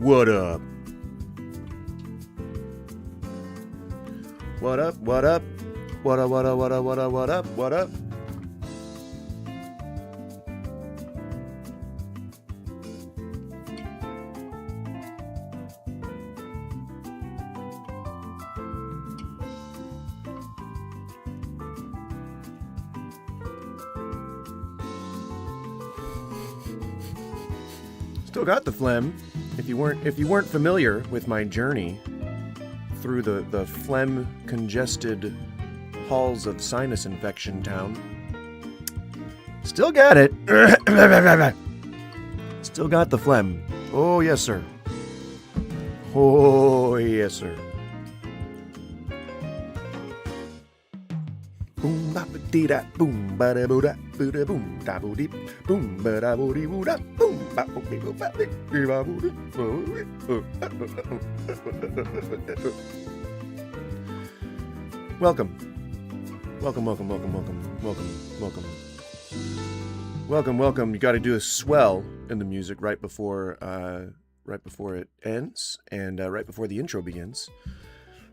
What up? What up? What up? What up? What up? What up? What up? What up? What up? Still got the phlegm. If you weren't familiar with my journey through the phlegm congested halls of sinus infection town, still got it. Still got the phlegm. Oh yes, sir. Oh yes, sir. Boom ba dee da boom ba da boo da boom da boo dee boom ba da boo dee boo da boom ba boo dee boo ba dee ba boo dee. Welcome. You got to do a swell in the music right before it ends and right before the intro begins.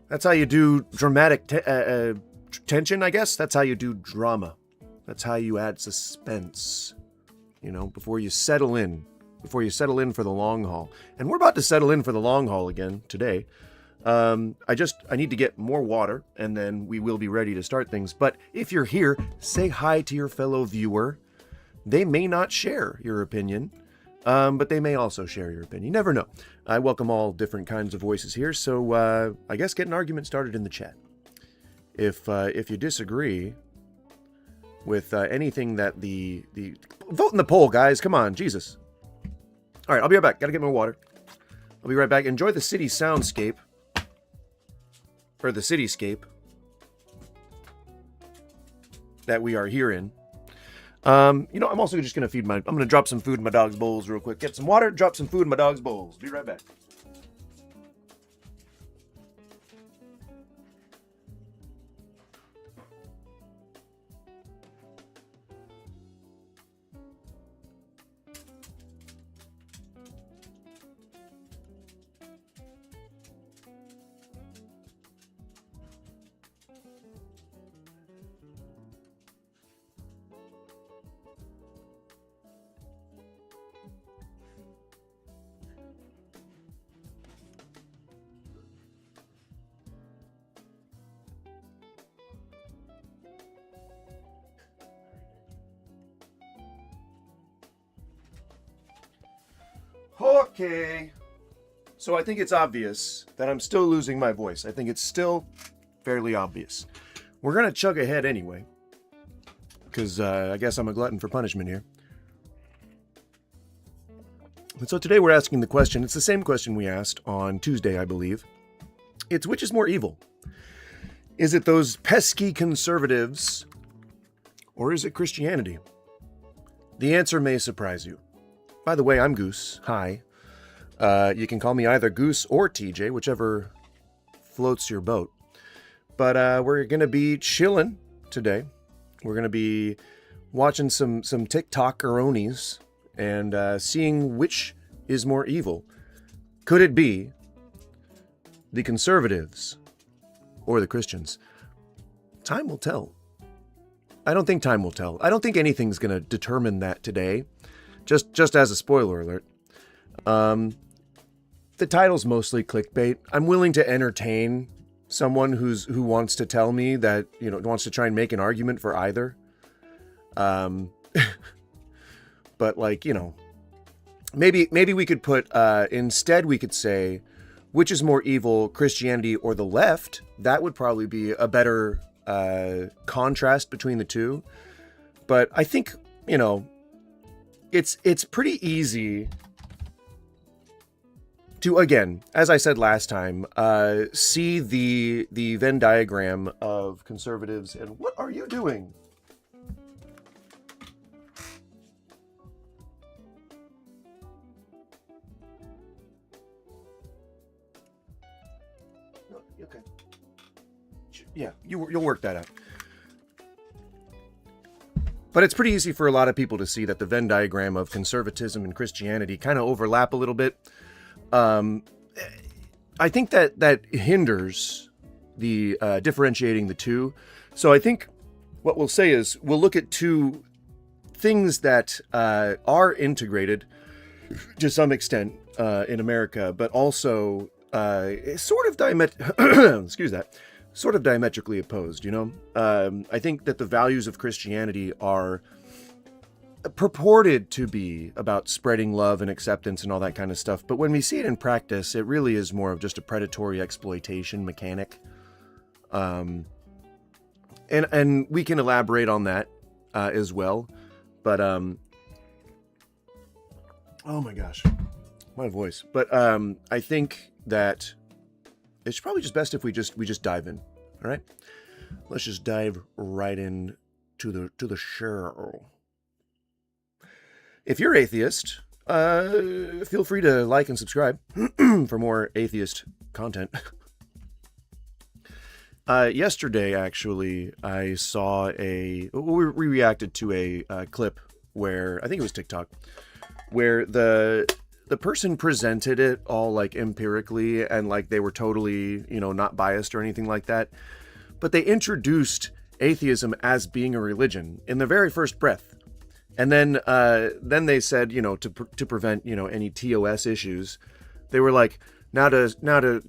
That's how you do dramatic tension, I guess. That's how you do drama. That's how you add suspense, before you settle in for the long haul. And we're about to settle in for the long haul again today. I need to get more water and then we will be ready to start things. But if you're here, say hi to your fellow viewer. They may not share your opinion, but they may also share your opinion. You never know. I welcome all different kinds of voices here. So I guess get an argument started in the chat. If you disagree with anything that the vote in the poll, guys, come on, Jesus. All right, I'll be right back. Gotta get more water. I'll be right back. Enjoy the city soundscape, or the cityscape that we are here in. I'm also just gonna I'm gonna drop some food in my dog's bowls real quick. Get some water, drop some food in my dog's bowls. Be right back. Okay. So I think it's obvious that I'm still losing my voice. I think it's still fairly obvious. We're going to chug ahead anyway, because I guess I'm a glutton for punishment here. And so today we're asking the question, it's the same question we asked on Tuesday, I believe. It's which is more evil? Is it those pesky conservatives, or is it Christianity? The answer may surprise you. By the way, I'm Goose. Hi. You can call me either Goose or TJ, whichever floats your boat. But we're going to be chilling today. We're going to be watching some TikTok-eronies and seeing which is more evil. Could it be the conservatives or the Christians? Time will tell. I don't think time will tell. I don't think anything's going to determine that today. Just as a spoiler alert. The title's mostly clickbait. I'm willing to entertain someone who wants to tell me that, wants to try and make an argument for either. But maybe we could put, instead we could say, which is more evil, Christianity or the left? That would probably be a better contrast between the two. But I think, it's pretty easy to, again, as I said last time, see the Venn diagram of conservatives. And what are you doing? Okay. Yeah, you'll work that out. But it's pretty easy for a lot of people to see that the Venn diagram of conservatism and Christianity kind of overlap a little bit. I think that hinders the differentiating the two. So I think what we'll say is we'll look at two things that are integrated to some extent in America, but also sort of sort of diametrically opposed, you know? I think that the values of Christianity are purported to be about spreading love and acceptance and all that kind of stuff, but when we see it in practice, it really is more of just a predatory exploitation mechanic. And we can elaborate on that as well, but oh my gosh, my voice. But I think that it's probably just best if we just dive in. All right, let's just dive right in to the show. If you're atheist, feel free to like and subscribe for more atheist content. Yesterday, actually, I saw we reacted to a clip where I think it was TikTok, where the person presented it all like empirically and like they were totally, you know, not biased or anything like that. But they introduced atheism as being a religion in the very first breath. And then they said, you know, to prevent, you know, any TOS issues, they were like, now to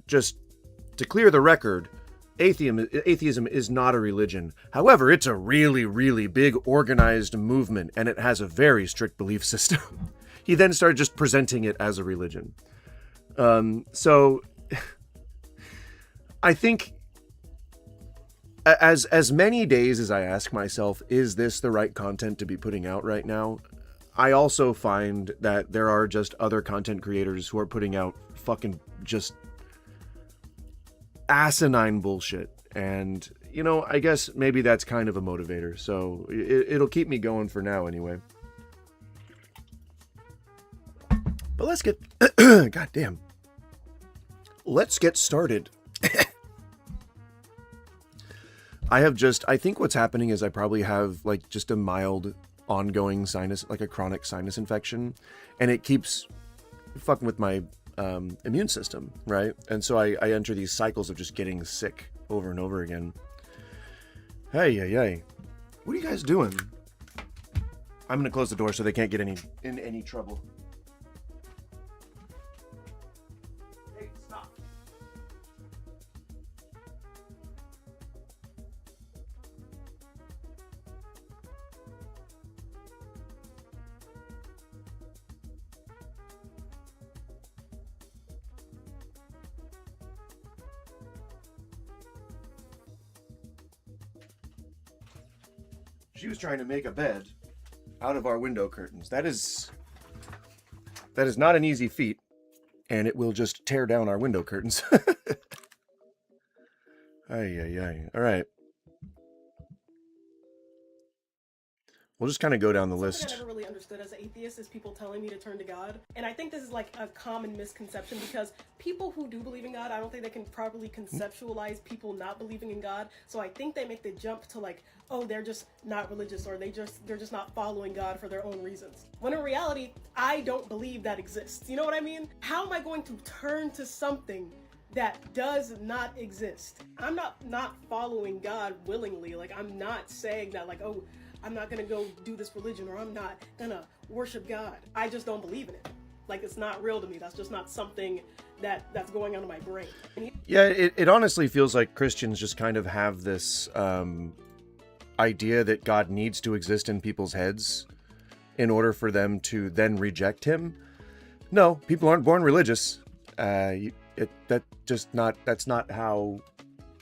clear the record, atheism is not a religion. However, it's a really, really big organized movement and it has a very strict belief system. He then started just presenting it as a religion. So I think as many days as I ask myself, is this the right content to be putting out right now? I also find that there are just other content creators who are putting out fucking just asinine bullshit. And, you know, I guess maybe that's kind of a motivator. So it'll keep me going for now anyway. But let's get, goddamn, let's get started. I think what's happening is I probably have like just a mild ongoing sinus, like a chronic sinus infection, and it keeps fucking with my immune system, right? And so I enter these cycles of just getting sick over and over again. Hey. What are you guys doing? I'm gonna close the door so they can't get in any trouble. Hey, stop. She was trying to make a bed out of our window curtains. That is not an easy feat, and it will just tear down our window curtains. Ay. All right. We'll just kind of go down the list. Something I never really understood as an atheist is people telling me to turn to God. And I think this is like a common misconception because people who do believe in God, I don't think they can properly conceptualize people not believing in God. So I think they make the jump to like, oh, they're just not religious or they're just not following God for their own reasons. When in reality, I don't believe that exists. You know what I mean? How am I going to turn to something that does not exist? I'm not following God willingly. Like, I'm not saying that like, oh, I'm not gonna go do this religion or I'm not gonna worship God. I just don't believe in it. Like, it's not real to me. That's just not something that's going on in my brain. Yeah, it honestly feels like Christians just kind of have this idea that God needs to exist in people's heads in order for them to then reject him. No, people aren't born religious. That's not how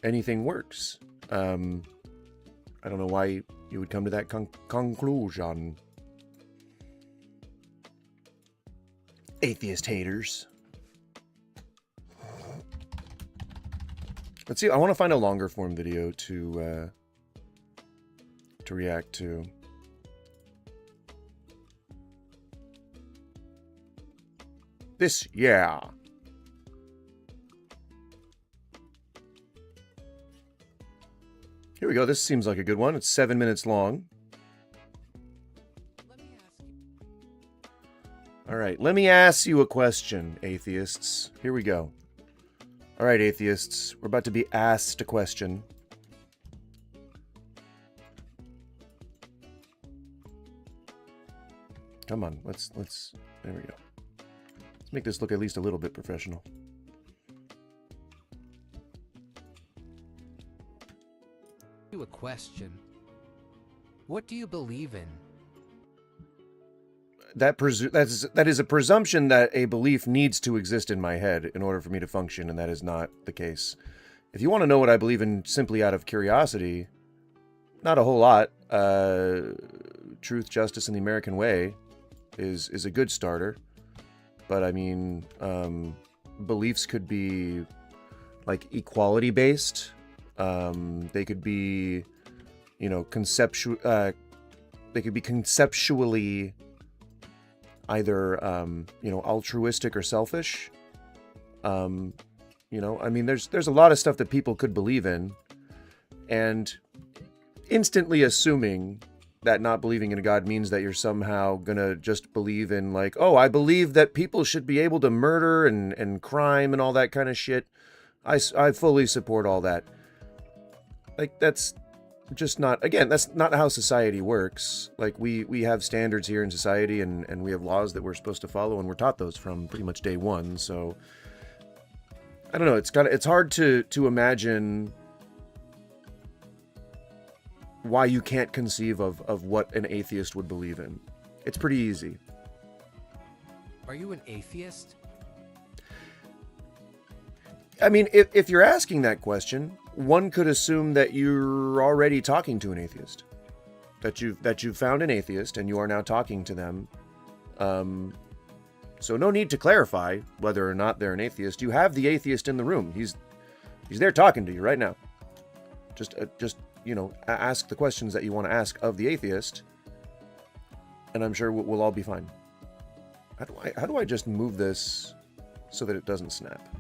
anything works. I don't know why you would come to that conclusion. Atheist haters. Let's see. I want to find a longer form video to react to. This, yeah. Here we go. This seems like a good one. It's 7 minutes long. All right, let me ask you a question, atheists. Here we go. All right, atheists, we're about to be asked a question. Come on, let's, there we go. Let's make this look at least a little bit professional. A question. What do you believe in? That is a presumption that a belief needs to exist in my head in order for me to function, and that is not the case. If you want to know what I believe in simply out of curiosity, not a whole lot. Truth, justice, and the American way is a good starter. But I mean, beliefs could be like equality based. They could be, you know, they could be conceptually either, you know, altruistic or selfish. You know, I mean, there's a lot of stuff that people could believe in, and instantly assuming that not believing in a God means that you're somehow gonna just believe in, like, oh, I believe that people should be able to murder and crime and all that kind of shit. I fully support all that. Like, that's just not, again, that's not how society works. Like, we have standards here in society, and we have laws that we're supposed to follow, and we're taught those from pretty much day one. So I don't know, it's hard to imagine why you can't conceive of what an atheist would believe in. It's pretty easy. Are you an atheist? I mean, if you're asking that question, one could assume that you're already talking to an atheist. That you've found an atheist and you are now talking to them. So no need to clarify whether or not they're an atheist. You have the atheist in the room. He's there talking to you right now. Just you know, ask the questions that you want to ask of the atheist, and I'm sure we'll all be fine. How do I just move this so that it doesn't snap?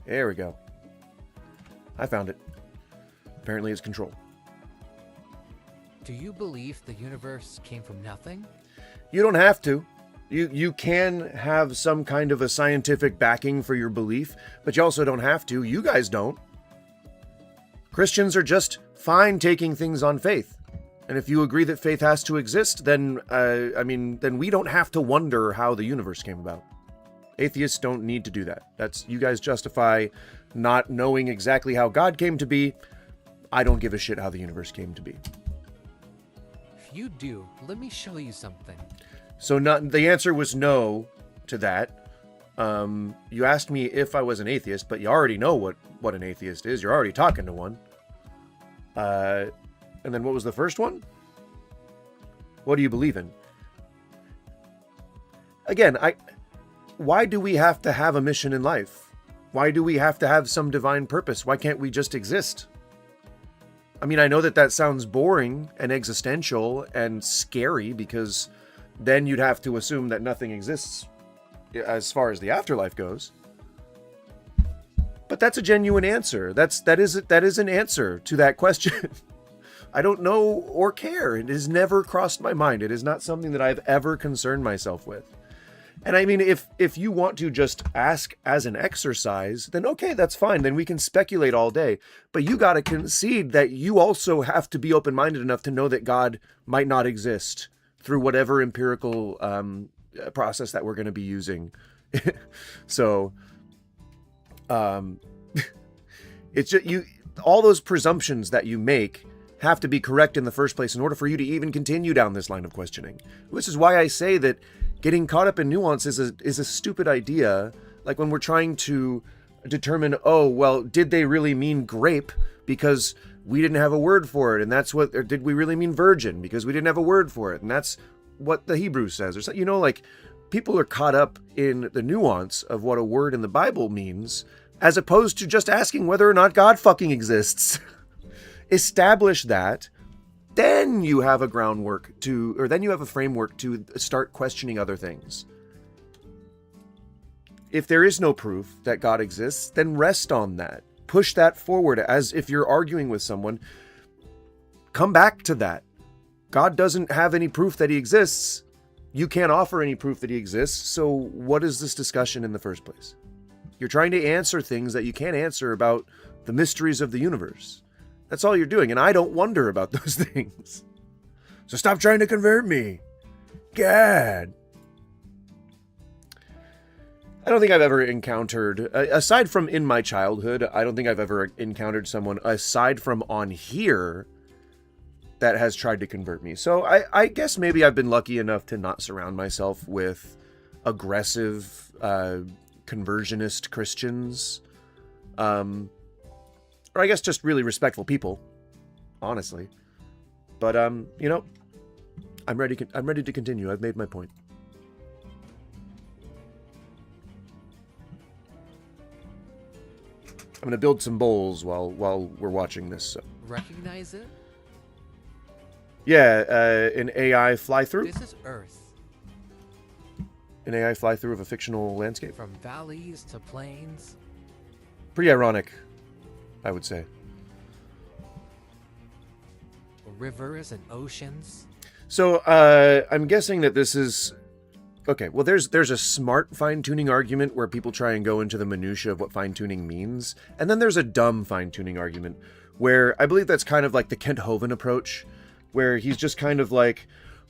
There we go. I found it. Apparently it's control. Do you believe the universe came from nothing? You don't have to. You can have some kind of a scientific backing for your belief, but you also don't have to. You guys don't. Christians are just fine taking things on faith. And if you agree that faith has to exist, then, then we don't have to wonder how the universe came about. Atheists don't need to do that. You guys justify not knowing exactly how God came to be. I don't give a shit how the universe came to be. If you do, let me show you something. So the answer was no to that. You asked me if I was an atheist, but you already know what an atheist is. You're already talking to one. And then what was the first one? What do you believe in? Again, why do we have to have a mission in life? Why do we have to have some divine purpose? Why can't we just exist? I mean, I know that sounds boring and existential and scary, because then you'd have to assume that nothing exists as far as the afterlife goes. But that's a genuine answer. That is an answer to that question. I don't know or care. It has never crossed my mind. It is not something that I've ever concerned myself with. And I mean, if you want to just ask as an exercise, then okay, that's fine. Then we can speculate all day. But you got to concede that you also have to be open-minded enough to know that God might not exist through whatever empirical process that we're going to be using. So, it's just all those presumptions that you make have to be correct in the first place in order for you to even continue down this line of questioning. This is why I say that getting caught up in nuance is a stupid idea. Like when we're trying to determine, oh, well, did they really mean grape because we didn't have a word for it? And that's what, or did we really mean virgin because we didn't have a word for it? And that's what the Hebrew says. Or something, like people are caught up in the nuance of what a word in the Bible means, as opposed to just asking whether or not God fucking exists. Establish that, then you have a then you have a framework to start questioning other things. If there is no proof that God exists, then rest on that. Push that forward. As if you're arguing with someone, come back to that. God doesn't have any proof that he exists. You can't offer any proof that he exists. So what is this discussion in the first place? You're trying to answer things that you can't answer about the mysteries of the universe. That's all you're doing. And I don't wonder about those things. So stop trying to convert me. God. I don't think I've ever encountered, aside from in my childhood, I don't think I've ever encountered someone aside from on here that has tried to convert me. So I guess maybe I've been lucky enough to not surround myself with aggressive, conversionist Christians. Or I guess just really respectful people, honestly. But, you know, I'm ready to continue. I've made my point. I'm going to build some bowls while we're watching this. So. Recognize it? Yeah, an AI fly-through. This is Earth. An AI fly-through of a fictional landscape. From valleys to plains. Pretty ironic, I would say. Rivers and oceans. So, I'm guessing that this is... Okay, well, there's a smart fine-tuning argument where people try and go into the minutia of what fine-tuning means. And then there's a dumb fine-tuning argument where I believe that's kind of like the Kent Hovind approach, where he's just kind of like,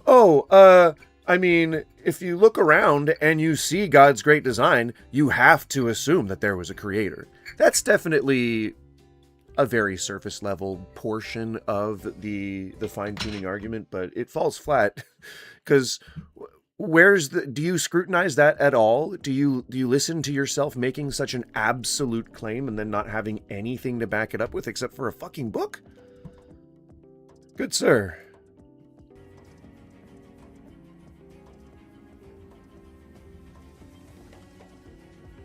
oh, I mean, if you look around and you see God's great design, you have to assume that there was a creator. That's definitely a very surface level portion of the fine-tuning argument, but it falls flat because do you scrutinize that at all? Do you listen to yourself making such an absolute claim and then not having anything to back it up with except for a fucking book? Good sir.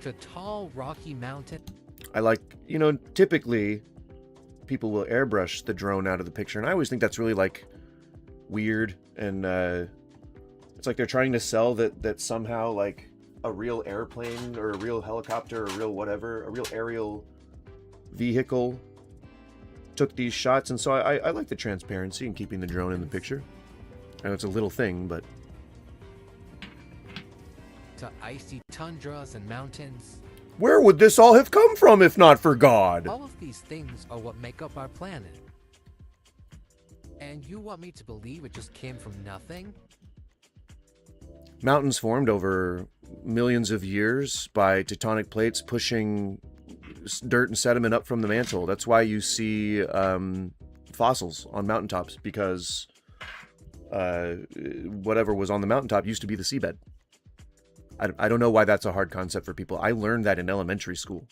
The tall, rocky mountain. I like, typically people will airbrush the drone out of the picture, and I always think that's really, like, weird, and, it's like they're trying to sell that somehow, like, a real airplane, or a real helicopter, or a real whatever, a real aerial vehicle took these shots, and so I like the transparency and keeping the drone in the picture. I know it's a little thing, but... To icy tundras and mountains. Where would this all have come from if not for God? All of these things are what make up our planet. And you want me to believe it just came from nothing? Mountains formed over millions of years by tectonic plates pushing dirt and sediment up from the mantle. That's why you see fossils on mountaintops, because whatever was on the mountaintop used to be the seabed. I don't know why that's a hard concept for people. I learned that in elementary school.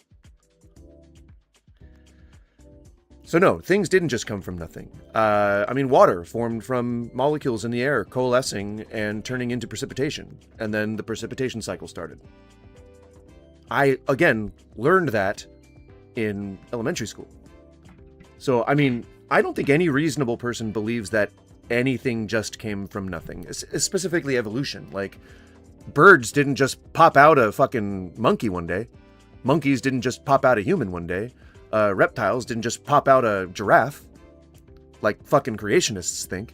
So no, things didn't just come from nothing. Water formed from molecules in the air coalescing and turning into precipitation. And then the precipitation cycle started. I, again, learned that in elementary school. So, I don't think any reasonable person believes that anything just came from nothing. Specifically evolution. Like, birds didn't just pop out a fucking monkey one day. Monkeys didn't just pop out a human one day. Reptiles didn't just pop out a giraffe, like fucking creationists think.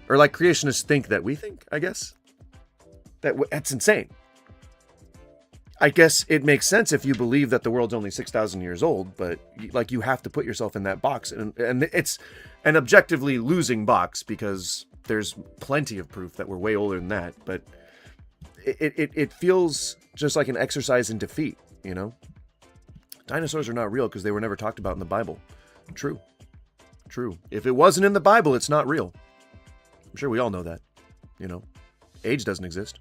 Or like creationists think that we think, I guess. That's insane. I guess it makes sense if you believe that the world's only 6,000 years old, but like you have to put yourself in that box. And it's an objectively losing box because there's plenty of proof that we're way older than that. But it feels just like an exercise in defeat, Dinosaurs are not real because they were never talked about in the Bible. True. If it wasn't in the Bible, it's not real. I'm sure we all know that. AIDS doesn't exist.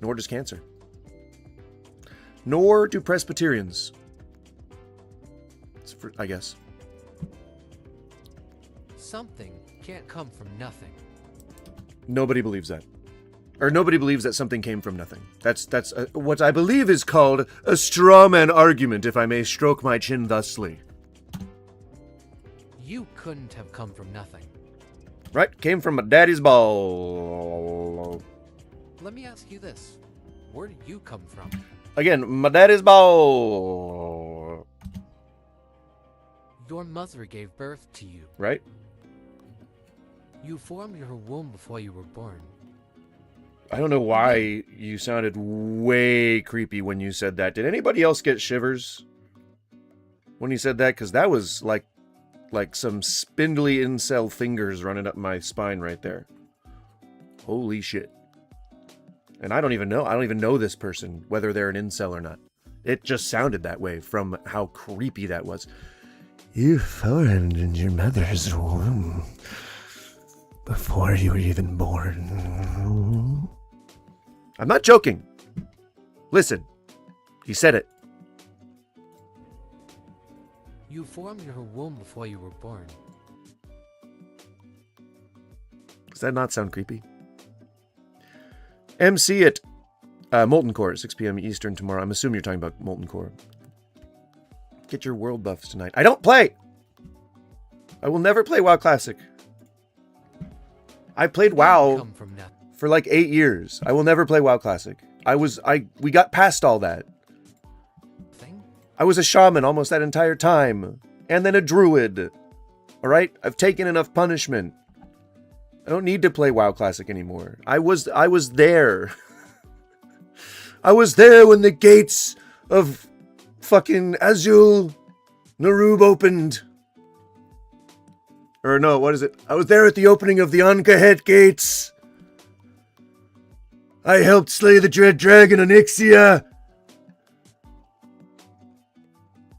Nor does cancer. Nor do Presbyterians. I guess. Something can't come from nothing. Nobody believes that. Or nobody believes that something came from nothing. That's what I believe is called a straw man argument, if I may stroke my chin thusly. You couldn't have come from nothing. Right? Came from my daddy's ball. Let me ask you this. Where did you come from? Again, my daddy's ball. Your mother gave birth to you. Right? You formed your womb before you were born. I don't know why you sounded way creepy when you said that. Did anybody else get shivers when you said that? Because that was like some spindly incel fingers running up my spine right there. Holy shit. And I don't even know this person, whether they're an incel or not. It just sounded that way from how creepy that was. You formed in your mother's womb before you were even born. I'm not joking. Listen, he said it. You formed your womb before you were born. Does that not sound creepy? MC at Molten Core, 6 p.m. Eastern tomorrow. I'm assuming you're talking about Molten Core. Get your world buffs tonight. I don't play! I will never play WoW Classic. I played WoW Come from nothing. for like 8 years. I will never play WoW Classic. We got past all that. I was a shaman almost that entire time. And then a druid. Alright? I've taken enough punishment. I don't need to play WoW Classic anymore. I was there. I was there when the gates of fucking Azul Narub opened. Or no, what is it? I was there at the opening of the Ankahet gates. I helped slay the dread dragon Onyxia.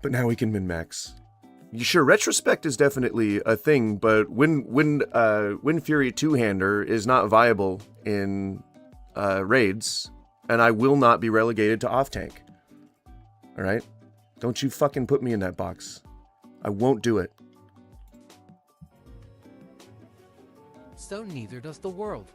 But now we can min-max. Sure, retrospect is definitely a thing, but Wind Fury two-hander is not viable in raids, and I will not be relegated to off-tank. Alright? Don't you fucking put me in that box. I won't do it. So neither does the world.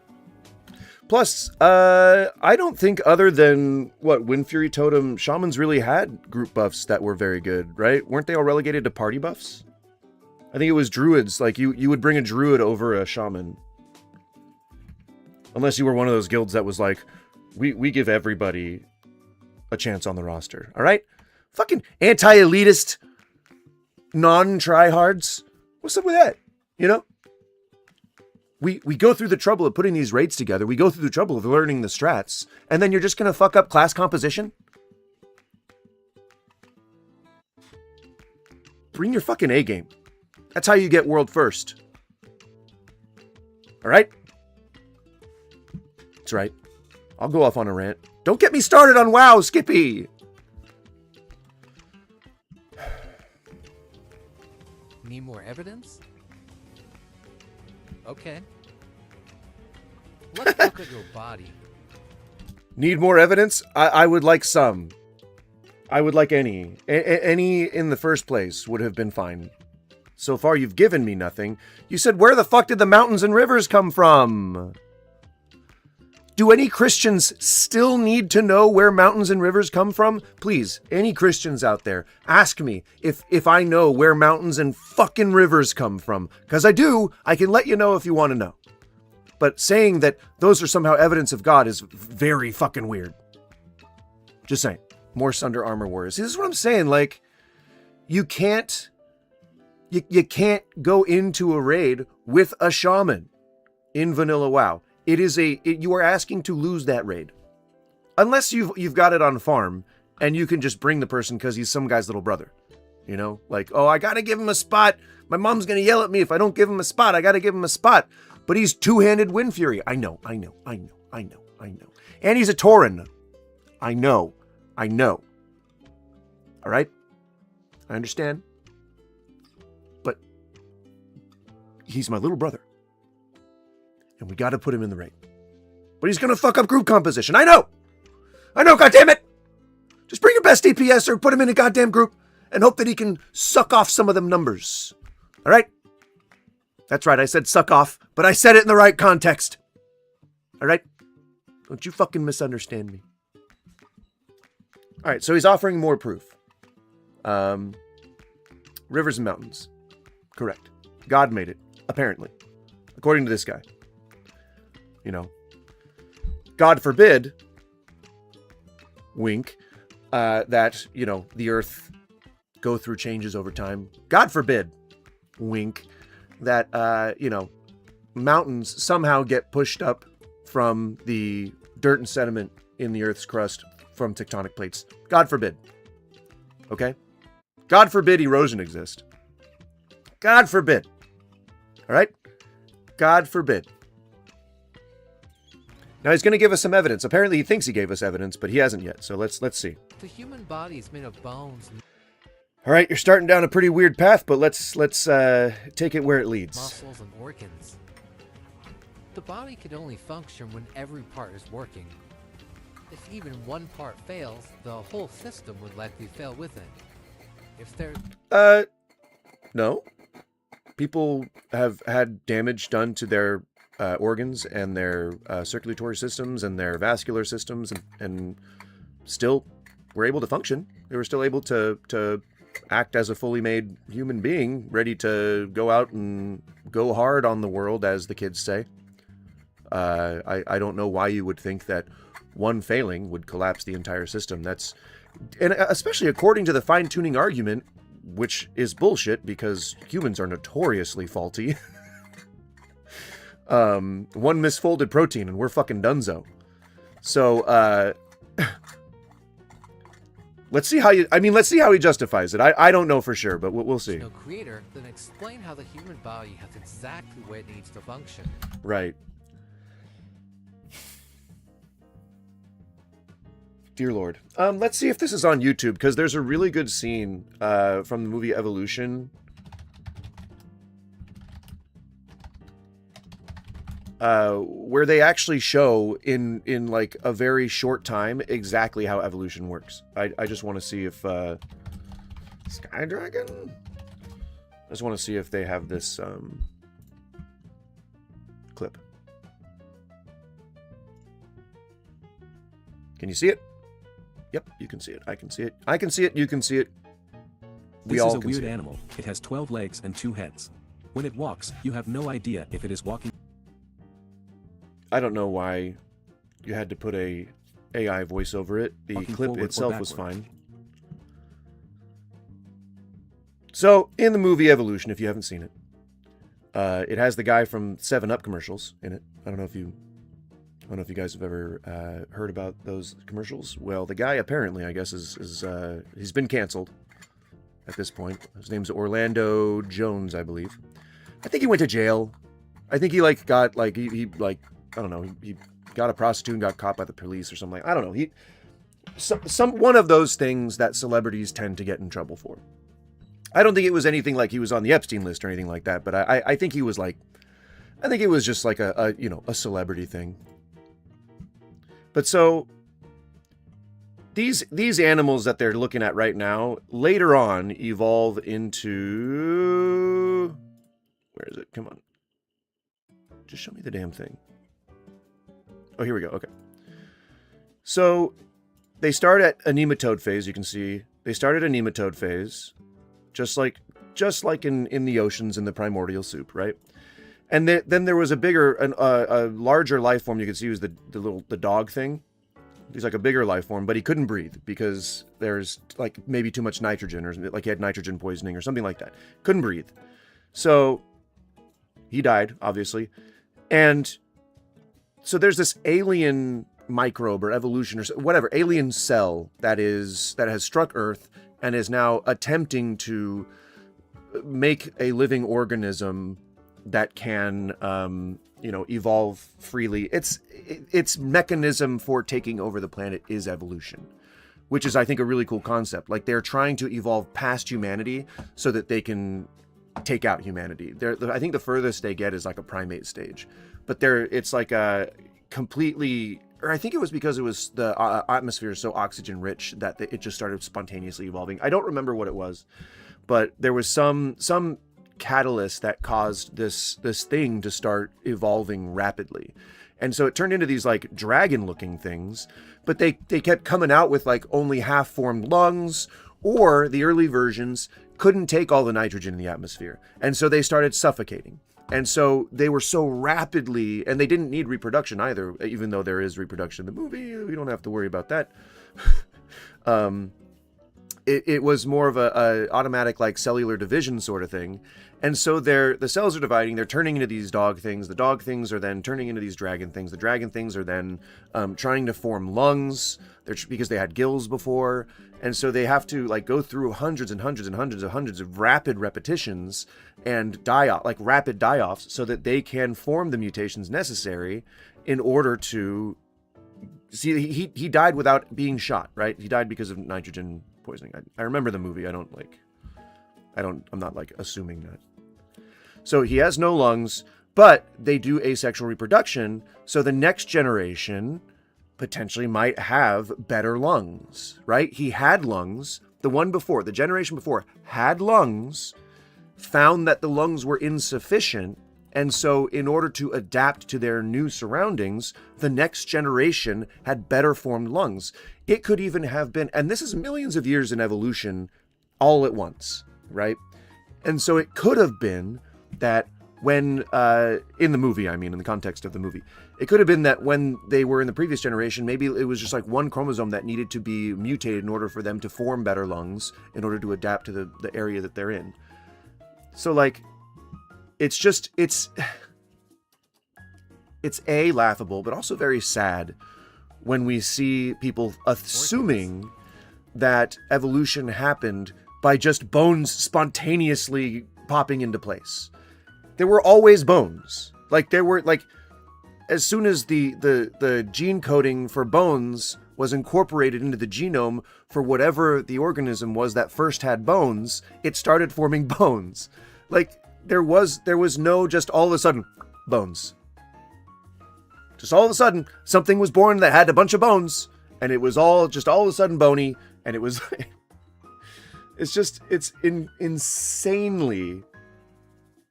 Plus, I don't think other than, Wind Fury Totem, Shamans really had group buffs that were very good, right? Weren't they all relegated to party buffs? I think it was druids. Like, you would bring a druid over a shaman. Unless you were one of those guilds that was like, we give everybody a chance on the roster, alright? Fucking anti-elitist, non-tryhards. What's up with that? You know? We go through the trouble of putting these raids together. We go through the trouble of learning the strats. And then you're just going to fuck up class composition? Bring your fucking A game. That's how you get world first. Alright? That's right. I'll go off on a rant. Don't get me started on WoW, Skippy! Need more evidence? Okay. Let's look at your body. Need more evidence? I would like some. I would like any. Any in the first place would have been fine. So far, you've given me nothing. You said, where the fuck did the mountains and rivers come from? Do any Christians still need to know where mountains and rivers come from? Please, any Christians out there, ask me if I know where mountains and fucking rivers come from. Because I do. I can let you know if you want to know. But saying that those are somehow evidence of God is very fucking weird. Just saying. More Sunder Armor Warriors. See, this is what I'm saying. Like, you can't go into a raid with a shaman in vanilla WoW. You are asking to lose that raid. Unless you've got it on farm and you can just bring the person because he's some guy's little brother. You know? Like, oh, I gotta give him a spot. My mom's gonna yell at me if I don't give him a spot. I gotta give him a spot. But he's two-handed Wind Fury. I know. And he's a Tauren. I know. Alright? I understand. But he's my little brother. And we gotta put him in the raid. But he's gonna fuck up group composition. I know, goddammit! Just bring your best DPS or put him in a goddamn group and hope that he can suck off some of them numbers. Alright? That's right, I said suck off, but I said it in the right context. Alright? Don't you fucking misunderstand me. All right, so he's offering more proof. Rivers and mountains. Correct. God made it, apparently. According to this guy. You know. God forbid, wink, that, you know, the earth go through changes over time. God forbid, wink, that, you know, mountains somehow get pushed up from the dirt and sediment in the earth's crust from tectonic plates. God forbid. Okay? God forbid erosion exists. God forbid. All right? God forbid. Now he's going to give us some evidence. Apparently he thinks he gave us evidence, but he hasn't yet. So let's see. The human body is made of bones, All right, you're starting down a pretty weird path, but let's take it where it leads. muscles, and organs. The body can only function when every part is working. If even one part fails, the whole system would likely fail with it. If there... No. People have had damage done to their organs and their circulatory systems and their vascular systems, and still were able to function. They were still able to act as a fully made human being, ready to go out and go hard on the world, as the kids say. I don't know why you would think that one failing would collapse the entire system. And especially according to the fine-tuning argument, which is bullshit because humans are notoriously faulty. One misfolded protein and we're fucking donezo. So, let's see how he justifies it. I don't know for sure, but we'll see. No creator, then explain how the human body has exactly what it needs to function. Right. Dear Lord. Let's see if this is on YouTube, because there's a really good scene from the movie Evolution. Where they actually show in like a very short time exactly how evolution works. I just want to see if Sky Dragon? I just want to see if they have this clip. Can you see it? Yep, you can see it. I can see it. I can see it. You can see it. We This all is a can weird see it. animal. It has 12 legs and 2 heads. When it walks, you have no idea if it is walking. I don't know why you had to put a AI voice over it. The Walking clip forward or itself was backward. fine. So, in the movie Evolution, if you haven't seen it, it has the guy from 7-Up commercials in it. I don't know if you guys have ever heard about those commercials. Well, the guy apparently, I guess, he's been canceled at this point. His name's Orlando Jones, I believe. I think he went to jail. I think he got I don't know, he got a prostitute and got caught by the police or something. I don't know. One of those things that celebrities tend to get in trouble for. I don't think it was anything like he was on the Epstein list or anything like that, but I think he was I think it was just like a celebrity thing. But so these animals that they're looking at right now later on evolve into, where is it? Come on. Just show me the damn thing. Oh, here we go. Okay. So they start at a nematode phase. You can see they start at a nematode phase, just like in the oceans in the primordial soup, right? And then there was a larger life form you could see was the dog thing. He's like a bigger life form, but he couldn't breathe because there's like maybe too much nitrogen, or like he had nitrogen poisoning or something like that. Couldn't breathe. So he died, obviously. And so there's this alien microbe or evolution or whatever, alien cell that has struck Earth and is now attempting to make a living organism that can, evolve freely. Its mechanism for taking over the planet is evolution, which is, I think, a really cool concept. Like, they're trying to evolve past humanity so that they can take out humanity. I think the furthest they get is like a primate stage, but it's like a completely, or I think it was because it was the atmosphere is so oxygen rich that it just started spontaneously evolving. I don't remember what it was, but there was some catalyst that caused this thing to start evolving rapidly. And so it turned into these like dragon looking things, but they kept coming out with like only half formed lungs, or the early versions couldn't take all the nitrogen in the atmosphere. And so they started suffocating. And so they were so rapidly, and they didn't need reproduction either, even though there is reproduction in the movie. We don't have to worry about that. It was more of a automatic like cellular division sort of thing. And so the cells are dividing, they're turning into these dog things. The dog things are then turning into these dragon things. The dragon things are then trying to form lungs because they had gills before. And so they have to like go through hundreds and hundreds and hundreds of rapid repetitions and rapid die-offs so that they can form the mutations necessary in order to see. He died without being shot, right? He died because of nitrogen poisoning. I remember the movie. I'm not like assuming that. So he has no lungs, but they do asexual reproduction. So the next generation potentially might have better lungs, right? He had lungs. The generation before had lungs, found that the lungs were insufficient. And so in order to adapt to their new surroundings, the next generation had better formed lungs. It could even have been, and this is millions of years in evolution all at once, right? And so it could have been that when, in the movie, I mean, in the context of the movie, it could have been that when they were in the previous generation, maybe it was just like one chromosome that needed to be mutated in order for them to form better lungs, in order to adapt to the area that they're in. So like, it's A, laughable, but also very sad when we see people assuming that evolution happened by just bones spontaneously popping into place. There were always bones. Like there were like, as soon as the gene coding for bones was incorporated into the genome for whatever the organism was that first had bones, it started forming bones. Like there was no just all of a sudden bones. Just all of a sudden something was born that had a bunch of bones, and it was all of a sudden bony, and it was it's insanely.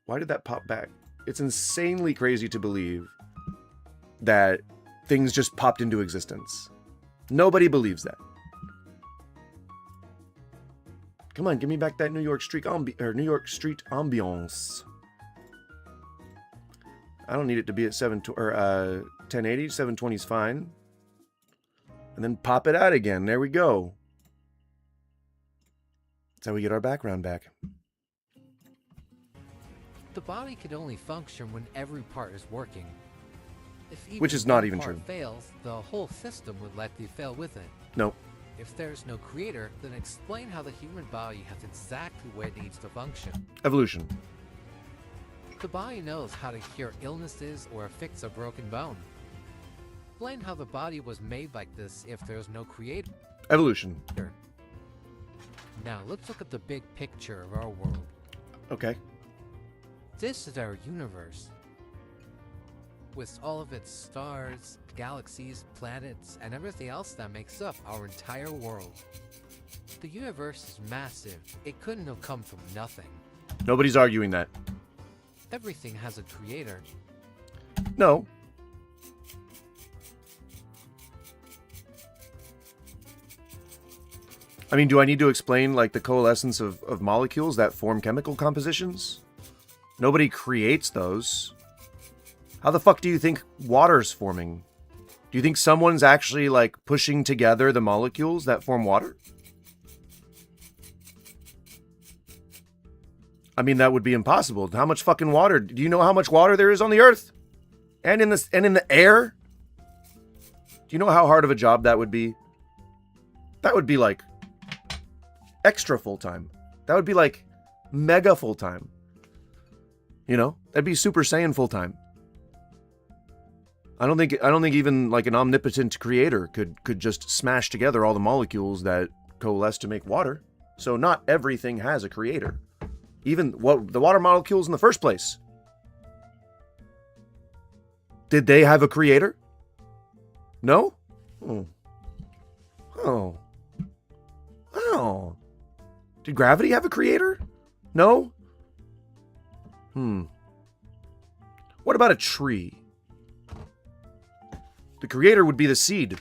Why did that pop back? It's insanely crazy to believe that things just popped into existence. Nobody believes that. Come on, give me back that New York Street ambiance. I don't need it to be at 1080. 720 is fine. And then pop it out again. There we go. That's how we get our background back. The body can only function when every part is working. Which is not one even part true. Fails, the whole system would likely fail with it. No. If there's no creator, then explain how the human body has exactly what it needs to function. Evolution. The body knows how to cure illnesses or fix a broken bone. Explain how the body was made like this if there's no creator. Evolution. Now let's look at the big picture of our world. Okay. This is our universe. With all of its stars, galaxies, planets, and everything else that makes up our entire world. The universe is massive. It couldn't have come from nothing. Nobody's arguing that. Everything has a creator. No. I mean, do I need to explain like the coalescence of molecules that form chemical compositions? Nobody creates those. How the fuck do you think water's forming? Do you think someone's actually like pushing together the molecules that form water? I mean, that would be impossible. How much fucking water? Do you know how much water there is on the earth? And in the air? Do you know how hard of a job that would be? That would be like extra full-time. That would be like mega full-time. You know? That'd be Super Saiyan full-time. I don't think even like an omnipotent creator could just smash together all the molecules that coalesce to make water. So not everything has a creator. Even the water molecules in the first place. Did they have a creator? No? Oh. Did gravity have a creator? No? What about a tree? creator would be the seed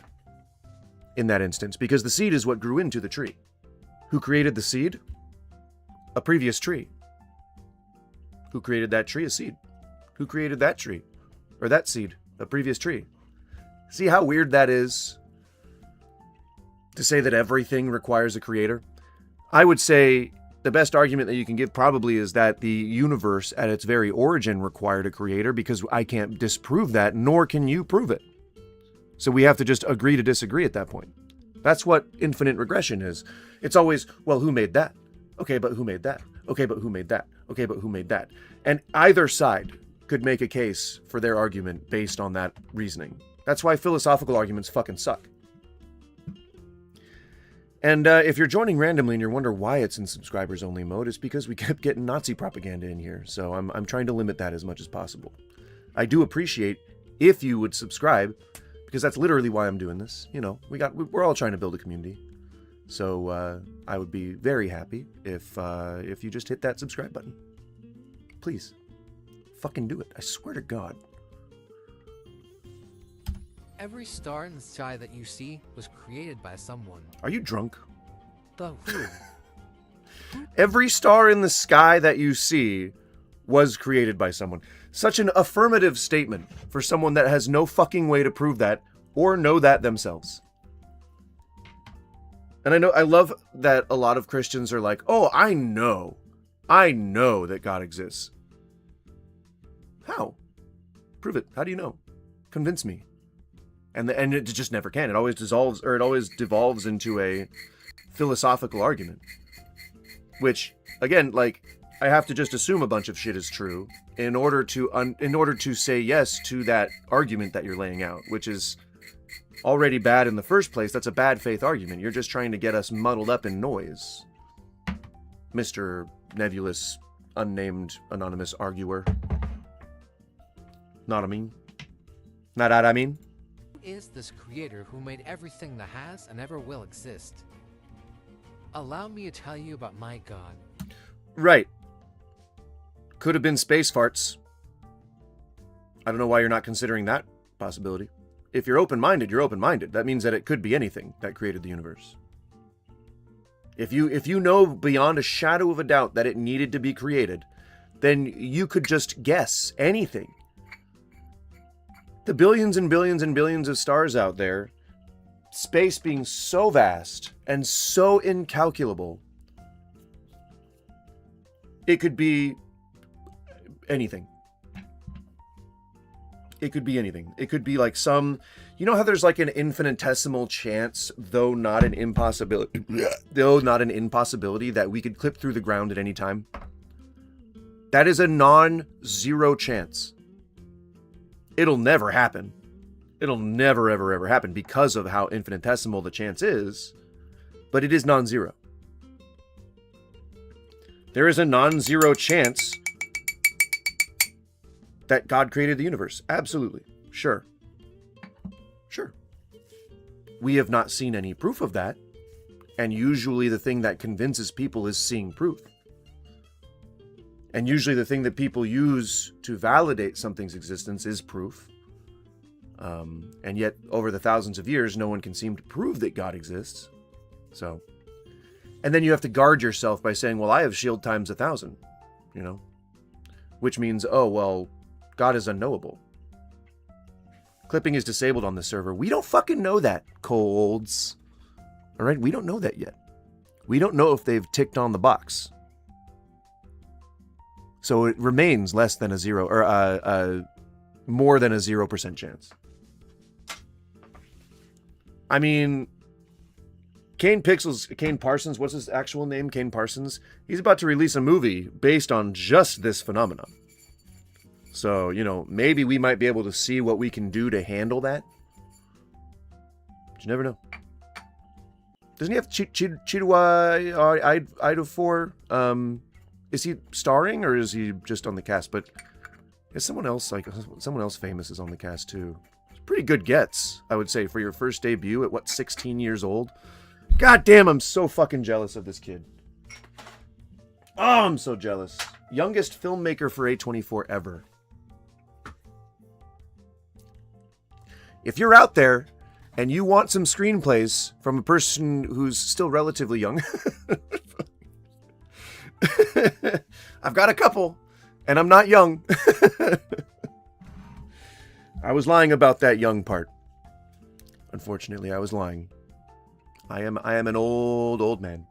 in that instance, because the seed is what grew into the tree. Who created the seed? A previous tree. Who created that tree? A seed. Who created that tree? Or that seed? A previous tree. See how weird that is? To say that everything requires a creator? I would say the best argument that you can give probably is that the universe at its very origin required a creator, because I can't disprove that, nor can you prove it. So we have to just agree to disagree at that point. That's what infinite regression is. It's always, well, who made that? Okay, but who made that? Okay, but who made that? Okay, but who made that? And either side could make a case for their argument based on that reasoning. That's why philosophical arguments fucking suck. And if you're joining randomly and you wonder why it's in subscribers only mode, it's because we kept getting Nazi propaganda in here. So I'm trying to limit that as much as possible. I do appreciate if you would subscribe, because that's literally why I'm doing this. You know, we're all trying to build a community. So I would be very happy if you just hit that subscribe button. Please. Fucking do it. I swear to God. Every star in the sky that you see was created by someone. Are you drunk? The who? Every star in the sky that you see was created by someone. Such an affirmative statement for someone that has no fucking way to prove that or know that themselves. And I love that a lot of Christians are like, oh, I know that God exists. How? Prove it. How do you know? Convince me. And it just never can. It always devolves into a philosophical argument. Which, again, like, I have to just assume a bunch of shit is true in order to say yes to that argument that you're laying out, which is already bad in the first place. That's a bad faith argument. You're just trying to get us muddled up in noise, Mr. Nebulous, unnamed, anonymous arguer. Not I mean. Who is this creator who made everything that has and ever will exist? Allow me to tell you about my God. Right. Could have been space farts. I don't know why you're not considering that possibility. If you're open-minded, you're open-minded. That means that it could be anything that created the universe. If you know beyond a shadow of a doubt that it needed to be created, then you could just guess anything. The billions and billions and billions of stars out there, space being so vast and so incalculable, it could be anything. It could be anything. It could be like some, you know how there's like an infinitesimal chance, though not an impossibility that we could clip through the ground at any time? That is a non-zero chance. It'll never happen. It'll never, ever, ever happen because of how infinitesimal the chance is, but it is non-zero. There is a non-zero chance that God created the universe. Absolutely. Sure. We have not seen any proof of that, and usually the thing that convinces people is seeing proof. And usually the thing that people use to validate something's existence is proof. And yet, over the thousands of years, no one can seem to prove that God exists. So, and then you have to guard yourself by saying, well, I have shield times 1,000, you know? Which means, oh, well, God is unknowable. Clipping is disabled on the server. We don't fucking know that, colds. All right, we don't know that yet. We don't know if they've ticked on the box. So it remains less than a zero, or more than a 0% chance. I mean, Kane Parsons, what's his actual name? Kane Parsons. He's about to release a movie based on just this phenomenon. So, you know, maybe we might be able to see what we can do to handle that. But you never know. Doesn't he have Chiduwa Ejiofor? Is he starring or is he just on the cast? But is someone else famous is on the cast too. It's pretty good gets, I would say, for your first debut at 16 years old. God damn, I'm so fucking jealous of this kid. Oh, I'm so jealous. Youngest filmmaker for A24 ever. If you're out there and you want some screenplays from a person who's still relatively young, I've got a couple, and I'm not young. I was lying about that young part. Unfortunately, I was lying. I am an old man.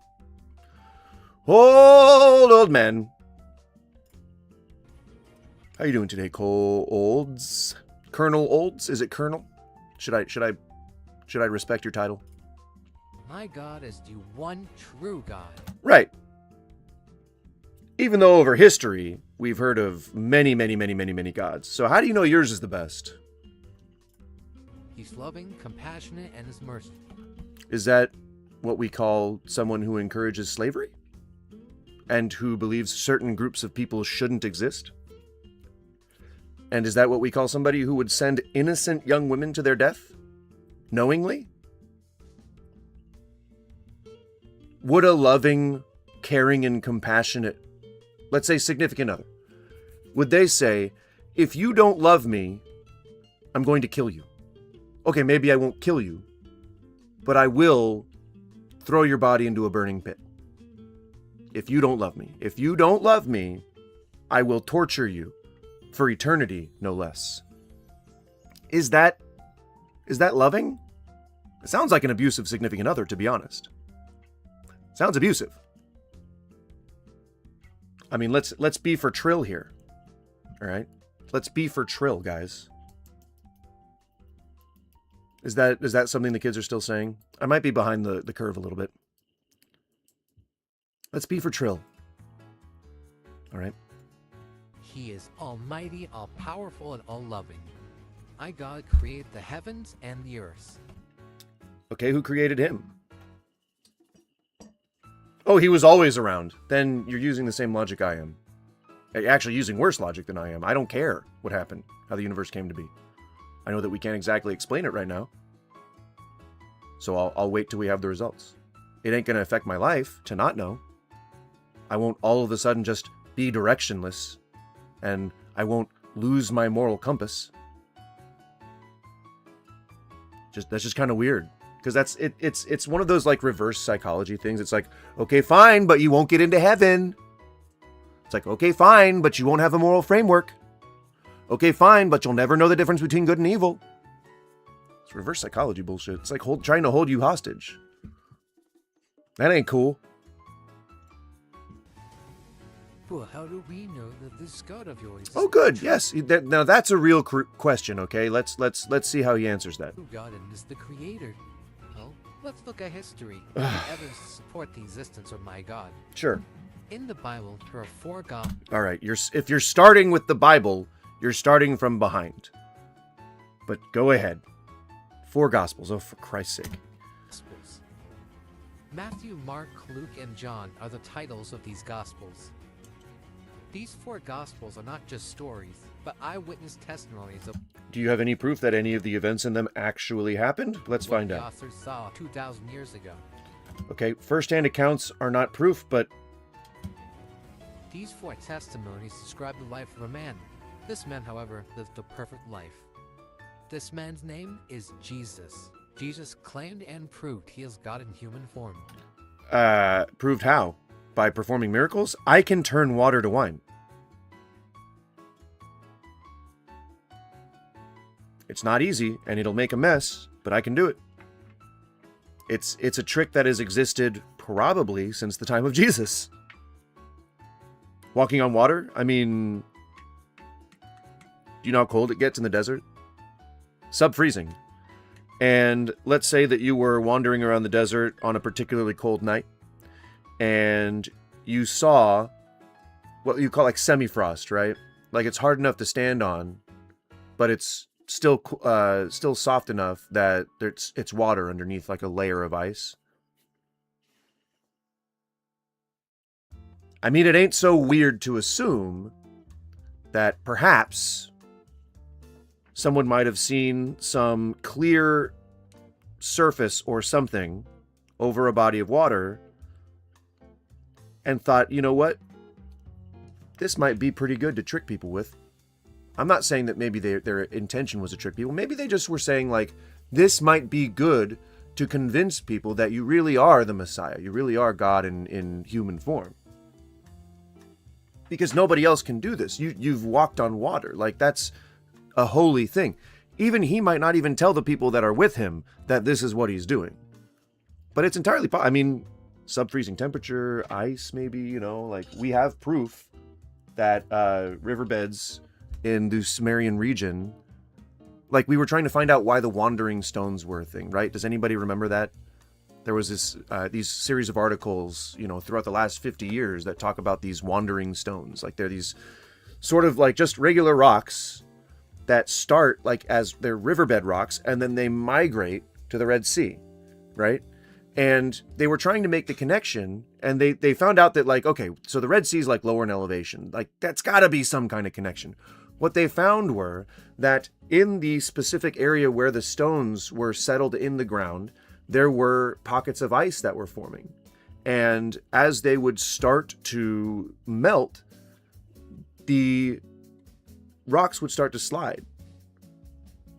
Old man. How you doing today, Cole Olds? Colonel Olds? Is it Colonel? Should I respect your title? My God is the one true God. Right. Even though over history, we've heard of many gods. So how do you know yours is the best? He's loving, compassionate, and is merciful. Is that what we call someone who encourages slavery? And who believes certain groups of people shouldn't exist? And is that what we call somebody who would send innocent young women to their death? Knowingly? Would a loving, caring, and compassionate, let's say significant other, would they say, if you don't love me, I'm going to kill you? Okay, maybe I won't kill you, but I will throw your body into a burning pit. If you don't love me. If you don't love me, I will torture you for eternity, no less. Is that loving? It sounds like an abusive significant other, to be honest. Sounds abusive. I mean, let's be for Trill here. All right? Let's be for Trill, guys. Is that something the kids are still saying? I might be behind the curve a little bit. Let's be for Trill. All right? He is almighty, all-powerful, and all-loving. My God created the heavens and the earth. Okay, who created him? Oh, he was always around. Then you're using the same logic I am. Actually, using worse logic than I am. I don't care what happened, how the universe came to be. I know that we can't exactly explain it right now. So I'll wait till we have the results. It ain't going to affect my life to not know. I won't all of a sudden just be directionless. And I won't lose my moral compass. That's just kind of weird. Because it's one of those like reverse psychology things. It's like, okay, fine, but you won't get into heaven. It's like, okay, fine, but you won't have a moral framework. Okay, fine, but you'll never know the difference between good and evil. It's reverse psychology bullshit. It's like trying to hold you hostage. That ain't cool. Well, how do we know that this God of yours is Oh, good. Yes. Now that's a real question. Okay, let's see how he answers that. true God and is the creator? Well, let's look at history. The evidence to support the existence of my God. Sure. In the Bible, there are 4 gods. All right. If you're starting with the Bible, you're starting from behind. But go ahead. 4 Gospels. Oh, for Christ's sake. Matthew, Mark, Luke, and John are the titles of these Gospels. These 4 Gospels are not just stories, but eyewitness testimonies of Do you have any proof that any of the events in them actually happened? Let's what find the out. authors saw 2,000 years ago. Okay, first-hand accounts are not proof, but These 4 testimonies describe the life of a man. This man, however, lived a perfect life. This man's name is Jesus. Jesus claimed and proved he is God in human form. proved how? By performing miracles? I can turn water to wine. It's not easy, and it'll make a mess, but I can do it. It's a trick that has existed probably since the time of Jesus. Walking on water? I mean, do you know how cold it gets in the desert? Sub-freezing. And let's say that you were wandering around the desert on a particularly cold night, and you saw what you call like semi-frost, right? Like it's hard enough to stand on, but it's still soft enough that it's water underneath, like a layer of ice. I mean, it ain't so weird to assume that perhaps someone might have seen some clear surface or something over a body of water and thought, you know what? This might be pretty good to trick people with. I'm not saying that maybe their intention was to trick people. Maybe they just were saying, like, this might be good to convince people that you really are the Messiah. You really are God in human form. Because nobody else can do this. You've walked on water. Like, that's a holy thing. Even he might not even tell the people that are with him that this is what he's doing. But it's entirely possible. I mean, sub-freezing temperature, ice maybe, like, we have proof that riverbeds in the Sumerian region, like, we were trying to find out why the wandering stones were a thing, right? Does anybody remember that? There was these series of articles, throughout the last 50 years that talk about these wandering stones. Like, they're these sort of like just regular rocks that start like as they're riverbed rocks, and then they migrate to the Red Sea, right? And they were trying to make the connection, and they found out that, like, okay, so the Red Sea is like lower in elevation. Like, that's got to be some kind of connection. What they found were that in the specific area where the stones were settled in the ground, there were pockets of ice that were forming. And as they would start to melt, the rocks would start to slide.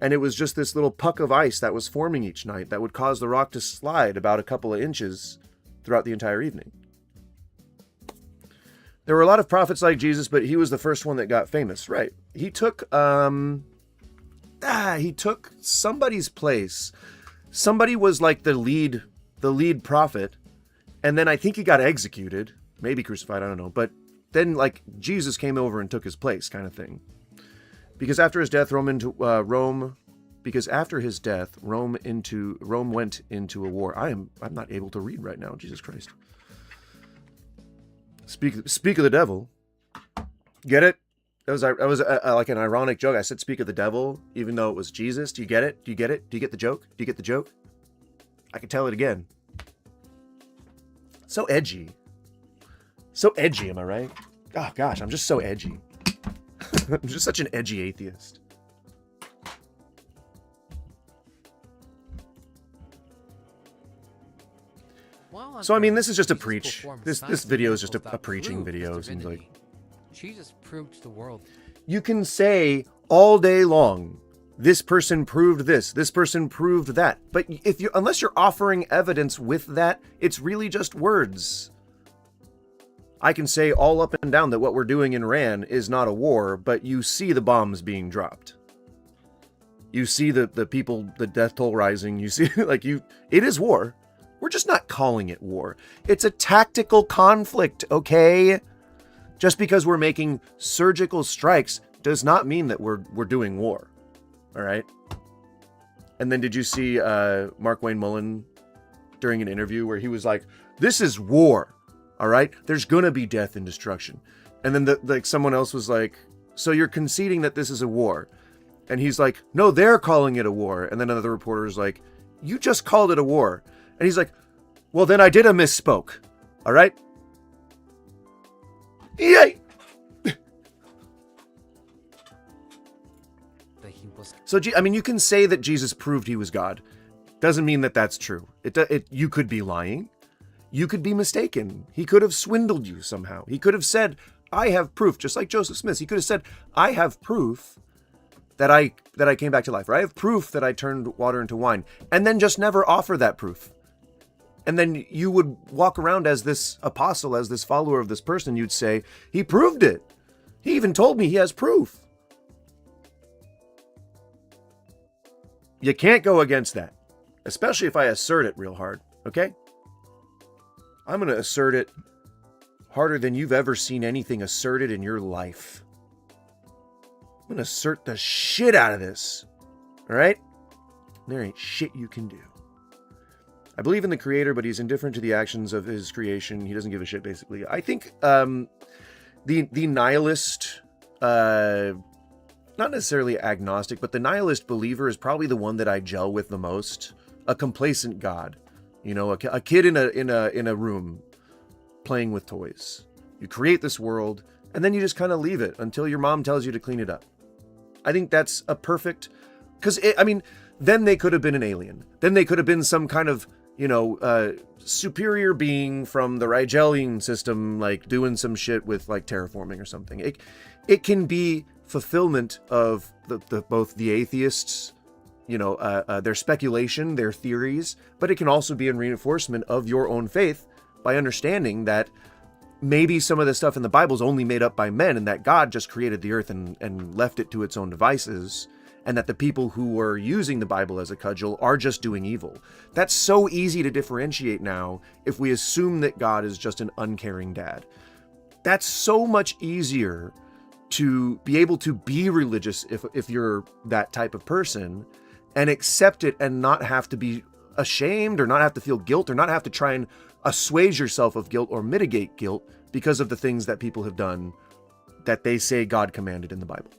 And it was just this little puck of ice that was forming each night that would cause the rock to slide about a couple of inches throughout the entire evening. There were a lot of prophets like Jesus, but he was the first one that got famous, right? He took somebody's place. Somebody was like the lead prophet, and then I think he got executed, maybe crucified, I don't know. But then, like, Jesus came over and took his place, kind of thing. Because after his death, Rome went into a war. I'm not able to read right now. Jesus Christ. Speak of the devil. Get it? That was like an ironic joke. I said speak of the devil, even though it was Jesus. Do you get it? Do you get it? Do you get the joke? Do you get the joke? I can tell it again. So edgy. So edgy, am I right? Oh gosh, I'm just so edgy. I'm just such an edgy atheist. So I mean, this is just a preach. This video is just a preaching video. It seems like Jesus proved to the world. You can say all day long, this person proved this person proved that. But unless you're offering evidence with that, it's really just words. I can say all up and down that what we're doing in Iran is not a war, but you see the bombs being dropped. You see the people, the death toll rising. You see, it is war. We're just not calling it war. It's a tactical conflict, okay? Just because we're making surgical strikes does not mean that we're doing war, all right? And then did you see Mark Wayne Mullen during an interview where he was like, this is war, all right? There's going to be death and destruction. And then someone else was like, so you're conceding that this is a war? And he's like, no, they're calling it a war. And then another reporter is like, you just called it a war. And he's like, well, then I did a misspoke, all right? Yay! So, I mean, you can say that Jesus proved he was God. Doesn't mean that that's true. You could be lying. You could be mistaken. He could have swindled you somehow. He could have said, I have proof, just like Joseph Smith. He could have said, I have proof that I came back to life, or I have proof that I turned water into wine, and then just never offer that proof. And then you would walk around as this apostle, as this follower of this person. You'd say, he proved it. He even told me he has proof. You can't go against that, especially if I assert it real hard, okay? I'm going to assert it harder than you've ever seen anything asserted in your life. I'm going to assert the shit out of this, all right? There ain't shit you can do. I believe in the creator, but he's indifferent to the actions of his creation. He doesn't give a shit, basically. I think the nihilist, not necessarily agnostic, but the nihilist believer is probably the one that I gel with the most. A complacent God, a kid in a room playing with toys. You create this world, and then you just kind of leave it until your mom tells you to clean it up. I think that's a perfect, because then they could have been an alien. Then they could have been some kind of superior being from the Rigelian system, like doing some shit with like terraforming or something. It can be fulfillment of both the atheists, their speculation, their theories, but it can also be in reinforcement of your own faith by understanding that maybe some of the stuff in the Bible is only made up by men and that God just created the earth and left it to its own devices, and that the people who are using the Bible as a cudgel are just doing evil. That's so easy to differentiate now if we assume that God is just an uncaring dad. That's so much easier to be able to be religious if you're that type of person and accept it and not have to be ashamed or not have to feel guilt or not have to try and assuage yourself of guilt or mitigate guilt because of the things that people have done that they say God commanded in the Bible.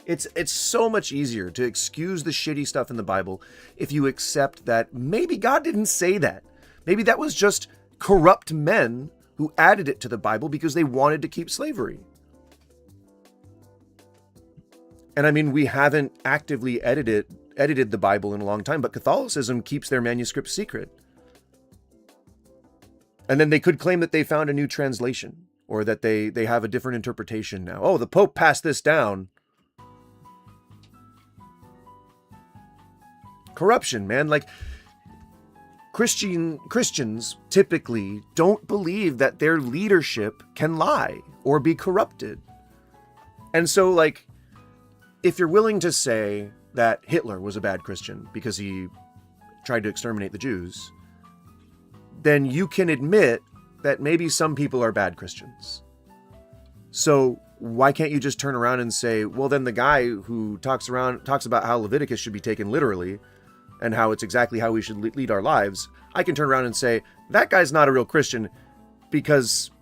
It's so much easier to excuse the shitty stuff in the Bible if you accept that maybe God didn't say that. Maybe that was just corrupt men who added it to the Bible because they wanted to keep slavery. And I mean, we haven't actively edited the Bible in a long time, but Catholicism keeps their manuscripts secret. And then they could claim that they found a new translation or that they have a different interpretation now. Oh, the Pope passed this down. Corruption, man. Like, Christians typically don't believe that their leadership can lie or be corrupted. And so, like, if you're willing to say that Hitler was a bad Christian because he tried to exterminate the Jews, then you can admit that maybe some people are bad Christians. So why can't you just turn around and say, well, then the guy who talks about how Leviticus should be taken literally and how it's exactly how we should lead our lives, I can turn around and say, that guy's not a real Christian because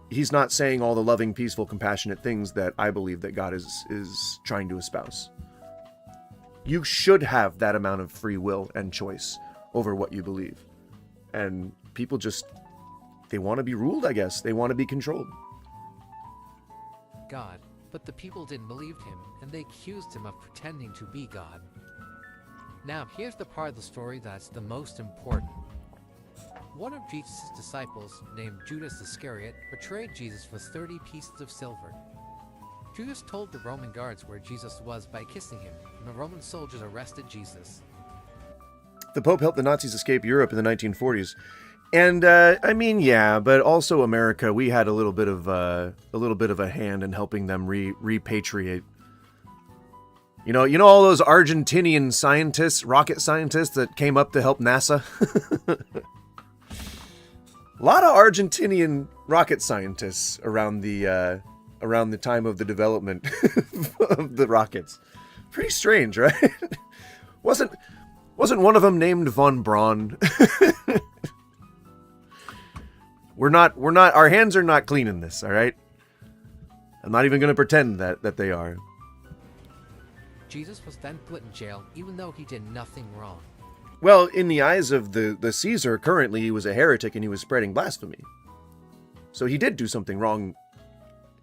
he's not saying all the loving, peaceful, compassionate things that I believe that God is trying to espouse. You should have that amount of free will and choice over what you believe. And people just, they want to be ruled, I guess. They want to be controlled. God, but the people didn't believe him, and they accused him of pretending to be God. Now, here's the part of the story that's the most important. One of Jesus' disciples, named Judas Iscariot, betrayed Jesus for 30 pieces of silver. Judas told the Roman guards where Jesus was by kissing him, and the Roman soldiers arrested Jesus. The Pope helped the Nazis escape Europe in the 1940s. And, I mean, yeah, but also America, we had a little bit of a hand in helping them repatriate. You know all those Argentinian scientists, rocket scientists that came up to help NASA? A lot of Argentinian rocket scientists around the time of the development of the rockets. Pretty strange, right? Wasn't one of them named von Braun? We're not, our hands are not clean in this, all right? I'm not even going to pretend that they are. Jesus was then put in jail, even though he did nothing wrong. Well, in the eyes of the Caesar, currently he was a heretic and he was spreading blasphemy. So he did do something wrong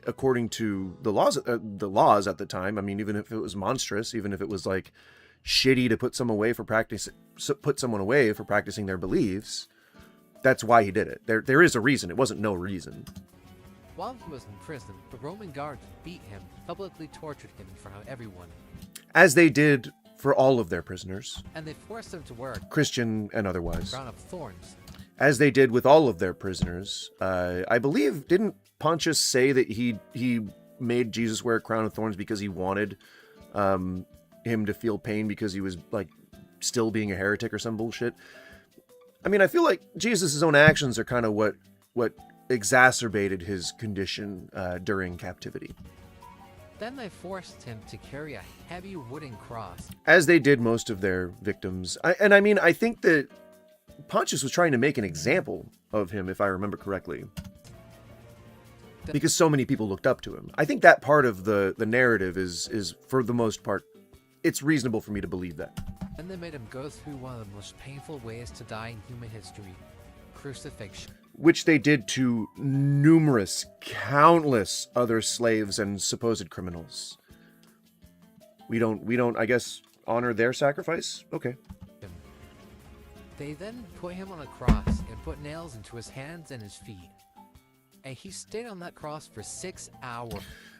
according to the laws at the time. I mean, even if it was monstrous, even if it was like shitty to put someone away for practicing their beliefs, that's why he did it. There is a reason. It wasn't no reason. While he was in prison, the Roman guards beat him, publicly tortured him in front of everyone. As they did for all of their prisoners. And they forced him to wear a Christian and otherwise. crown of thorns. As they did with all of their prisoners. I believe, didn't Pontius say that he made Jesus wear a crown of thorns because he wanted him to feel pain because he was like still being a heretic or some bullshit? I mean, I feel like Jesus' own actions are kind of what exacerbated his condition during captivity. Then they forced him to carry a heavy wooden cross. As they did most of their victims. I think that Pontius was trying to make an example of him, if I remember correctly. Because so many people looked up to him. I think that part of the narrative is, for the most part, it's reasonable for me to believe that. And they made him go through one of the most painful ways to die in human history. Crucifixion. Which they did to countless other slaves and supposed criminals. We don't, I guess, honor their sacrifice? Okay. They then put him on a cross and put nails into his hands and his feet. And he stayed on that cross for 6 hours.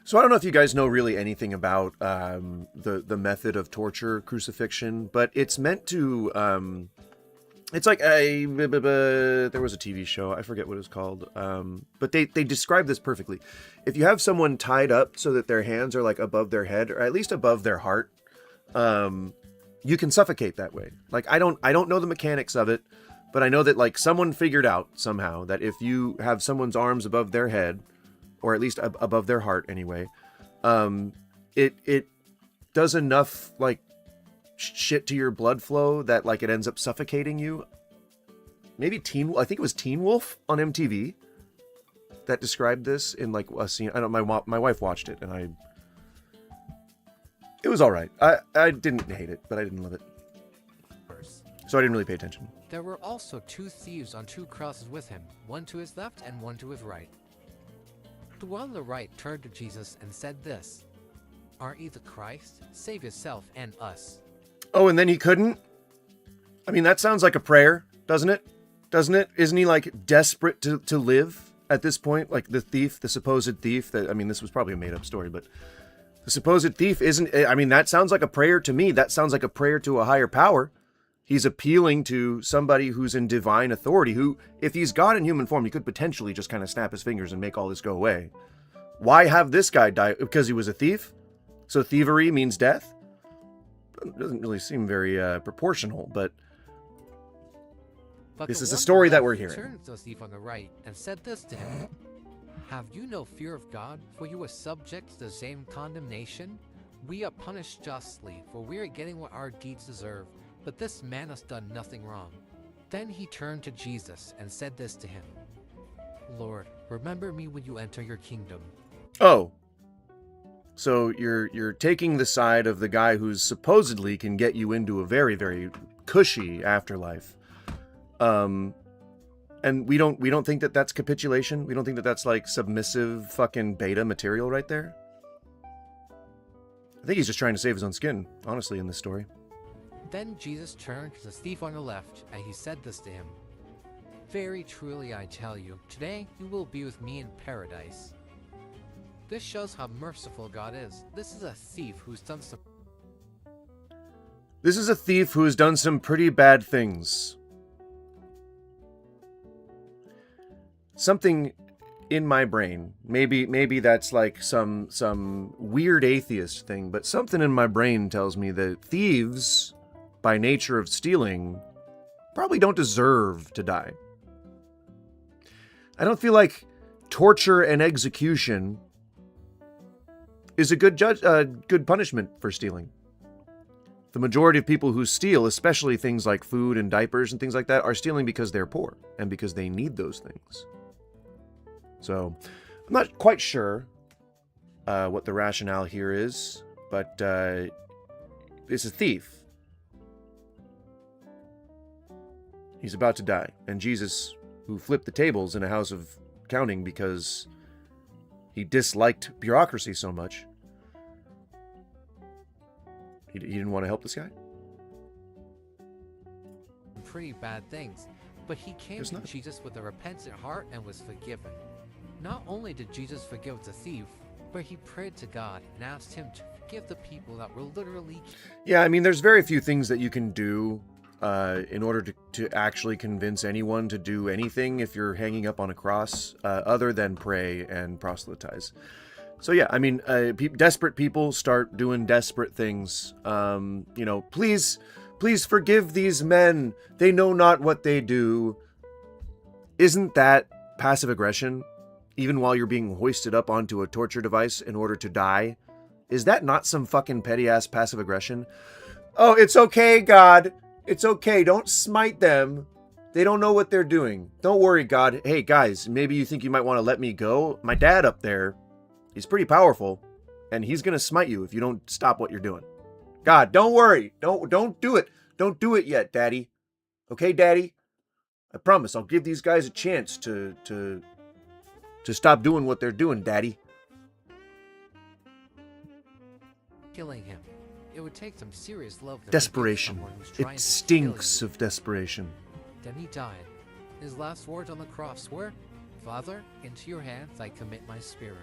So I don't know if you guys know really anything about the method of torture, crucifixion, but it's meant to it's like there was a TV show, I forget what it was called, but they describe this perfectly. If you have someone tied up so that their hands are like above their head or at least above their heart, you can suffocate that way. Like I don't know the mechanics of it, but I know that like someone figured out somehow that if you have someone's arms above their head, or at least above their heart anyway, it does enough like shit to your blood flow that like it ends up suffocating you. Maybe I think it was Teen Wolf on MTV that described this in like a scene. I don't. My wife watched it and it was all right. I didn't hate it, but I didn't love it, so I didn't really pay attention. There were also 2 thieves on 2 crosses with him, one to his left and one to his right. The one on the right turned to Jesus and said this, "Aren't you the Christ? Save yourself and us." Oh, and then he couldn't? I mean, that sounds like a prayer, doesn't it? Doesn't it? Isn't he like desperate to live at this point? Like the thief, the supposed thief that, I mean, this was probably a made up story, but the supposed thief isn't, I mean, that sounds like a prayer to me. That sounds like a prayer to a higher power. He's appealing to somebody who's in divine authority, who, if he's God in human form, he could potentially just kind of snap his fingers and make all this go away. Why have this guy die? Because he was a thief? So thievery means death? It doesn't really seem very proportional, but this is the a one story on the that we're left hearing. turned to the thief on the right and said this to him, "Have you no fear of God, for you are subject to the same condemnation? We are punished justly, for we are getting what our deeds deserve, but this man has done nothing wrong." Then he turned to Jesus and said this to him, "Lord, remember me when you enter your kingdom." Oh. So you're taking the side of the guy who's supposedly can get you into a very, very cushy afterlife. And we don't think that that's capitulation? We don't think that that's like submissive fucking beta material right there? I think he's just trying to save his own skin, honestly, in this story. Then Jesus turned to the thief on the left, and he said this to him, "Very truly I tell you, today you will be with me in paradise." This shows how merciful God is. This is a thief who's done some This is a thief who has done some pretty bad things. Something in my brain, maybe that's like some weird atheist thing, but something in my brain tells me that thieves, by nature of stealing, probably don't deserve to die. I don't feel like torture and execution is a good punishment for stealing. The majority of people who steal, especially things like food and diapers and things like that, are stealing because they're poor and because they need those things. So, I'm not quite sure what the rationale here is, but it's a thief. He's about to die. And Jesus, who flipped the tables in a house of counting because he disliked bureaucracy so much, he didn't want to help this guy? pretty bad things, but he came to Jesus with a repentant heart and was forgiven. Not only did Jesus forgive the thief, but he prayed to God and asked him to forgive the people that were literally... Yeah, I mean, there's very few things that you can do in order to actually convince anyone to do anything if you're hanging up on a cross, other than pray and proselytize. So yeah, I mean, desperate people start doing desperate things. Please forgive these men. They know not what they do. Isn't that passive aggression? Even while you're being hoisted up onto a torture device in order to die? Is that not some fucking petty-ass passive aggression? Oh, it's okay, God. It's okay. Don't smite them. They don't know what they're doing. Don't worry, God. Hey, guys, maybe you think you might want to let me go? My dad up there, he's pretty powerful, and he's going to smite you if you don't stop what you're doing. God, don't worry. Don't do it. Don't do it yet, Daddy. Okay, Daddy? I promise I'll give these guys a chance to stop doing what they're doing, Daddy. killing him. It would take some serious love to Desperation. forgive someone who's trying It to stinks kill you. of desperation. Then he died. His last words on the cross were, "Father, into your hands I commit my spirit."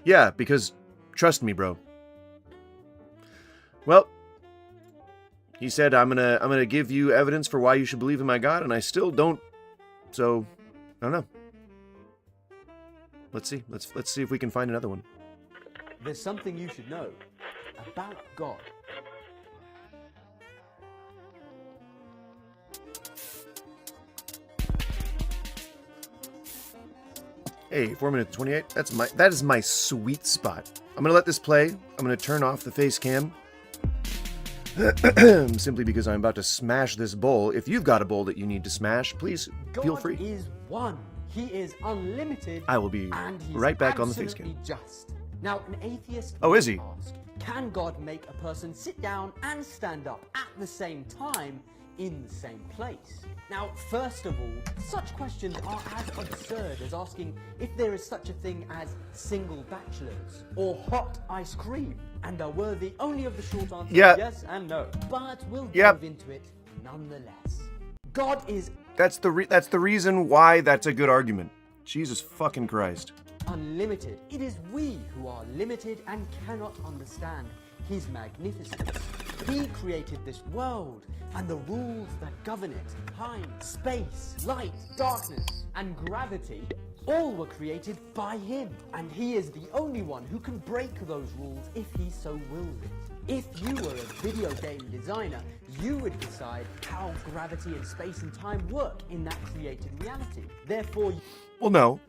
Yeah, because trust me, bro. Well, he said I'm gonna give you evidence for why you should believe in my God, and I still don't. So, I don't know. Let's see. Let's see if we can find another one. There's something you should know about God. Hey, 4 minutes 28. That is my sweet spot. I'm gonna let this play. I'm gonna turn off the face cam. Simply because I'm about to smash this bowl. If you've got a bowl that you need to smash, please feel free. God is one. He is unlimited. I will be and he's right back on the face absolutely cam. just. Now, an atheist Oh, is he? might ask, can God make a person sit down and stand up at the same time in the same place? Now, first of all, such questions are as absurd as asking if there is such a thing as single bachelors or hot ice cream, and are worthy only of the short answer yes and no. But we'll delve into it nonetheless. God is That's the reason why that's a good argument. Jesus fucking Christ. unlimited. It is we who are limited and cannot understand his magnificence. He created this world and the rules that govern it. Time, space, light, darkness, and gravity all were created by him. And he is the only one who can break those rules if he so wills it. If you were a video game designer, you would decide how gravity and space and time work in that created reality. Therefore, Well, no.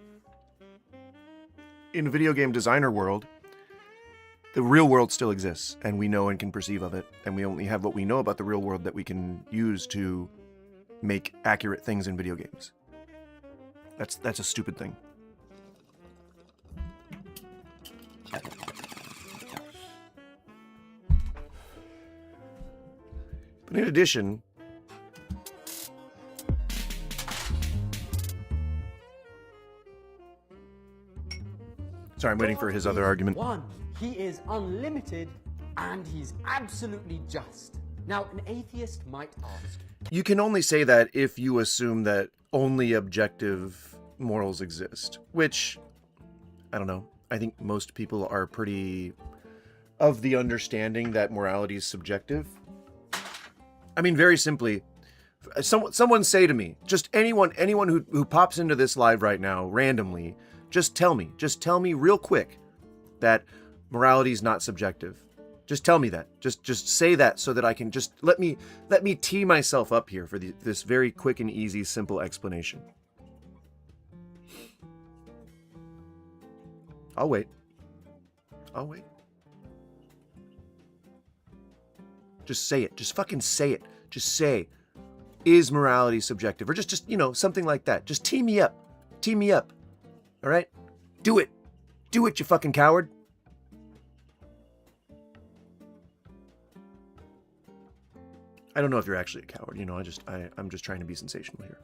In a video game designer world, the real world still exists, and we know and can perceive of it, and we only have what we know about the real world that we can use to make accurate things in video games. That's a stupid thing. But in addition, sorry, I'm waiting for his other argument. one, he is unlimited and he's absolutely just. Now, an atheist might ask, You can only say that if you assume that only objective morals exist, which, I don't know. I think most people are pretty of the understanding that morality is subjective. I mean, very simply, someone say to me, just anyone who pops into this live right now randomly, just tell me real quick that morality is not subjective. Just tell me that. Just say that so that I can just let me tee myself up here for this very quick and easy, simple explanation. I'll wait. Just say it. Just fucking say it. Just say, is morality subjective? Or just something like that. Just tee me up. Tee me up. All right? Do it. Do it, you fucking coward. I don't know if you're actually a coward. I'm just trying to be sensational here.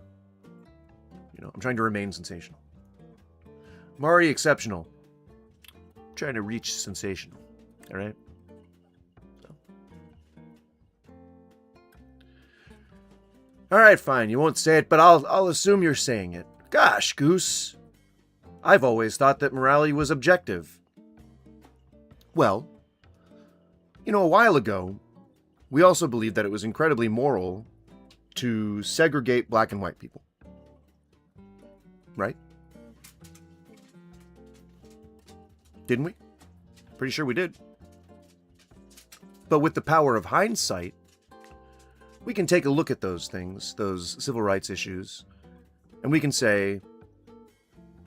I'm trying to remain sensational. I'm already exceptional. I'm trying to reach sensational. All right? All right, fine. You won't say it, but I'll assume you're saying it. Gosh, Goose. I've always thought that morality was objective. Well, a while ago, we also believed that it was incredibly moral to segregate black and white people. Right? Didn't we? Pretty sure we did. But with the power of hindsight, we can take a look at those things, those civil rights issues, and we can say,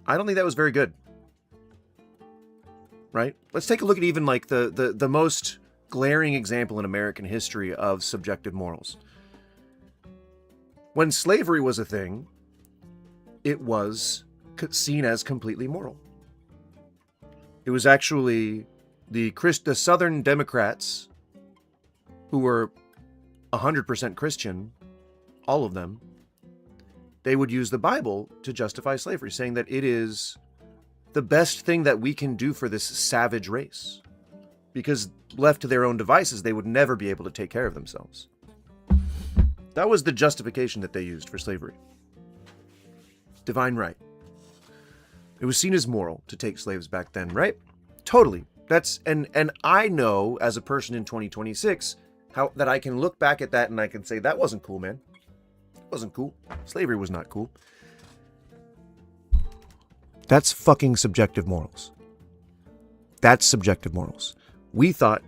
I don't think that was very good. Right? Let's take a look at even like the most glaring example in American history of subjective morals. When slavery was a thing, it was seen as completely moral. It was actually the Southern Democrats, who were 100% Christian, all of them, they would use the Bible to justify slavery, saying that it is the best thing that we can do for this savage race. Because left to their own devices, they would never be able to take care of themselves. That was the justification that they used for slavery. Divine right. It was seen as moral to take slaves back then, right? Totally. That's and I know as a person in 2026 how that I can look back at that and I can say that wasn't cool, man. It wasn't cool. Slavery was not cool. That's fucking subjective morals. That's subjective morals. We thought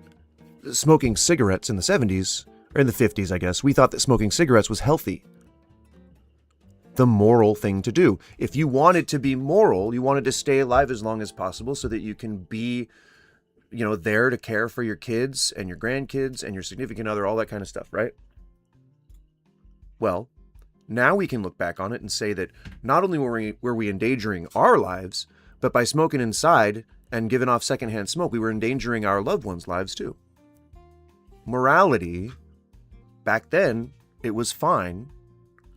smoking cigarettes in the 70s, or in the 50s, I guess, we thought that smoking cigarettes was healthy. The moral thing to do. If you wanted to be moral, you wanted to stay alive as long as possible so that you can be, there to care for your kids and your grandkids and your significant other, all that kind of stuff, right? Well, now we can look back on it and say that not only were we endangering our lives, but by smoking inside and giving off secondhand smoke, we were endangering our loved ones' lives too. Morality, back then, it was fine.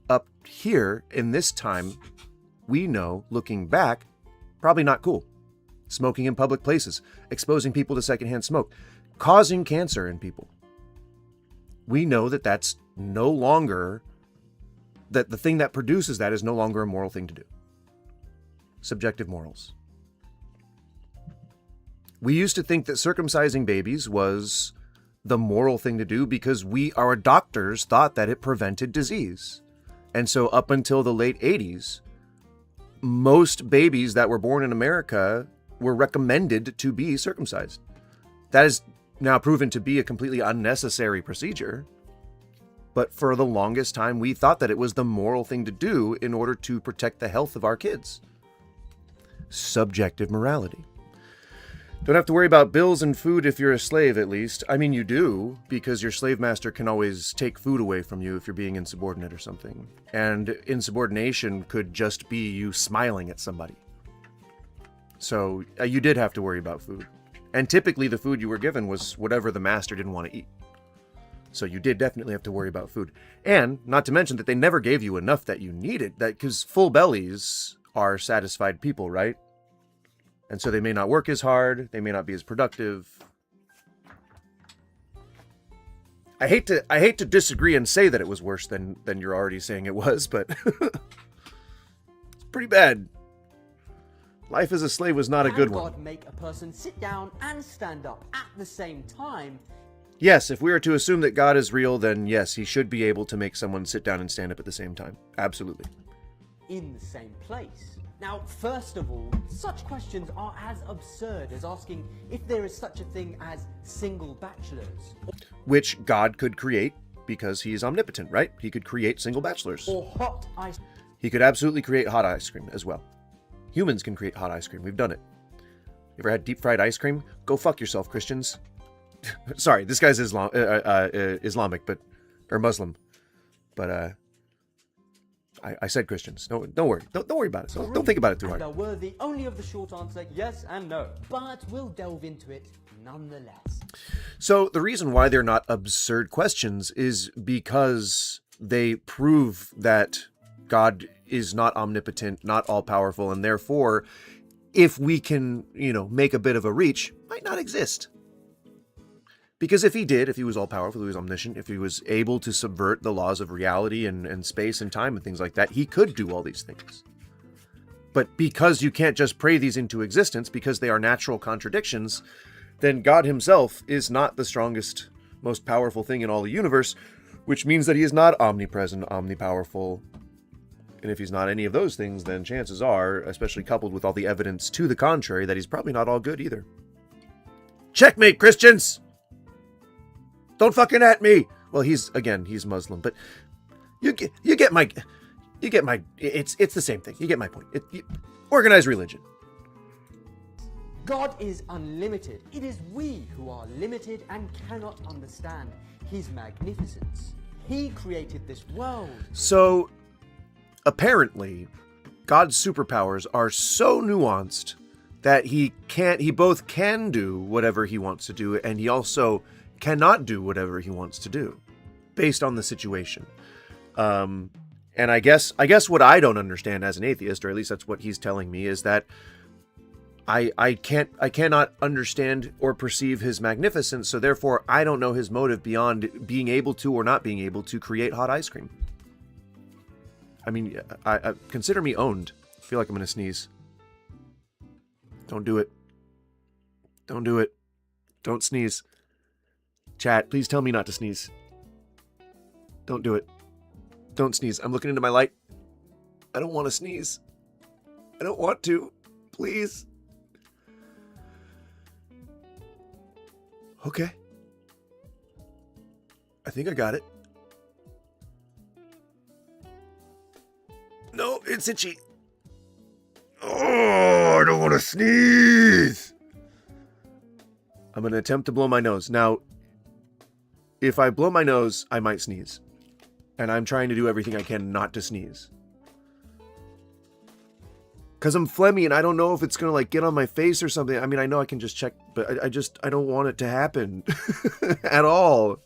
Up here, in this time, we know, looking back, probably not cool. Smoking in public places, exposing people to secondhand smoke, causing cancer in people. We know that that's no longer, that the thing that produces that is no longer a moral thing to do. Subjective morals. We used to think that circumcising babies was the moral thing to do because our doctors thought that it prevented disease. And so up until the late 80s, most babies that were born in America were recommended to be circumcised. That is now proven to be a completely unnecessary procedure. But for the longest time, we thought that it was the moral thing to do in order to protect the health of our kids. Subjective morality. Don't have to worry about bills and food if you're a slave, at least. I mean, you do, because your slave master can always take food away from you if you're being insubordinate or something. And insubordination could just be you smiling at somebody. So you did have to worry about food. And typically the food you were given was whatever the master didn't want to eat. So you did definitely have to worry about food. And not to mention that they never gave you enough that you needed. Because full bellies are satisfied people, right? And so they may not work as hard. They may not be as productive. I hate to disagree and say that it was worse than you're already saying it was, but it's pretty bad. Life as a slave was not a good one. God make a person sit down and stand up at the same time? Yes, if we are to assume that God is real, then yes, he should be able to make someone sit down and stand up at the same time. Absolutely. In the same place. Now, first of all, such questions are as absurd as asking if there is such a thing as single bachelors. Which God could create because he is omnipotent, right? He could create single bachelors. Or hot ice. He could absolutely create hot ice cream as well. Humans can create hot ice cream. We've done it. You ever had deep fried ice cream? Go fuck yourself, Christians. Sorry, this guy's Islamic, or Muslim. But I said Christians. No, don't worry. Don't worry about it. Don't think about it too hard. They're worthy only of the short answer, yes and no. But we'll delve into it nonetheless. So the reason why they're not absurd questions is because they prove that God is not omnipotent, not all-powerful, and therefore, if we can, make a bit of a reach, might not exist. Because if he did, if he was all-powerful, if he was omniscient, if he was able to subvert the laws of reality and space and time and things like that, he could do all these things. But because you can't just pray these into existence, because they are natural contradictions, then God himself is not the strongest, most powerful thing in all the universe, which means that he is not omnipresent, omnipowerful. And if he's not any of those things, then chances are, especially coupled with all the evidence to the contrary, that he's probably not all good either. Checkmate, Christians! Don't fucking at me! Well, he's Muslim, but you get my, it's the same thing. You get my point. Organized religion. God is unlimited. It is we who are limited and cannot understand his magnificence. He created this world. So, apparently, God's superpowers are so nuanced that he both can do whatever he wants to do, and he also cannot do whatever he wants to do, based on the situation. And I guess what I don't understand as an atheist, or at least that's what he's telling me, is that I cannot understand or perceive his magnificence, so therefore I don't know his motive beyond being able to or not being able to create hot ice cream. I mean, I consider me owned. I feel like I'm gonna sneeze. Don't do it. Don't do it. Don't sneeze. Chat, please tell me not to sneeze. Don't do it. Don't sneeze. I'm looking into my light. I don't want to sneeze. I don't want to. Please. Okay. I think I got it. No, it's itchy. Oh, I don't want to sneeze. I'm going to attempt to blow my nose. Now, if I blow my nose, I might sneeze. And I'm trying to do everything I can not to sneeze. Because I'm phlegmy and I don't know if it's going to like get on my face or something. I mean, I know I can just check, but I don't want it to happen at all.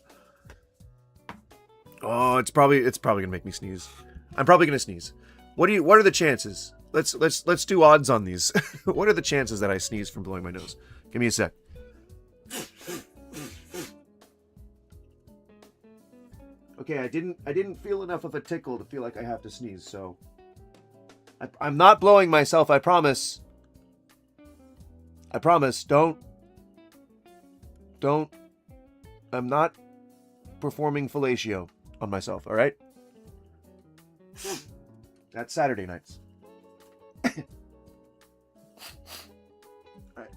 Oh, it's probably going to make me sneeze. I'm probably going to sneeze. What are the chances? Let's do odds on these. What are the chances that I sneeze from blowing my nose? Give me a sec. Okay, I didn't feel enough of a tickle to feel like I have to sneeze, so I'm not blowing myself, I promise. I promise. Don't. I'm not performing fellatio on myself, all right? That's Saturday nights. All right.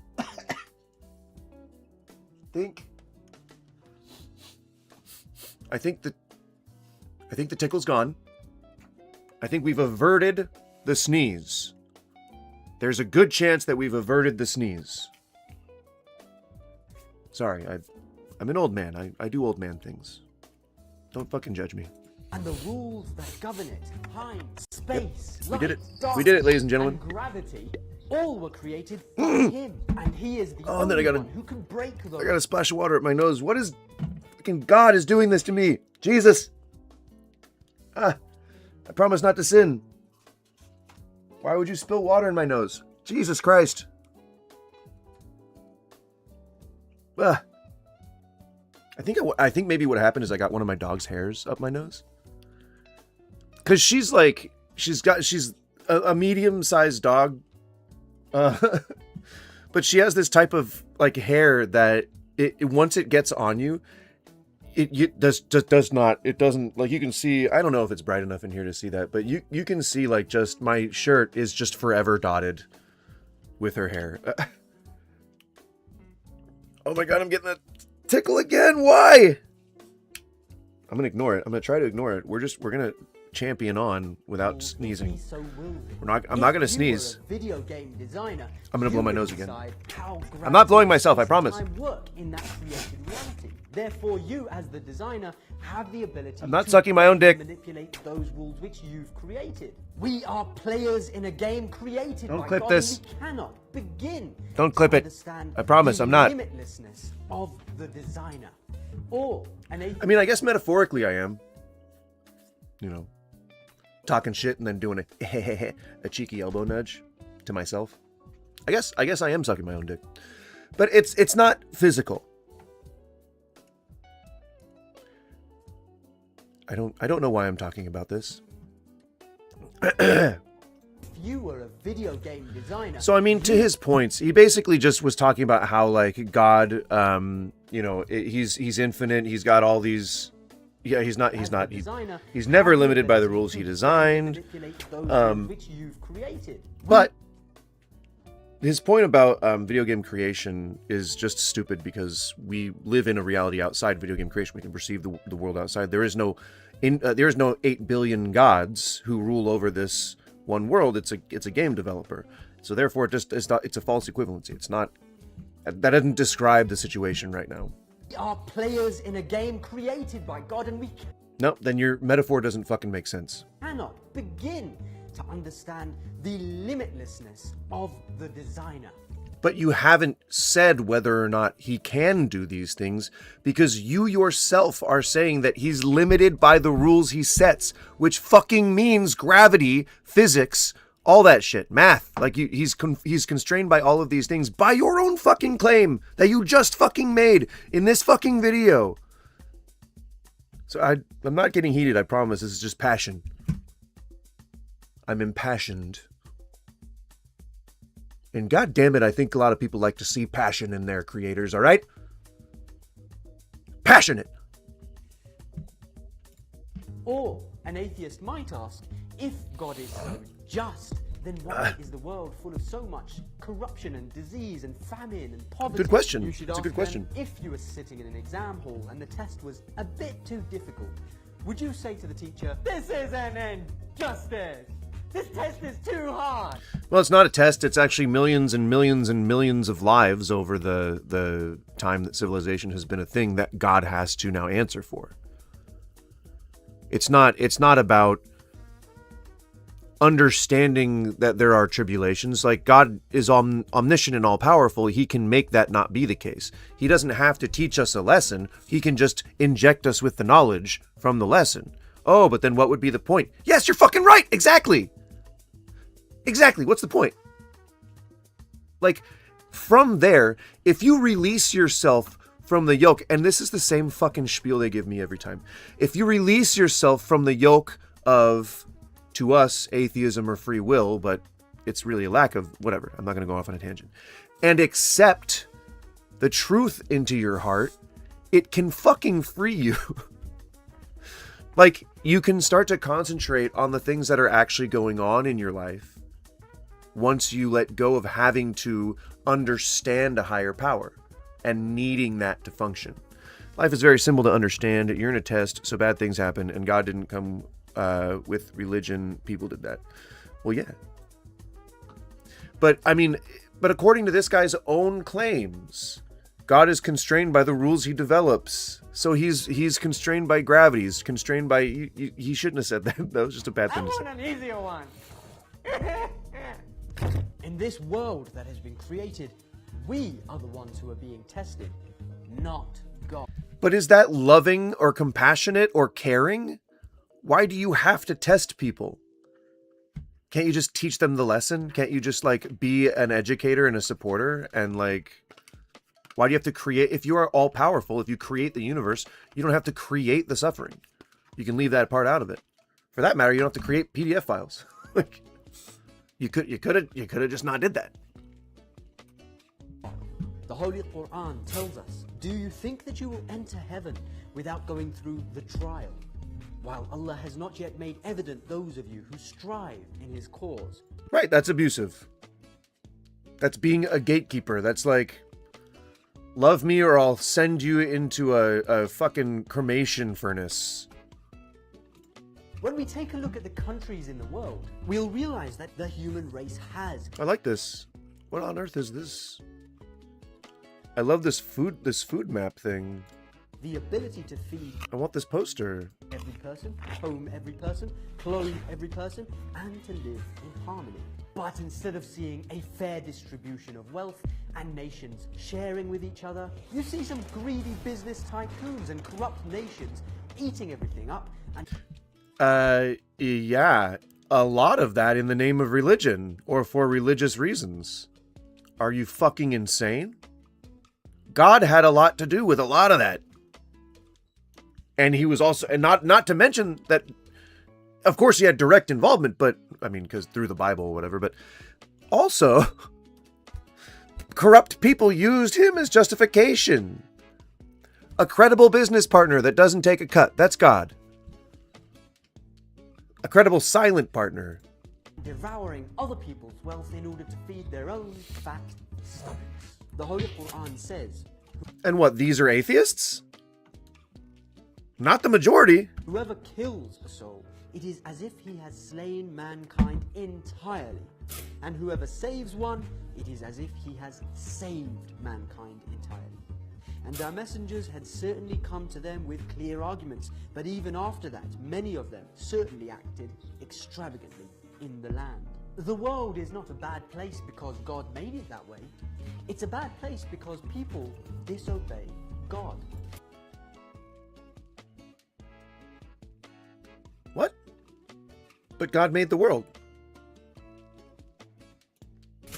I think the tickle's gone. I think we've averted the sneeze. There's a good chance that we've averted the sneeze. Sorry, I'm an old man. I do old man things. Don't fucking judge me. And the rules that govern it, time, space, We light, did it. dark, We did it, ladies and gentlemen. and gravity, all were created by him, and he is the Oh, and then only I gotta- one who can break those. I got a splash of water at my nose. What is... Fucking God is doing this to me. Jesus. I promise not to sin. Why would you spill water in my nose? Jesus Christ. I think maybe what happened is I got one of my dog's hairs up my nose. Cause she's a medium-sized dog. But she has this type of like hair that it once it gets on you, it doesn't, like, you can see, I don't know if it's bright enough in here to see that, but you can see like just my shirt is just forever dotted with her hair. Oh my God, I'm getting a tickle again. Why? I'm gonna ignore it. I'm gonna try to ignore it. We're gonna champion on without sneezing. So will I'm not gonna sneeze. Video game designer, I'm gonna blow my you nose will again. decide how I'm not blowing gravity myself, I and promise. time work in that created reality. Therefore, you as the designer have the ability. I'm not to sucking my own dick. Manipulate those rules which you've created. We are players in a game created Don't by clip God, this. and we cannot begin. Don't to clip it. understand I promise, the I'm not. Limitlessness of the designer, or an I mean, I guess metaphorically I am. You know, talking shit and then doing a cheeky elbow nudge to myself. I guess I am sucking my own dick. But it's not physical. I don't know why I'm talking about this. If you were a video game designer. So I mean, to his points, he basically just was talking about how like God, you know, he's infinite. He's got all these. Yeah, he's never limited by the rules he designed. Which you've created. But his point about video game creation is just stupid because we live in a reality outside video game creation. We can perceive the world outside. There is no 8 billion gods who rule over this one world. It's a game developer. So therefore, it's a false equivalency. It's not. That doesn't describe the situation right now. We are players in a game created by God, and we No, then your metaphor doesn't fucking make sense. cannot begin to understand the limitlessness of the designer. But you haven't said whether or not he can do these things because you yourself are saying that he's limited by the rules he sets, which fucking means gravity, physics, all that shit, math. Like he's constrained by all of these things by your own fucking claim that you just fucking made in this fucking video. So I'm not getting heated, I promise. This is just passion. I'm impassioned. And god damn it, I think a lot of people like to see passion in their creators, all right? Passionate. Or an atheist might ask, if God is so just, then why is the world full of so much corruption and disease and famine and poverty? Good question. You should It's a ask good them, question. if you were sitting in an exam hall and the test was a bit too difficult, would you say to the teacher, "This is an injustice. This test is too hard"? Well, it's not a test. It's actually millions and millions and millions of lives over the time that civilization has been a thing that God has to now answer for. It's not about understanding that there are tribulations. Like, God is omniscient and all-powerful. He can make that not be the case. He doesn't have to teach us a lesson. He can just inject us with the knowledge from the lesson. Oh, but then what would be the point? Yes, you're fucking right! Exactly! Exactly, what's the point? Like, from there, if you release yourself from the yoke, and this is the same fucking spiel they give me every time. If you release yourself from the yoke of, to us, atheism or free will, but it's really a lack of whatever, I'm not going to go off on a tangent, and accept the truth into your heart, it can fucking free you. Like, you can start to concentrate on the things that are actually going on in your life once you let go of having to understand a higher power and needing that to function. Life is very simple to understand. You're in a test, so bad things happen, and God didn't come with religion. People did that. Well, yeah. But, I mean, but according to this guy's own claims, God is constrained by the rules he develops. So he's constrained by gravity. He's constrained by... He shouldn't have said that. That was just a bad thing to say. I want an easier one. In this world that has been created, we are the ones who are being tested, not God. But is that loving or compassionate or caring? Why do you have to test people? Can't you just teach them the lesson? Can't you just, like, be an educator and a supporter? And, like, why do you have to create... If you are all-powerful, if you create the universe, you don't have to create the suffering. You can leave that part out of it. For that matter, you don't have to create PDF files. Like, you could have just not did that. The Holy Quran tells us, do you think that you will enter heaven without going through the trial? While Allah has not yet made evident those of you who strive in His cause. Right, that's abusive. That's being a gatekeeper. That's like, love me or I'll send you into a fucking cremation furnace. When we take a look at the countries in the world, we'll realize that the human race has. I like this. What on earth is this? I love this food map thing. The ability to feed I want this poster. every person, home every person, clothe every person, and to live in harmony. But instead of seeing a fair distribution of wealth and nations sharing with each other, you see some greedy business tycoons and corrupt nations eating everything up and... Yeah. A lot of that in the name of religion or for religious reasons. Are you fucking insane? God had a lot to do with a lot of that. And he was also, and not to mention that, of course he had direct involvement, but, I mean, because through the Bible or whatever, but also, corrupt people used him as justification. A credible business partner that doesn't take a cut, that's God. A credible silent partner. devouring other people's wealth in order to feed their own fat stomachs. The Holy Quran says, And what, these are atheists? Not the majority. whoever kills a soul, it is as if he has slain mankind entirely. And whoever saves one, it is as if he has saved mankind entirely. And our messengers had certainly come to them with clear arguments, but even after that, many of them certainly acted extravagantly in the land. The world is not a bad place because God made it that way. It's a bad place because people disobey God. What? But God made the world.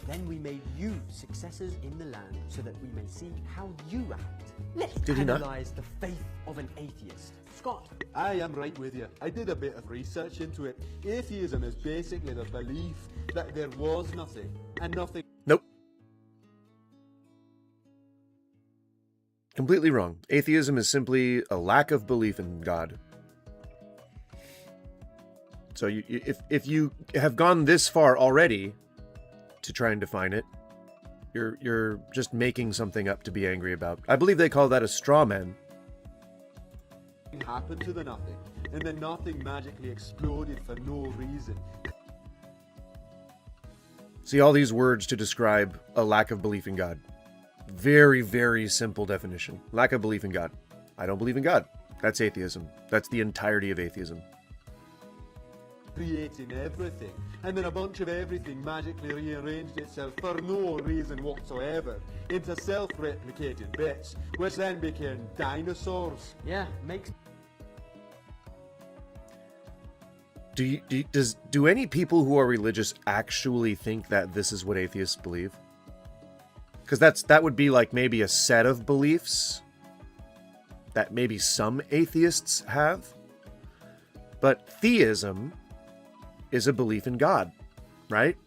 Then we made you successors in the land so that we may see how you act. Let's Did he not? analyze the faith of an atheist. Scott, I am right with you. I did a bit of research into it. Atheism is basically the belief that there was nothing and nothing. Nope. Completely wrong. Atheism is simply a lack of belief in God. So if you have gone this far already to try and define it, you're just making something up to be angry about. I believe they call that a straw man. Happened to the nothing, and the nothing magically exploded for no reason. See, all these words to describe a lack of belief in God. Very, very simple definition. Lack of belief in God. I don't believe in God. That's atheism. That's the entirety of atheism. Creating everything, and then a bunch of everything magically rearranged itself for no reason whatsoever into self-replicating bits, which then became dinosaurs. Yeah, makes Do any people who are religious actually think that this is what atheists believe? Because that would be like maybe a set of beliefs that maybe some atheists have. But theism is a belief in God, right?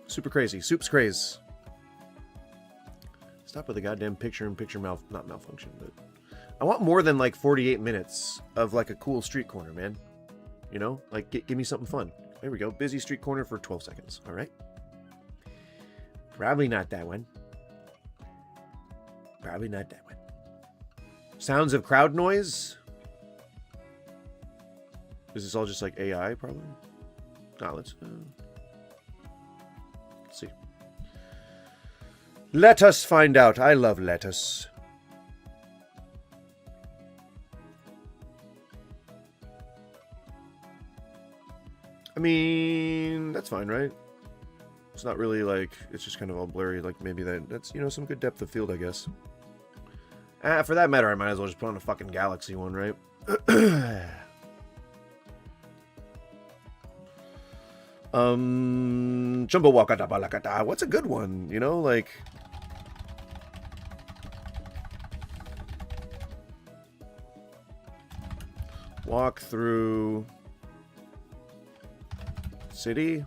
Super crazy. Soup's craze. Stop with the goddamn picture-in-picture not malfunction, but I want more than like 48 minutes of like a cool street corner, man. You know, like give me something fun. There we go. Busy street corner for 12 seconds. All right. Probably not that one. Probably not that one. Sounds of crowd noise. Is this all just like AI? Probably. No, let's see. Let us find out. I love lettuce. I mean, that's fine, right? It's not really like, it's just kind of all blurry. Like maybe that's, you know, some good depth of field, I guess. For that matter, I might as well just put on a fucking Galaxy one, right? Jumbo Wakata Balakata. What's a good one? You know, like. Walk through city.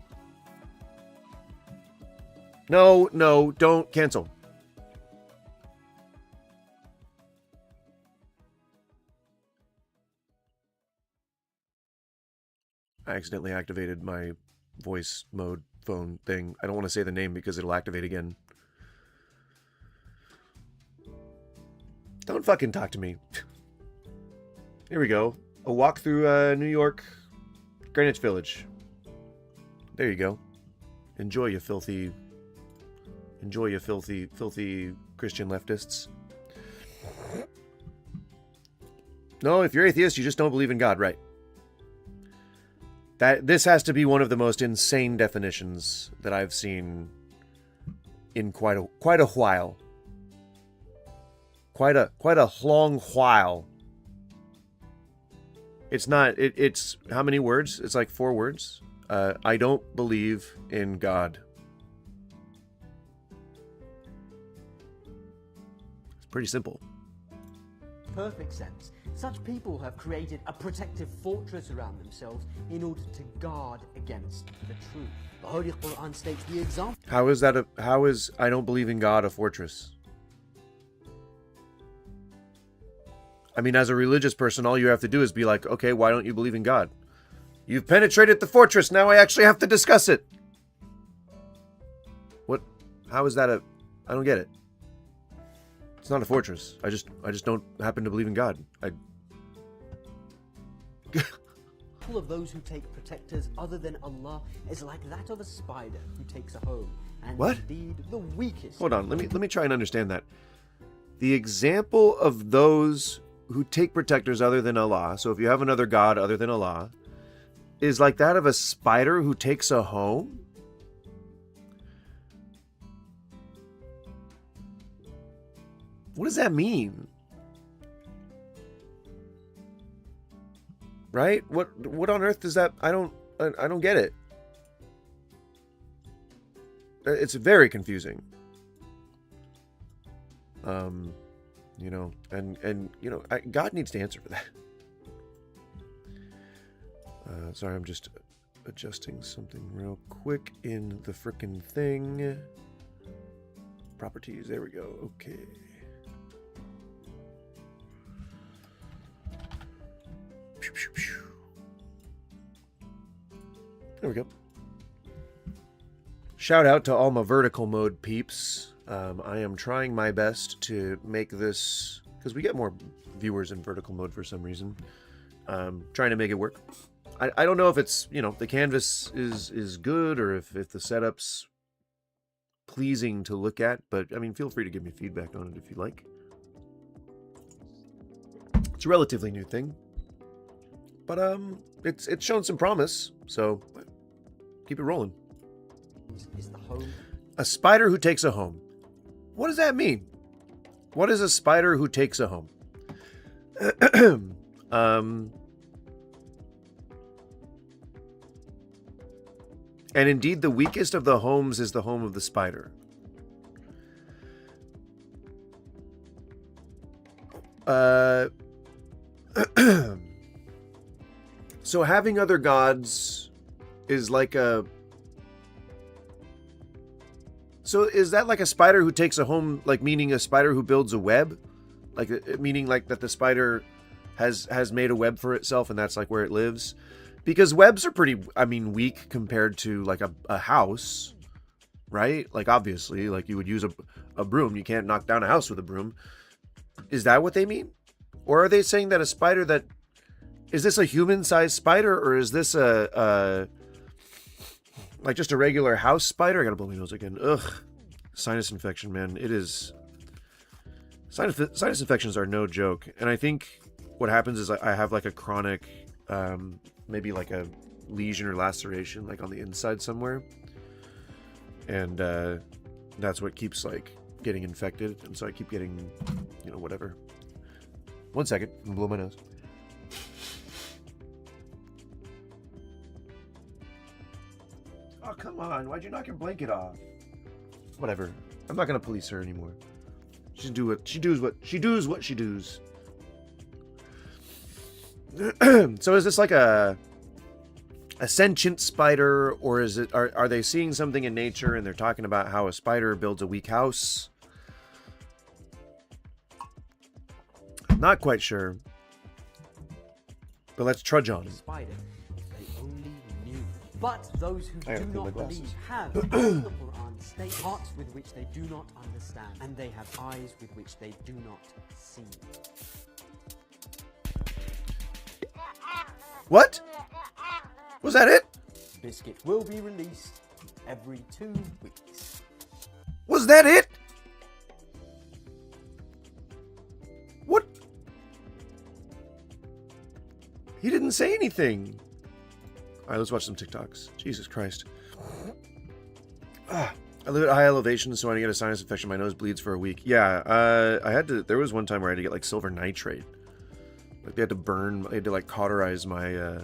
No, don't cancel. I accidentally activated my voice mode phone thing. I don't want to say the name because it'll activate again. Don't fucking talk to me. Here we go. A walk through New York, Greenwich Village. There you go. Enjoy you filthy Christian leftists. No, if you're atheist, you just don't believe in God, right? This has to be one of the most insane definitions that I've seen in quite a while. Quite a long while. It's not. It's how many words? It's like 4 words. I don't believe in God. It's pretty simple. perfect sense. Such people have created a protective fortress around themselves in order to guard against the truth. The Holy Quran states the example. How is I don't believe in God a fortress? I mean, as a religious person, all you have to do is be like, okay, why don't you believe in God? You've penetrated the fortress, now I actually have to discuss it. What? How is that I don't get it. It's not a fortress. I just don't happen to believe in God. All of those who take protectors other than Allah is like that of a spider who takes a home. And What? indeed, the weakest. Hold on, let me try and understand that. The example of those who take protectors other than Allah, so if you have another god other than Allah, is like that of a spider who takes a home? What does that mean? Right? What on earth does that? I don't get it. It's very confusing. You know, and you know, God needs to answer for that. Sorry, I'm just adjusting something real quick in the frickin' thing. Properties, there we go. Okay. There we go. Shout out to all my vertical mode peeps. I am trying my best to make this, because we get more viewers in vertical mode for some reason. Trying to make it work. I don't know if it's, the canvas is good or if the setup's pleasing to look at, but I mean, feel free to give me feedback on it if you like. It's a relatively new thing, but it's shown some promise, so keep it rolling. Is the home. A spider who takes a home. What does that mean? What is a spider who takes a home? And indeed, the weakest of the homes is the home of the spider. So having other gods is like a... So is that like a spider who takes a home, like meaning a spider who builds a web? Like meaning like that the spider has made a web for itself and that's like where it lives? Because webs are pretty, weak compared to like a house, right? Like obviously, like you would use a broom. You can't knock down a house with a broom. Is that what they mean? Or are they saying that a spider that... Is this a human-sized spider or is this like just a regular house spider? I gotta blow my nose again. Ugh. Sinus infection, man. It is... Sinus infections are no joke. And I think what happens is I have like a chronic, maybe like a lesion or laceration like on the inside somewhere. And that's what keeps like getting infected. And so I keep getting, whatever. 1 second. I'm gonna blow my nose. Oh, come on. Why'd you knock your blanket off? Whatever. I'm not going to police her anymore. She does what she does. So is this like a sentient spider, or is it are they seeing something in nature and they're talking about how a spider builds a weak house? Not quite sure. But let's trudge on. Spider. They only knew. But those who I do gotta clean my not glasses. believe have multiple arms. They hearts with which they do not understand, and they have eyes with which they do not see. What? Was that it? Biscuit will be released every 2 weeks. Was that it? What? He didn't say anything. All right, let's watch some TikToks. Jesus Christ. I live at high elevation, so when I get a sinus infection, my nose bleeds for a week. Yeah, I had to. There was one time where I had to get like silver nitrate. Like they had to like cauterize my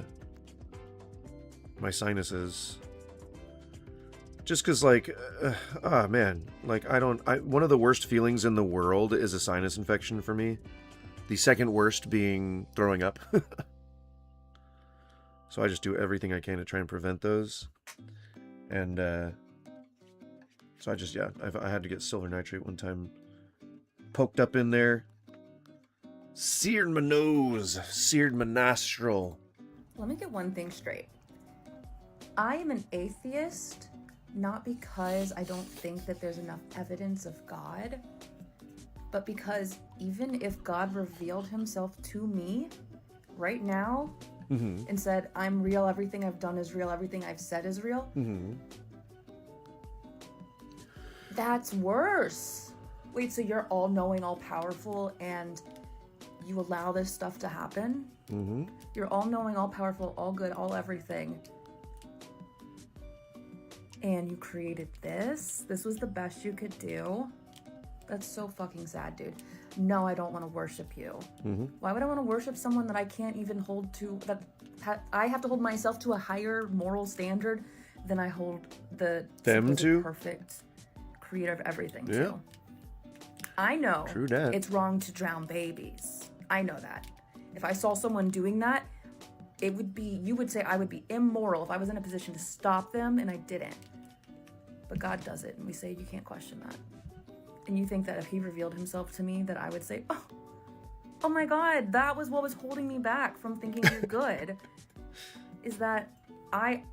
my sinuses. Just because, like, man, like one of the worst feelings in the world is a sinus infection for me. The second worst being throwing up. So I just do everything I can to try and prevent those. And so I had to get silver nitrate one time. Poked up in there. Seared my nose. Seared my nostril. Let me get one thing straight. I am an atheist, not because I don't think that there's enough evidence of God, but because even if God revealed himself to me right now, and said, I'm real, everything I've done is real, everything I've said is real, that's worse. Wait, so you're all-knowing, all-powerful, and you allow this stuff to happen? You're all-knowing, all-powerful, all-good, all-everything, and you created this? This was the best you could do? That's so fucking sad, dude. No, I don't want to worship you. Why would I want to worship someone that I can't even hold to, I have to hold myself to a higher moral standard than I hold the Them to? perfect creator of everything Yeah. to. I know True that. it's wrong to drown babies. I know that. If I saw someone doing that, you would say I would be immoral if I was in a position to stop them and I didn't. But God does it, and we say you can't question that. And you think that if he revealed himself to me, that I would say, oh, Oh my god, that was what was holding me back from thinking you're good. Is that I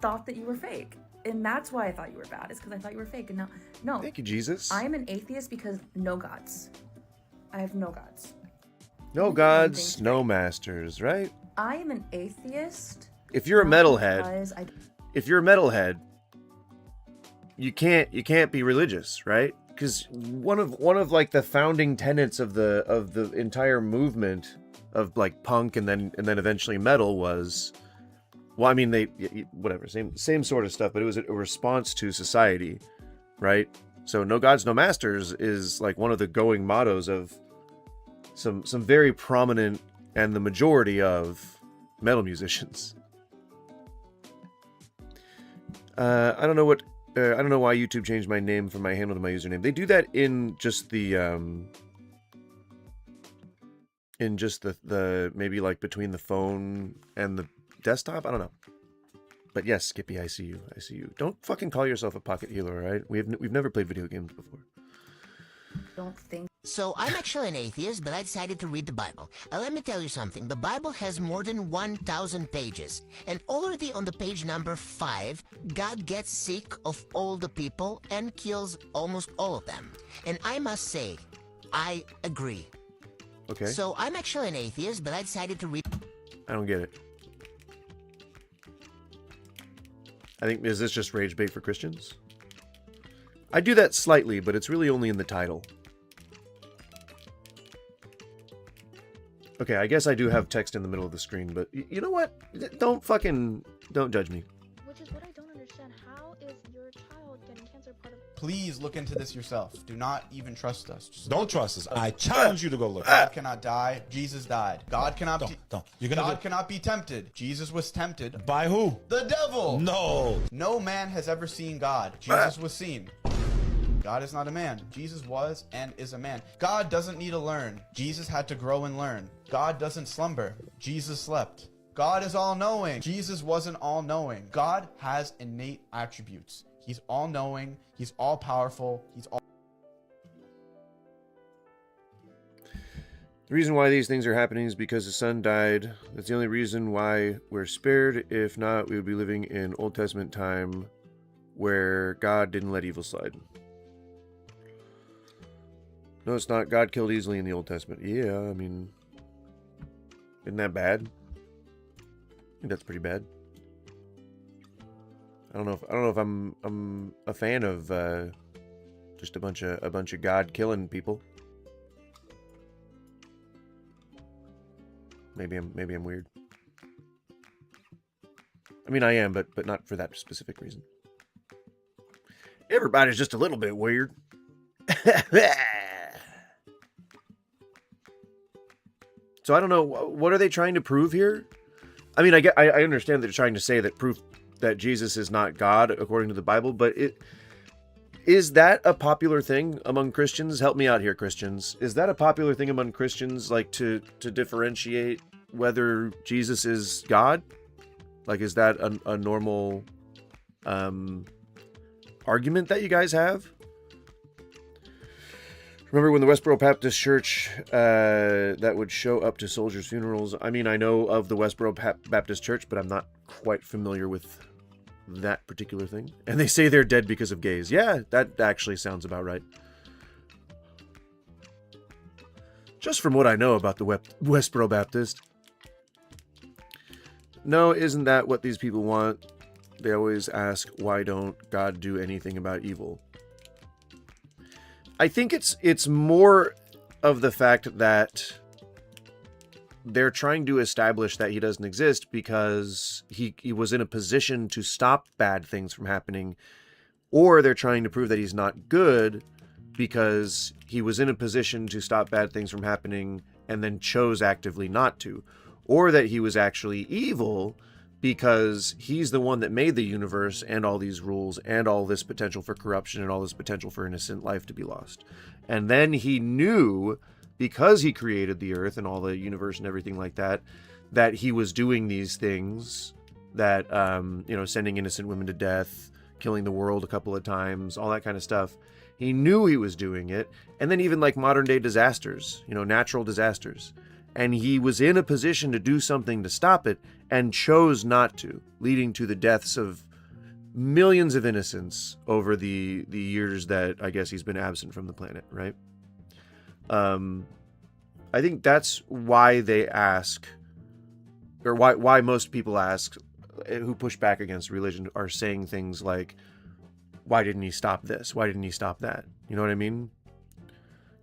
thought that you were fake. And that's why I thought you were bad. It's because I thought you were fake. And no. Thank you, Jesus. I am an atheist because no gods. I have no gods. No gods, no masters, right? I am an atheist. If you're a not metalhead, because if you're a metalhead, you can't be religious, right? Because one of like the founding tenets of the entire movement of like punk and then eventually metal was, well, I mean they whatever, same sort of stuff, but it was a response to society, right? So no gods, no masters is like one of the going mottos of some very prominent and the majority of metal musicians. I don't know why YouTube changed my name from my handle to my username. They do that in just the maybe like between the phone and the desktop. I don't know. But yes, Skippy, I see you. Don't fucking call yourself a pocket healer, all right? We've never played video games before. don't think. So I'm actually an atheist, but I decided to read the Bible. Let me tell you something. The Bible has more than 1,000 pages. And already on the page number 5, God gets sick of all the people and kills almost all of them. And I must say, I agree. Okay. So I'm actually an atheist, but I decided to read... I don't get it. I think, is this just rage bait for Christians? I do that slightly, but it's really only in the title. Okay, I guess I do have text in the middle of the screen, but you know what? Don't judge me. Which is what I don't understand. How is your child getting cancer part of... Please look into this yourself. Do not even trust us. Just Don't trust us. I challenge you to go look. God cannot die. Jesus died. God cannot be... Don't. You're gonna God cannot be tempted. Jesus was tempted. By who? The devil! No. No man has ever seen God. Jesus was seen. God is not a man. Jesus was and is a man. God doesn't need to learn. Jesus had to grow and learn. God doesn't slumber. Jesus slept. God is all-knowing. Jesus wasn't all-knowing. God has innate attributes. He's all-knowing. He's all-powerful. He's all... The reason why these things are happening is because the son died. That's the only reason why we're spared. If not, we would be living in Old Testament time where God didn't let evil slide. No, it's not. God killed easily in the Old Testament. Yeah, I mean, isn't that bad? I think that's pretty bad. I don't know if I'm a fan of just a bunch of God killing people. Maybe I'm weird. I mean, I am, but not for that specific reason. Everybody's just a little bit weird. So I don't know, what are they trying to prove here? I mean, I understand that they're trying to say that proof that Jesus is not God according to the Bible, but is that a popular thing among Christians? Help me out here, Christians. Is that a popular thing among Christians, like to differentiate whether Jesus is God? Like, is that a normal argument that you guys have? Remember when the Westboro Baptist Church that would show up to soldiers' funerals? I mean, I know of the Westboro Baptist Church, but I'm not quite familiar with that particular thing. And they say they're dead because of gays. Yeah, that actually sounds about right. Just from what I know about the Westboro Baptist. No, isn't that what these people want? They always ask, why don't God do anything about evil? I think it's more of the fact that they're trying to establish that he doesn't exist because he was in a position to stop bad things from happening, or they're trying to prove that he's not good because he was in a position to stop bad things from happening and then chose actively not to, or that he was actually evil because he's the one that made the universe and all these rules and all this potential for corruption and all this potential for innocent life to be lost. And then he knew, because he created the earth and all the universe and everything like that, that he was doing these things, that, sending innocent women to death, killing the world a couple of times, all that kind of stuff. He knew he was doing it. And then even like modern day disasters, natural disasters. And he was in a position to do something to stop it and chose not to, leading to the deaths of millions of innocents over the years that I guess he's been absent from the planet, right? I think that's why they ask, or why most people ask, who push back against religion, are saying things like, why didn't he stop this? Why didn't he stop that? You know what I mean?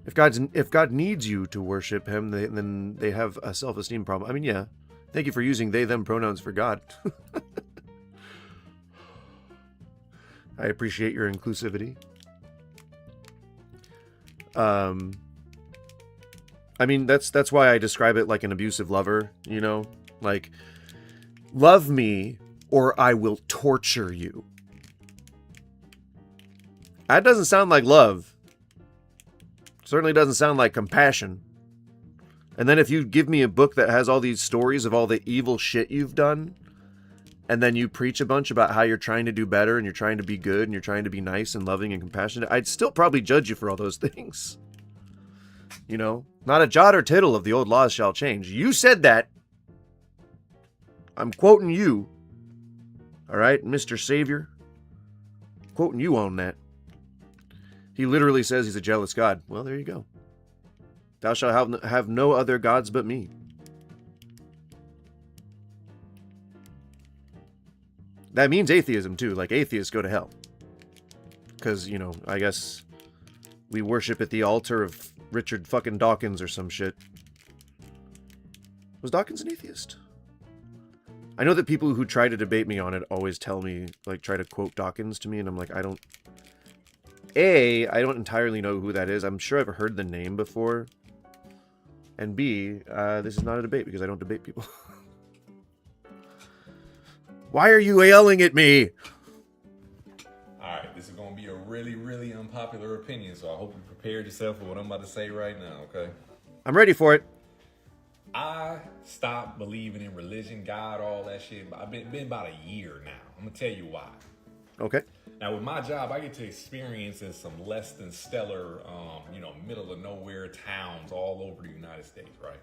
If God needs you to worship him, then they have a self-esteem problem. I mean, yeah. Thank you for using they, them pronouns for God. I appreciate your inclusivity. I mean, that's why I describe it like an abusive lover, Like, love me or I will torture you. That doesn't sound like love. Certainly doesn't sound like compassion. And then if you give me a book that has all these stories of all the evil shit you've done, and then you preach a bunch about how you're trying to do better and you're trying to be good and you're trying to be nice and loving and compassionate, I'd still probably judge you for all those things. Not a jot or tittle of the old laws shall change. You said that. I'm quoting you. All right, Mr. Savior. Quoting you on that. He literally says he's a jealous God. Well, there you go. Thou shalt have no other gods but me. That means atheism, too. Like, atheists go to hell. Because, I guess we worship at the altar of Richard fucking Dawkins or some shit. Was Dawkins an atheist? I know that people who try to debate me on it always tell me, like, try to quote Dawkins to me, and I'm like, I don't entirely know who that is. I'm sure I've heard the name before. And B, this is not a debate because I don't debate people. Why are you yelling at me? Alright, this is going to be a really, really unpopular opinion, so I hope you prepared yourself for what I'm about to say right now, okay? I'm ready for it. I stopped believing in religion, God, all that shit. I've been about a year now. I'm going to tell you why. Okay. Now, with my job, I get to experience in some less than stellar, middle of nowhere towns all over the United States, right?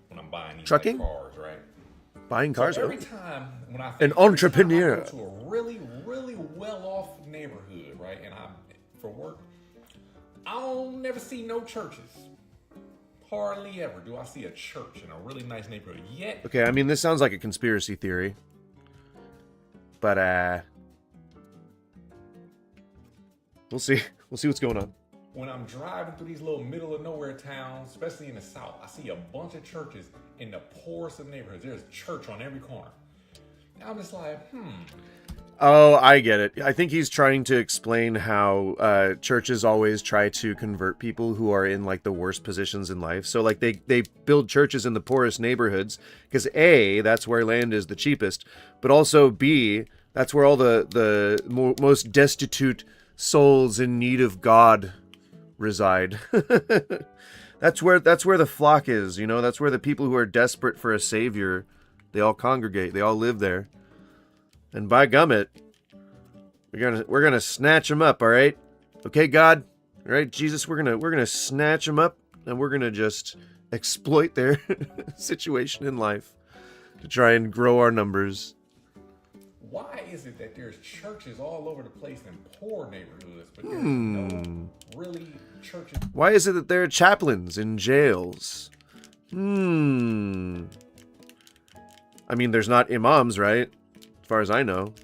When I'm buying these trucking cars, right? Buying cars. So every time when I an entrepreneur go to a really, really well-off neighborhood, right, and I'm for work, I don't never see no churches. Hardly ever do I see a church in a really nice neighborhood. Yet, okay, I mean, this sounds like a conspiracy theory, but we'll see. We'll see what's going on. When I'm driving through these little middle of nowhere towns, especially in the South, I see a bunch of churches in the poorest of neighborhoods. There's a church on every corner. Now I'm just like, Oh, I get it. I think he's trying to explain how churches always try to convert people who are in like the worst positions in life. So like they build churches in the poorest neighborhoods because A, that's where land is the cheapest, but also B, that's where all the most destitute souls in need of God reside. That's where the flock is, that's where the people who are desperate for a savior, they all congregate, they all live there. And by gummit, we're gonna snatch them up, all right? Okay, God, all right, Jesus, we're gonna snatch them up, and we're gonna just exploit their situation in life to try and grow our numbers. why is it that there's churches all over the place in poor neighborhoods, but there's no really churches? Why is it that there are chaplains in jails? I mean, there's not imams, right? As far as I know.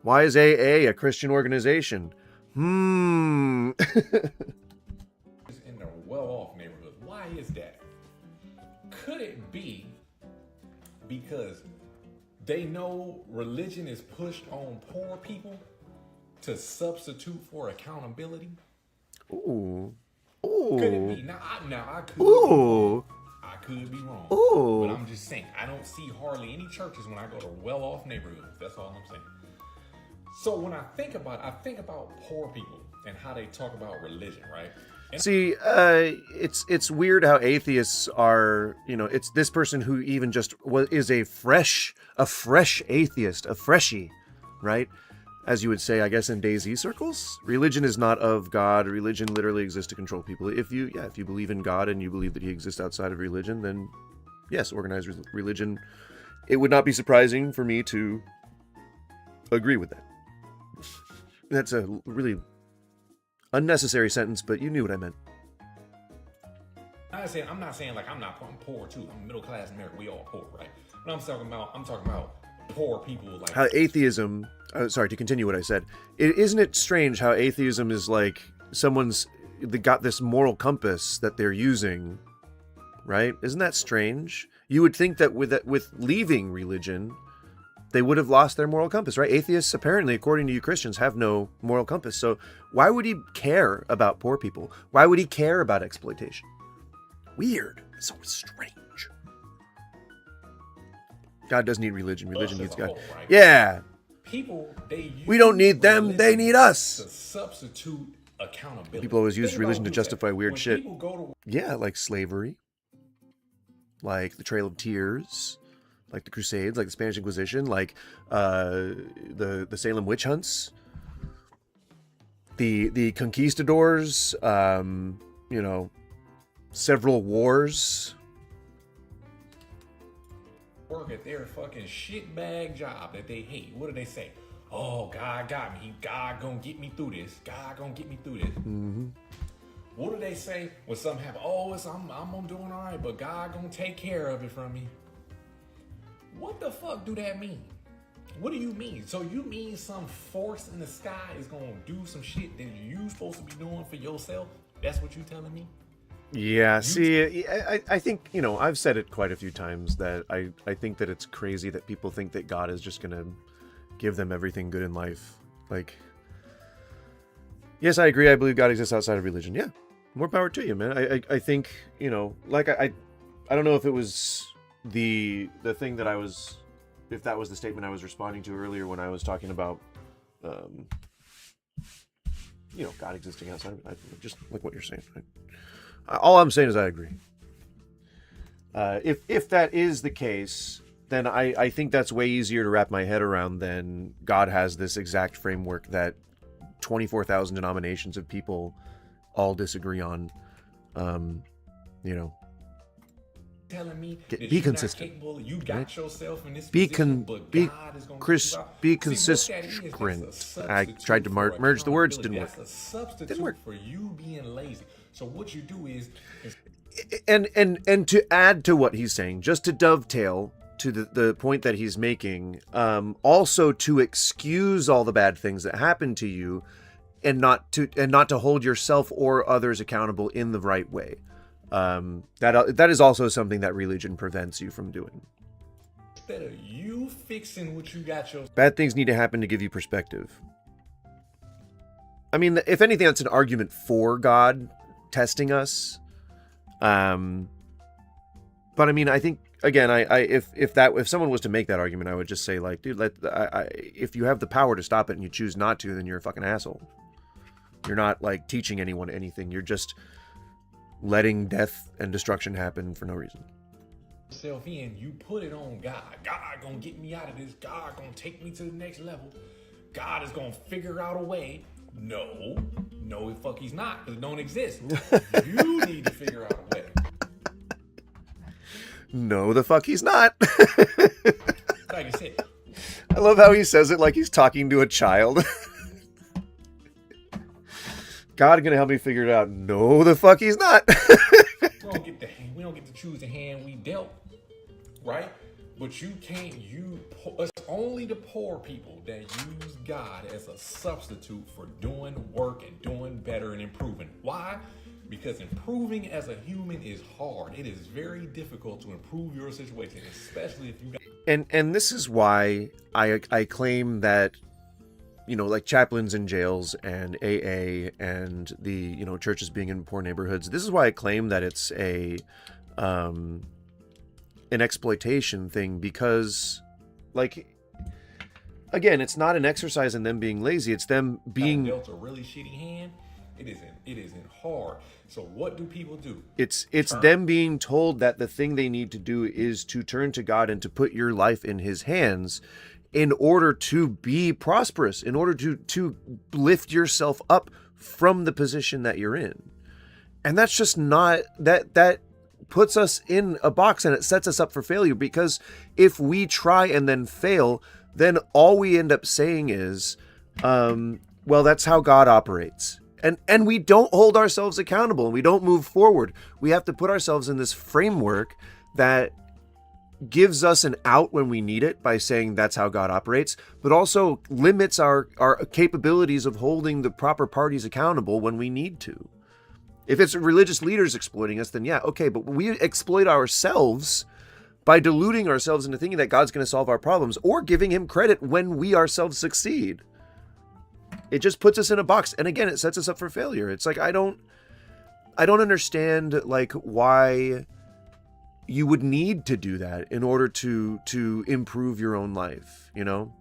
Why is AA a Christian organization? In a well-off neighborhood. Why is that? Could it be because they know religion is pushed on poor people to substitute for accountability? Ooh. Could it be? Now I could. Ooh. I could be wrong. Ooh. But I'm just saying, I don't see hardly any churches when I go to well-off neighborhoods. That's all I'm saying. So when I think about poor people and how they talk about religion, right? And see, it's weird how atheists are, it's this person who even just is a fresh atheist, a freshie, right? As you would say, I guess, in DayZ circles, religion is not of God. Religion literally exists to control people. If you believe in God and you believe that he exists outside of religion, then yes, organized religion. It would not be surprising for me to agree with that. That's a really unnecessary sentence, but you knew what I meant. I'm not saying like I'm poor too. I'm middle class America. We all poor, right? But I'm talking about poor people like how atheism. Sorry to continue what I said. Isn't it strange how atheism is like they got this moral compass that they're using, right? Isn't that strange? You would think that with leaving religion, they would have lost their moral compass, right? Atheists, apparently, according to you Christians, have no moral compass. So why would he care about poor people? Why would he care about exploitation? Weird. So strange. God doesn't need religion. Religion needs God. Whole, right? Yeah. People, we don't need them. They need us. To substitute accountability. People always use religion to justify weird when shit. Go to... Yeah, like slavery, like the Trail of Tears, like the Crusades, like the Spanish Inquisition, like the Salem witch hunts, the conquistadors, several wars. Work at their fucking shitbag job that they hate. What do they say? Oh, God got me. God gonna get me through this. God gonna get me through this. Mm-hmm. What do they say when something happens? Oh, I'm doing all right, but God gonna take care of it from me. What the fuck do that mean? What do you mean? So you mean some force in the sky is gonna do some shit that you supposed to be doing for yourself? That's what you telling me? Yeah, see, I think, I've said it quite a few times that I think that it's crazy that people think that God is just going to give them everything good in life. Like, yes, I agree. I believe God exists outside of religion. Yeah, more power to you, man. I think, like I don't know if it was the thing that if that was the statement I was responding to earlier when I was talking about, God existing outside of just like what you're saying. All I'm saying is I agree. If that is the case, then I think that's way easier to wrap my head around than God has this exact framework that 24,000 denominations of people all disagree on. Telling me be consistent. You got right? yourself in this be position, be consistent. I tried to merge the words, didn't work. That's a substitute for you being lazy. So what you do is and to add to what he's saying, just to dovetail to the point that he's making, also to excuse all the bad things that happen to you, and not to hold yourself or others accountable in the right way. That is also something that religion prevents you from doing. Instead of you fixing what you got your bad things need to happen to give you perspective. I mean, if anything, that's an argument for God testing us. But I mean, I think again, if someone was to make that argument, I would just say like, dude, if you have the power to stop it and you choose not to, then you're a fucking asshole. You're not like teaching anyone anything. You're just letting death and destruction happen for no reason. Yourself in, you put it on God. God gonna get me out of this. God gonna take me to the next level. God is gonna figure out a way. No, fuck, he's not, because it don't exist. You need to figure out a way. No, the fuck, he's not. Like I said, I love how he says it like he's talking to a child. God gonna help me figure it out. No, the fuck, he's not. we don't get to choose the hand we dealt, right? But you can't. It's only the poor people that use God as a substitute for doing work and doing better and improving. Why? Because improving as a human is hard. It is very difficult to improve your situation, especially if you got. And this is why I claim that, like chaplains in jails and AA and the churches being in poor neighborhoods. This is why I claim that it's an exploitation thing, because like, again, it's not an exercise in them being lazy, it's them being dealt a really shitty hand. It isn't hard. So what do people do? It's them being told that the thing they need to do is to turn to God and to put your life in his hands, in order to be prosperous, in order to lift yourself up from the position that you're in. And that's just not, that puts us in a box, and it sets us up for failure, because if we try and then fail, then all we end up saying is, well, that's how God operates. And we don't hold ourselves accountable, and we don't move forward. We have to put ourselves in this framework that gives us an out when we need it by saying that's how God operates, but also limits our capabilities of holding the proper parties accountable when we need to. If it's religious leaders exploiting us, then yeah, okay, but we exploit ourselves by deluding ourselves into thinking that God's going to solve our problems, or giving him credit when we ourselves succeed. It just puts us in a box, and again, it sets us up for failure. It's like I don't understand like why you would need to do that in order to improve your own life, you know?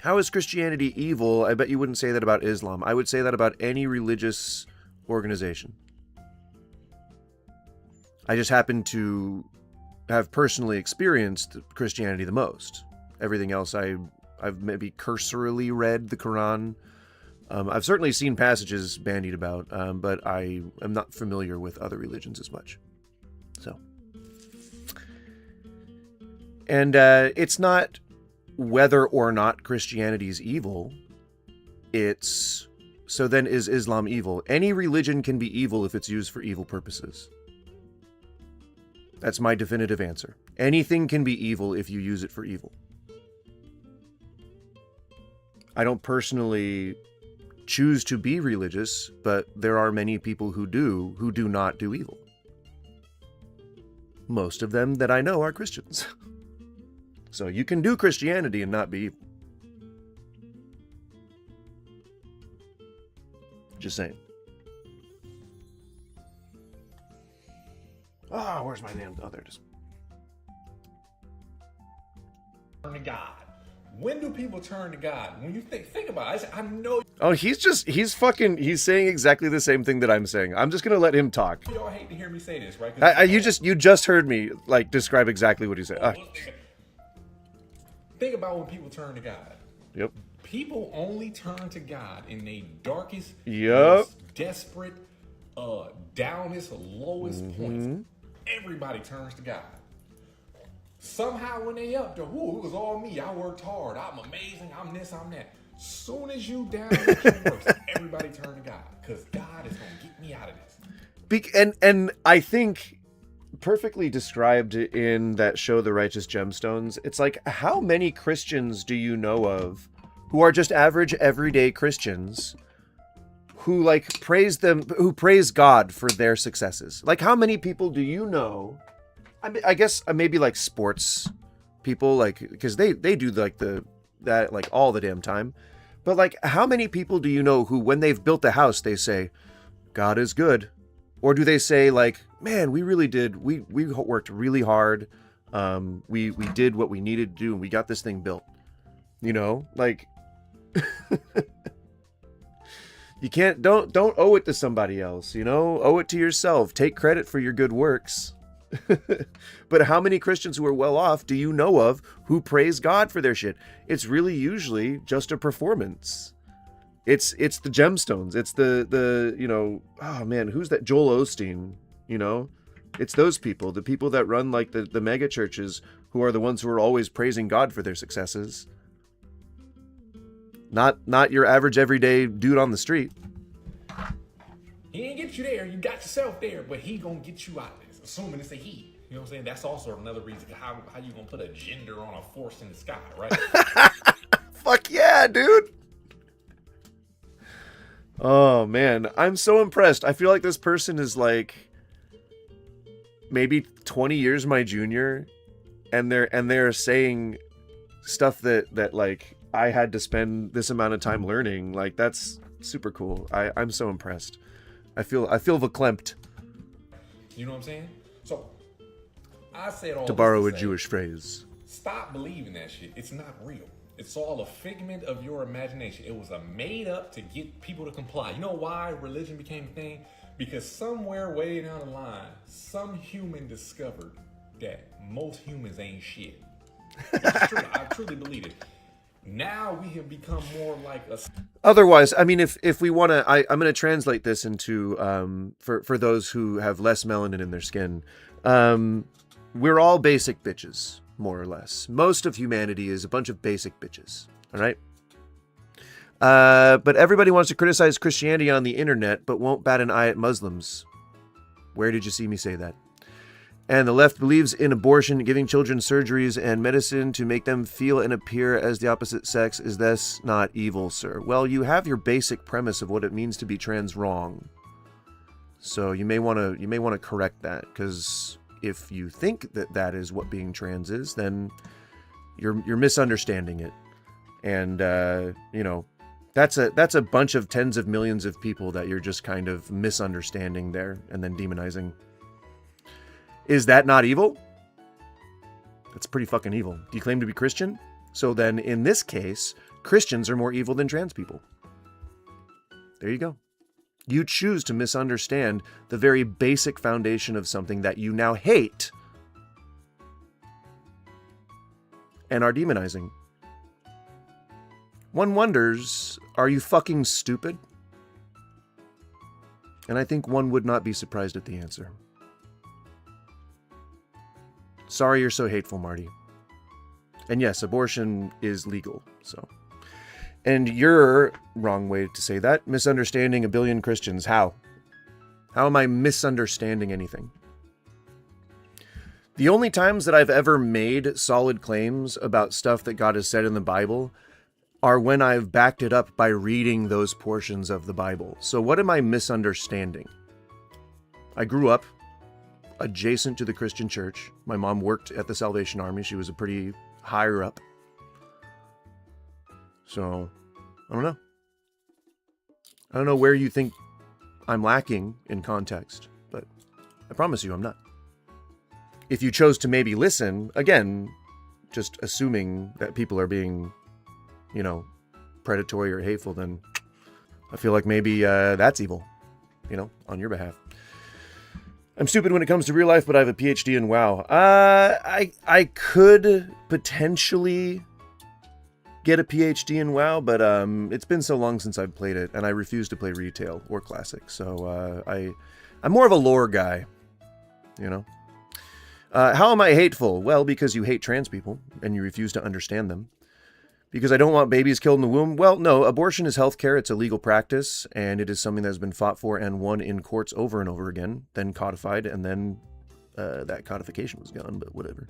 How is Christianity evil? I bet you wouldn't say that about Islam. I would say that about any religious organization. I just happen to have personally experienced Christianity the most. Everything else I've maybe cursorily read the Quran. I've certainly seen passages bandied about, but I am not familiar with other religions as much. So. And it's not whether or not Christianity is evil. It's, so then is Islam evil? Any religion can be evil if it's used for evil purposes. That's my definitive answer. Anything can be evil if you use it for evil. I don't personally choose to be religious, but there are many people who do not do evil. Most of them that I know are Christians. So you can do Christianity and not be evil. Just saying. Ah, where's my damn... Oh, there it is. Turn to God. When do people turn to God? When you think about it, I know... Oh, he's saying exactly the same thing that I'm saying. I'm just going to let him talk. Y'all hate to hear me say this, right? You just heard me, like, describe exactly what he said. Think about when people turn to God. Yep. People only turn to God in their darkest, most desperate, downest, lowest points. Everybody turns to God. Somehow when they up there, it was all me. I worked hard. I'm amazing. I'm this, I'm that. Soon as you down at your worst, everybody turn to God, because God is going to get me out of this. And I think perfectly described in that show, The Righteous Gemstones. It's like, how many Christians do you know of who are just average, everyday Christians who like praise God for their successes? Like, how many people do you know? I guess maybe like sports people, like, because they do like that like all the damn time. But like, how many people do you know who, when they've built a house, they say, God is good? Or do they say like, man, we really did, we worked really hard. We did what we needed to do, and we got this thing built. You know, like, you can't, don't owe it to somebody else, you know, owe it to yourself. Take credit for your good works. But how many Christians who are well off do you know of who praise God for their shit? It's really usually just a performance. It's the Gemstones. It's the you know, oh man, who's that? Joel Osteen, you know? It's those people, the people that run like the mega churches, who are the ones who are always praising God for their successes. Not your average everyday dude on the street. He ain't get you there. You got yourself there, but he gonna get you out of this. Assuming it's a he. You know what I'm saying? That's also another reason how you gonna put a gender on a force in the sky, right? Fuck yeah, dude. Oh man, I'm so impressed. I feel like this person is like maybe 20 years my junior, and they're saying stuff that like I had to spend this amount of time learning. Like, that's super cool. I'm so impressed. I feel verklempt. You know what I'm saying? So I said all to borrow a say, Jewish phrase. Stop believing that shit. It's not real. It's all a figment of your imagination. It was made up to get people to comply. You know why religion became a thing? Because somewhere way down the line, some human discovered that most humans ain't shit. It's true. I truly believe it. Now we have become more like a. Otherwise, I mean, if we want to, I'm going to translate this into for those who have less melanin in their skin. We're all basic bitches, more or less. Most of humanity is a bunch of basic bitches. All right. But everybody wants to criticize Christianity on the internet, but won't bat an eye at Muslims. Where did you see me say that? And the left believes in abortion, giving children surgeries and medicine to make them feel and appear as the opposite sex. Is this not evil, sir? Well, you have your basic premise of what it means to be trans wrong. So you may want to correct that, because if you think that that is what being trans is, then you're misunderstanding it. And that's a bunch of tens of millions of people that you're just kind of misunderstanding there and then demonizing. Is that not evil? That's pretty fucking evil. Do you claim to be Christian? So then, in this case, Christians are more evil than trans people. There you go. You choose to misunderstand the very basic foundation of something that you now hate and are demonizing. One wonders, are you fucking stupid? And I think one would not be surprised at the answer. Sorry you're so hateful, Marty. And yes, abortion is legal, so. And your wrong way to say that, misunderstanding a billion Christians. How? How am I misunderstanding anything? The only times that I've ever made solid claims about stuff that God has said in the Bible are when I've backed it up by reading those portions of the Bible. So what am I misunderstanding? I grew up adjacent to the Christian church. My mom worked at the Salvation Army. She was a pretty higher up. So, I don't know. I don't know where you think I'm lacking in context, but I promise you I'm not. If you chose to maybe listen, again, just assuming that people are being, predatory or hateful, then I feel like maybe that's evil, on your behalf. I'm stupid when it comes to real life, but I have a PhD in WoW. I could potentially get a PhD in WoW, but it's been so long since I've played it, and I refuse to play retail or classic. So I'm more of a lore guy, How am I hateful? Well, because you hate trans people and you refuse to understand them. Because I don't want babies killed in the womb? Well, no, abortion is healthcare. It's a legal practice, and it is something that has been fought for and won in courts over and over again, then codified, and then that codification was gone, but whatever.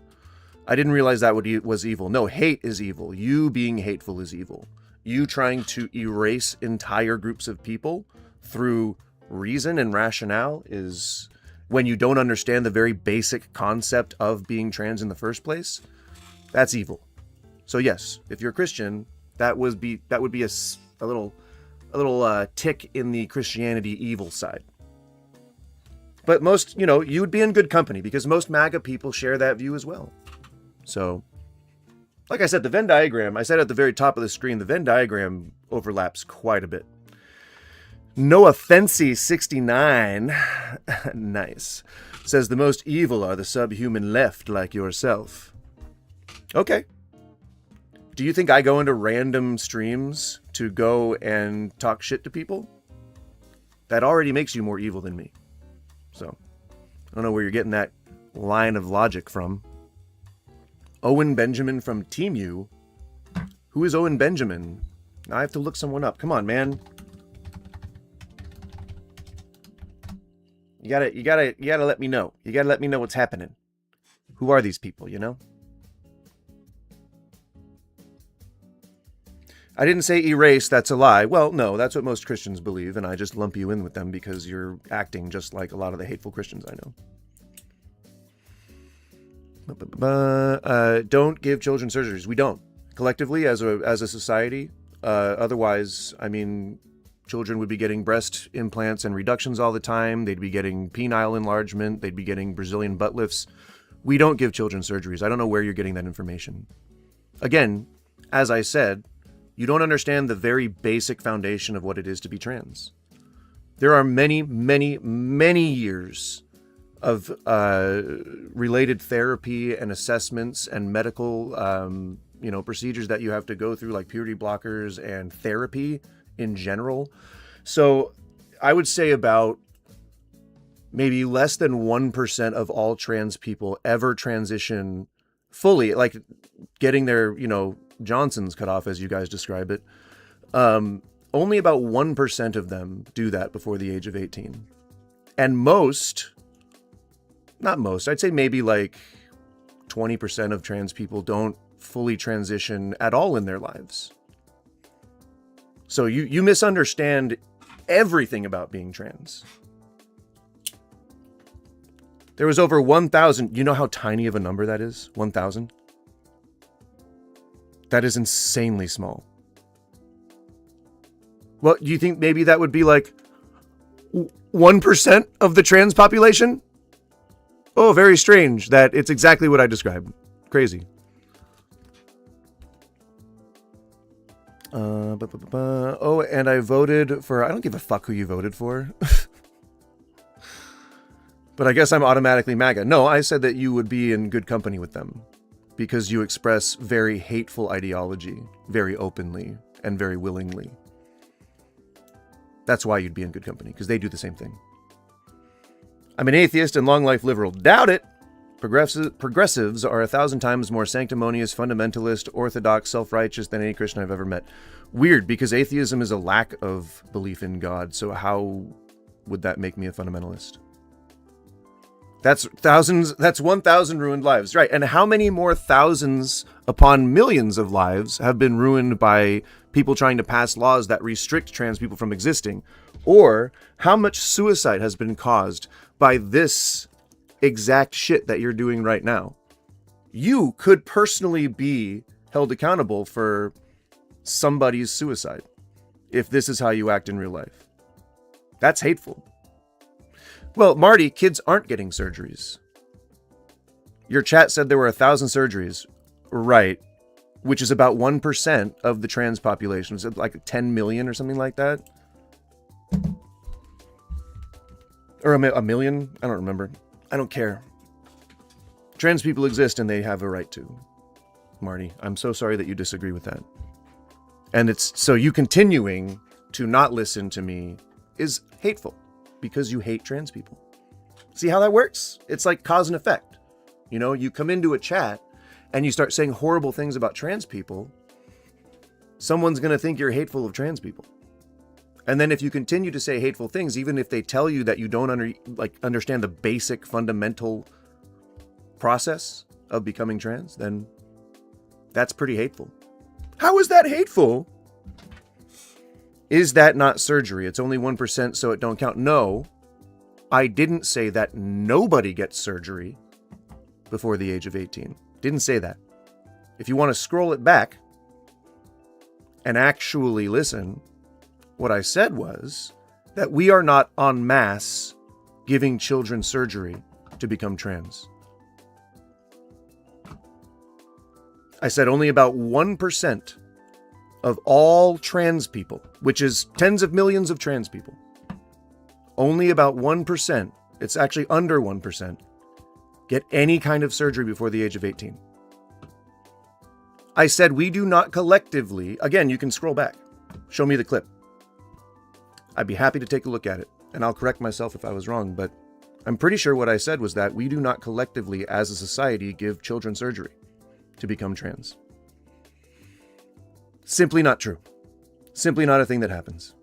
I didn't realize that was evil. No, hate is evil. You being hateful is evil. You trying to erase entire groups of people through reason and rationale is, when you don't understand the very basic concept of being trans in the first place, that's evil. So yes, if you're a Christian, that would be a little tick in the Christianity evil side. But most, you would be in good company, because most MAGA people share that view as well. So, like I said, the Venn diagram, I said at the very top of the screen, the Venn diagram overlaps quite a bit. No Offensy 69, nice, says the most evil are the subhuman left like yourself. Okay. Do you think I go into random streams to go and talk shit to people? That already makes you more evil than me. So, I don't know where you're getting that line of logic from. Owen Benjamin from Team U? Who is Owen Benjamin? I have to look someone up. Come on, man. You gotta let me know. You gotta let me know what's happening. Who are these people, I didn't say erase, that's a lie. Well, no, that's what most Christians believe, and I just lump you in with them because you're acting just like a lot of the hateful Christians I know. Don't give children surgeries. We don't. Collectively, as a society, otherwise, children would be getting breast implants and reductions all the time. They'd be getting penile enlargement. They'd be getting Brazilian butt lifts. We don't give children surgeries. I don't know where you're getting that information. Again, as I said, you don't understand the very basic foundation of what it is to be trans. There are many, many, many years of related therapy and assessments and medical, procedures that you have to go through, like puberty blockers and therapy in general. So I would say about maybe less than 1% of all trans people ever transition fully, like getting their, Johnsons cut off, as you guys describe it. Only about 1% of them do that before the age of 18. And I'd say maybe like 20% of trans people don't fully transition at all in their lives. So you misunderstand everything about being trans. There was over 1,000. You know how tiny of a number that is? 1,000? That is insanely small. Well, do you think maybe that would be like 1% of the trans population? Oh, very strange that it's exactly what I described. Crazy. Oh, and I voted for... I don't give a fuck who you voted for. But I guess I'm automatically MAGA. No, I said that you would be in good company with them because you express very hateful ideology very openly and very willingly. That's why you'd be in good company, because they do the same thing. I'm an atheist and long life liberal. Doubt it. Progressives are 1,000 times more sanctimonious, fundamentalist, orthodox, self-righteous than any Christian I've ever met. Weird, because atheism is a lack of belief in God. So how would that make me a fundamentalist? That's 1,000 ruined lives, right? And how many more thousands upon millions of lives have been ruined by people trying to pass laws that restrict trans people from existing? Or how much suicide has been caused by this exact shit that you're doing right now? You could personally be held accountable for somebody's suicide if this is how you act in real life. That's hateful. Well, Marty, kids aren't getting surgeries. Your chat said there were 1,000 surgeries. Right. Which is about 1% of the trans population. Is it like 10 million or something like that? Or a million? I don't remember. I don't care. Trans people exist and they have a right to. Marty, I'm so sorry that you disagree with that. And it's so you continuing to not listen to me is hateful because you hate trans people. See how that works? It's like cause and effect. You come into a chat and you start saying horrible things about trans people, someone's going to think you're hateful of trans people. And then if you continue to say hateful things, even if they tell you that you don't understand the basic fundamental process of becoming trans, then that's pretty hateful. How is that hateful? Is that not surgery? It's only 1%, so it don't count. No, I didn't say that nobody gets surgery before the age of 18. Didn't say that. If you want to scroll it back and actually listen, what I said was that we are not en masse giving children surgery to become trans. I said only about 1% of all trans people, which is tens of millions of trans people, only about 1%, it's actually under 1%, get any kind of surgery before the age of 18. I said we do not collectively, again, you can scroll back, show me the clip. I'd be happy to take a look at it, and I'll correct myself if I was wrong, but I'm pretty sure what I said was that we do not collectively, as a society, give children surgery to become trans. Simply not true. Simply not a thing that happens.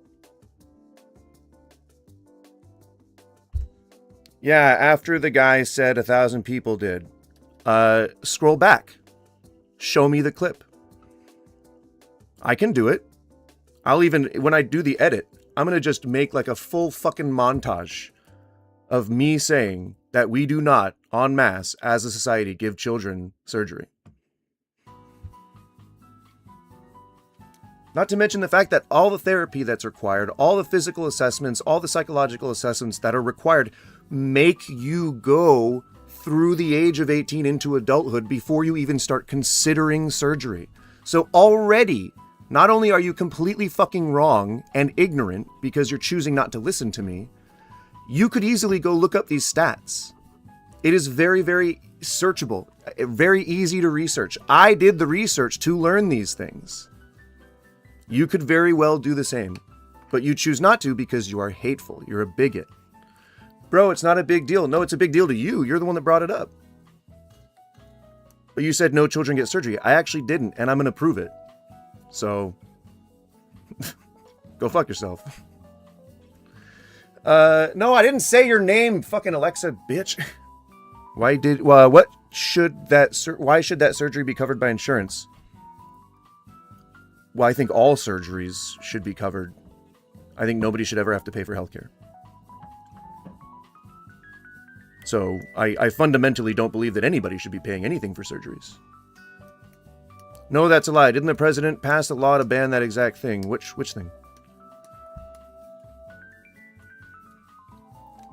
Yeah, after the guy said 1,000 people did. Scroll back. Show me the clip. I can do it. I'll even, when I do the edit, I'm going to just make like a full fucking montage of me saying that we do not, en masse, as a society, give children surgery. Not to mention the fact that all the therapy that's required, all the physical assessments, all the psychological assessments that are required make you go through the age of 18 into adulthood before you even start considering surgery. So already, not only are you completely fucking wrong and ignorant because you're choosing not to listen to me, you could easily go look up these stats It is very, very searchable, very easy to research. I did the research to learn these things. You could very well do the same, but you choose not to because you are hateful. You're a bigot. Bro, it's not a big deal. No, it's a big deal to you. You're the one that brought it up. But you said no children get surgery. I actually didn't, and I'm going to prove it. So, go fuck yourself. No, I didn't say your name, fucking Alexa, bitch. Why should that surgery be covered by insurance? Well, I think all surgeries should be covered. I think nobody should ever have to pay for healthcare. So I fundamentally don't believe that anybody should be paying anything for surgeries. No, that's a lie. Didn't the president pass a law to ban that exact thing? Which thing?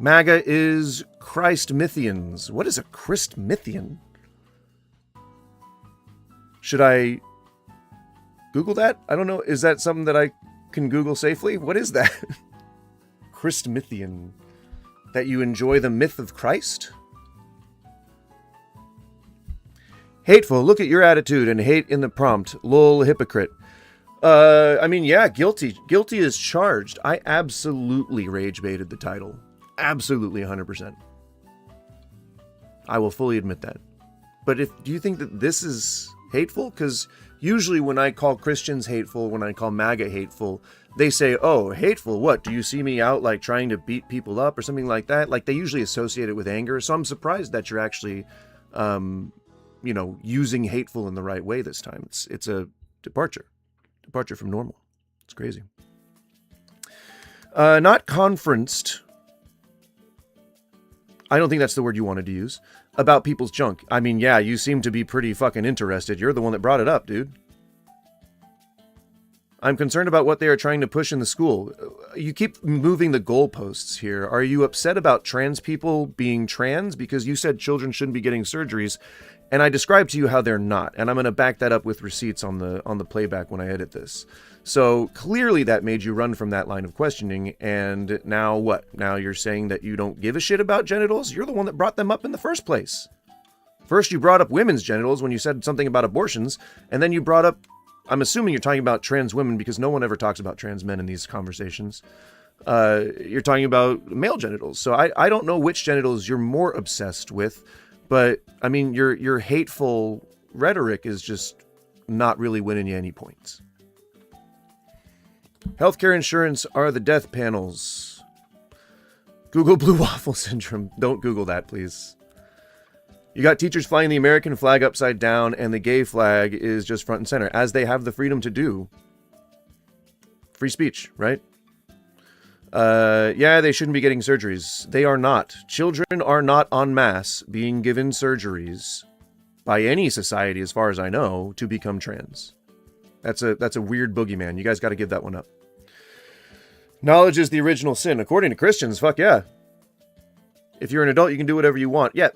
MAGA is Christmithians. What is a Christmithian? Should I Google that? I don't know. Is that something that I can Google safely? What is that? Christmithian. That you enjoy the myth of Christ? Hateful. Look at your attitude and hate in the prompt. Lol, hypocrite. I mean, yeah, guilty. Guilty is charged. I absolutely rage baited the title. Absolutely 100%. I will fully admit that. But do you think that this is hateful? Because usually when I call Christians hateful, when I call MAGA hateful, they say, oh, hateful, what? Do you see me out like trying to beat people up or something like that? Like they usually associate it with anger. So I'm surprised that you're actually, using hateful in the right way this time. It's a departure from normal. It's crazy. Not conferenced. I don't think that's the word you wanted to use. About people's junk. I mean, yeah, you seem to be pretty fucking interested. You're the one that brought it up, dude. I'm concerned about what they are trying to push in the school. You keep moving the goalposts here. Are you upset about trans people being trans? Because you said children shouldn't be getting surgeries, and I described to you how they're not. And I'm going to back that up with receipts on the playback when I edit this. So clearly that made you run from that line of questioning. And now what? Now you're saying that you don't give a shit about genitals? You're the one that brought them up in the first place. First you brought up women's genitals when you said something about abortions, and then you brought up, I'm assuming you're talking about trans women because no one ever talks about trans men in these conversations. You're talking about male genitals. So I don't know which genitals you're more obsessed with, but I mean, your hateful rhetoric is just not really winning you any points. Healthcare insurance are the death panels. Google blue waffle syndrome. Don't Google that, please. You got teachers flying the American flag upside down, and the gay flag is just front and center, as they have the freedom to do. Free speech, right? Yeah, they shouldn't be getting surgeries. They are not. Children are not en masse being given surgeries by any society, as far as I know, to become trans. That's a weird boogeyman. You guys got to give that one up. Knowledge is the original sin. According to Christians, fuck yeah. If you're an adult, you can do whatever you want. Yeah.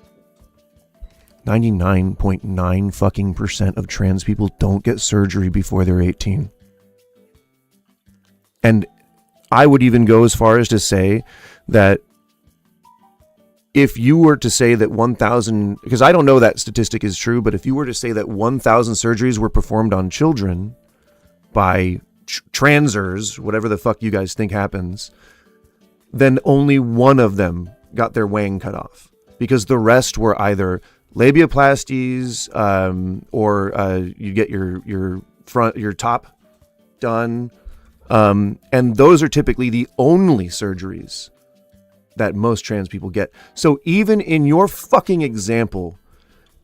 99.9 fucking % of trans people don't get surgery before they're 18. And I would even go as far as to say that if you were to say that 1,000, because I don't know that statistic is true, but if you were to say that 1,000 surgeries were performed on children by transers, whatever the fuck you guys think happens, then only one of them got their wang cut off. Because the rest were either labiaplasties, or you get your top done, and those are typically the only surgeries that most trans people get. So even in your fucking example,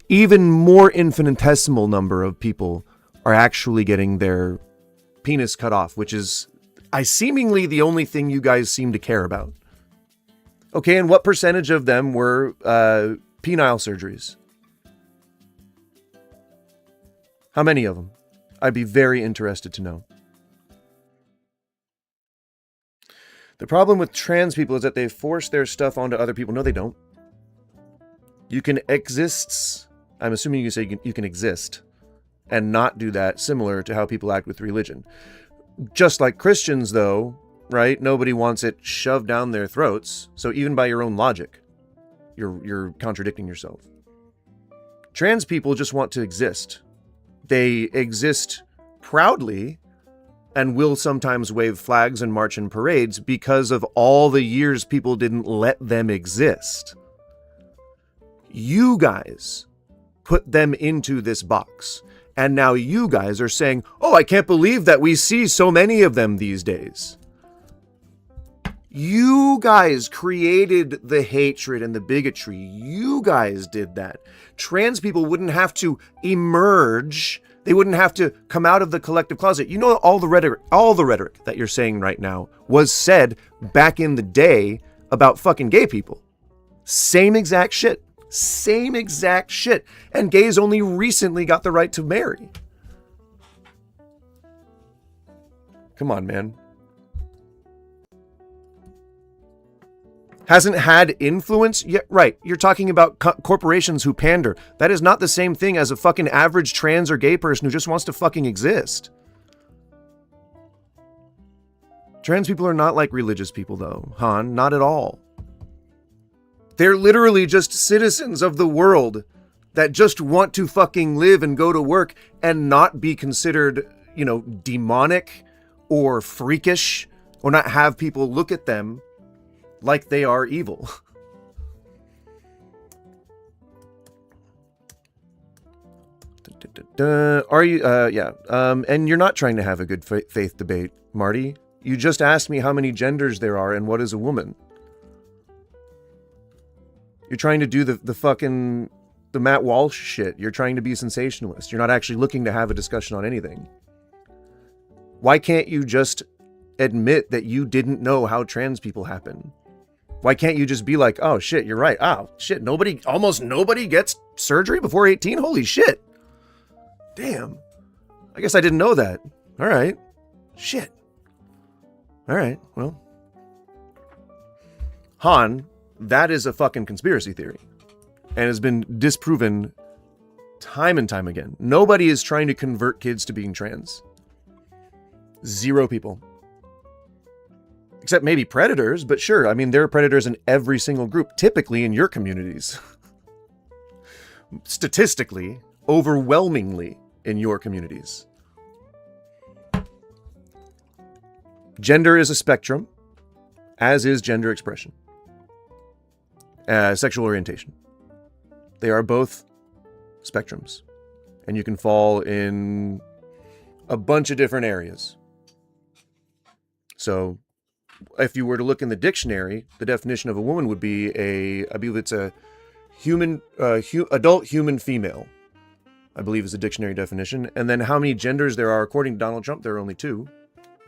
even more infinitesimal number of people are actually getting their penis cut off, which is seemingly the only thing you guys seem to care about. Okay, and what percentage of them were penile surgeries? How many of them? I'd be very interested to know. The problem with trans people is that they force their stuff onto other people. No, they don't. You can exist. I'm assuming you say you can exist and not do that, similar to how people act with religion. Just like Christians, though, right? Nobody wants it shoved down their throats. So even by your own logic, You're contradicting yourself. Trans people just want to exist. They exist proudly and will sometimes wave flags and march in parades because of all the years people didn't let them exist. You guys put them into this box. And now you guys are saying, oh, I can't believe that we see so many of them these days. You guys created the hatred and the bigotry. You guys did that. Trans people wouldn't have to emerge. They wouldn't have to come out of the collective closet. You know, all the rhetoric that you're saying right now was said back in the day about fucking gay people. Same exact shit. Same exact shit. And gays only recently got the right to marry. Come on, man. Hasn't had influence? Yeah, right. You're talking about corporations who pander. That is not the same thing as a fucking average trans or gay person who just wants to fucking exist. Trans people are not like religious people, though, Han. Not at all. They're literally just citizens of the world that just want to fucking live and go to work and not be considered, demonic or freakish, or not have people look at them like they are evil. Are you, yeah. And you're not trying to have a good faith debate, Marty. You just asked me how many genders there are and what is a woman. You're trying to do the Matt Walsh shit. You're trying to be sensationalist. You're not actually looking to have a discussion on anything. Why can't you just admit that you didn't know how trans people happen? Why can't you just be like, oh shit, you're right. Oh shit, almost nobody gets surgery before 18? Holy shit. Damn. I guess I didn't know that. All right. Shit. All right, well. Han, that is a fucking conspiracy theory. And has been disproven time and time again. Nobody is trying to convert kids to being trans. 0 people. Except maybe predators, but sure, I mean, there are predators in every single group, typically in your communities. Statistically, overwhelmingly in your communities. Gender is a spectrum, as is gender expression. Sexual orientation. They are both spectrums. And you can fall in a bunch of different areas. So, if you were to look in the dictionary, the definition of a woman would be I believe it's a adult human female, I believe is the dictionary definition. And then how many genders there are, according to Donald Trump, there are only 2.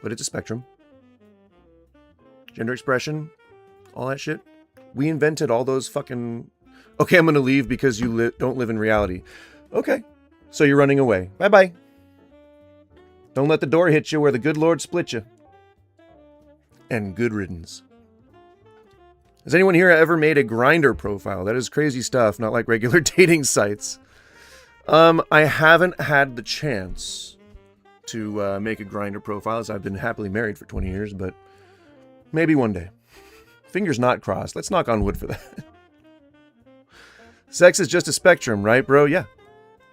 But it's a spectrum. Gender expression, all that shit. We invented all those fucking... Okay, I'm going to leave because you don't live in reality. Okay, so you're running away. Bye-bye. Don't let the door hit you where the good Lord split you. And good riddance. Has anyone here ever made a Grindr profile? That is crazy stuff, not like regular dating sites. I haven't had the chance to make a Grindr profile, as I've been happily married for 20 years, but maybe one day. Fingers not crossed. Let's knock on wood for that. Sex is just a spectrum, right, bro? Yeah.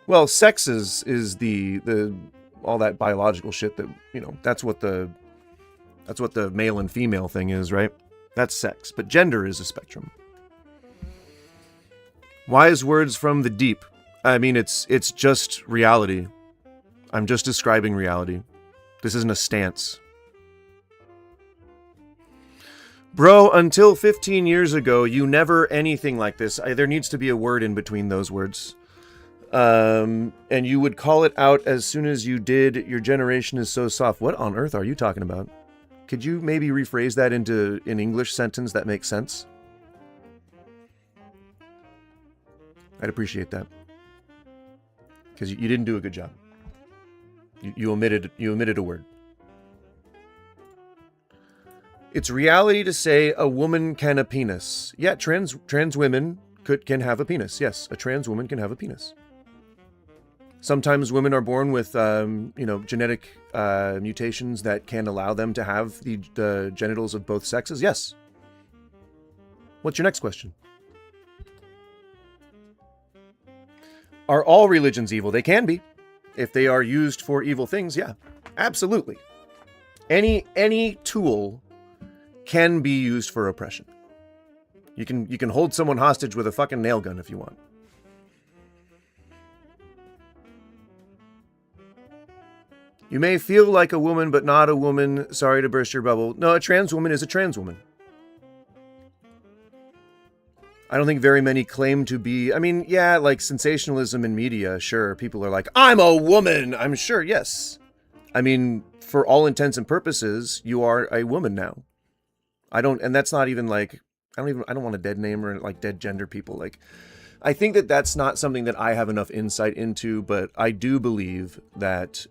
Well, sex is the all that biological shit that, that's what the male and female thing is, right? That's sex. But gender is a spectrum. Wise words from the deep. I mean, it's just reality. I'm just describing reality. This isn't a stance. Bro, until 15 years ago, you never anything like this. There needs to be a word in between those words. And you would call it out as soon as you did. Your generation is so soft. What on earth are you talking about? Could you maybe rephrase that into an English sentence that makes sense? I'd appreciate that. Because you didn't do a good job. You omitted a word. It's reality to say a woman can a penis. Yeah, trans women can have a penis. Yes, a trans woman can have a penis. Sometimes women are born with, genetic mutations that can allow them to have the genitals of both sexes. Yes. What's your next question? Are all religions evil? They can be. If they are used for evil things, yeah. Absolutely. Any tool can be used for oppression. You can hold someone hostage with a fucking nail gun if you want. You may feel like a woman, but not a woman. Sorry to burst your bubble. No, a trans woman is a trans woman. I don't think very many claim to be... I mean, yeah, like sensationalism in media, sure. People are like, I'm a woman! I'm sure, yes. I mean, for all intents and purposes, you are a woman now. And that's not even like... I don't want a dead name or like dead gender people. Like, I think that that's not something that I have enough insight into, but I do believe that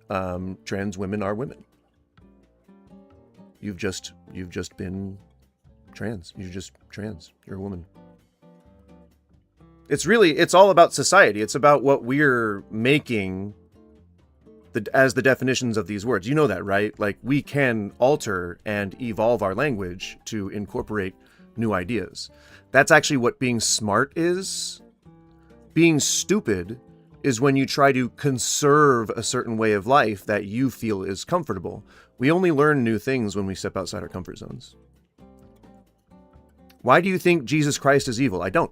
trans women are women. You've just been trans. You're just trans. You're a woman. It's all about society. It's about what we're making as the definitions of these words. You know that, right? Like, we can alter and evolve our language to incorporate new ideas. That's actually what being smart is. Being stupid is when you try to conserve a certain way of life that you feel is comfortable. We only learn new things when we step outside our comfort zones. Why do you think Jesus Christ is evil? I don't.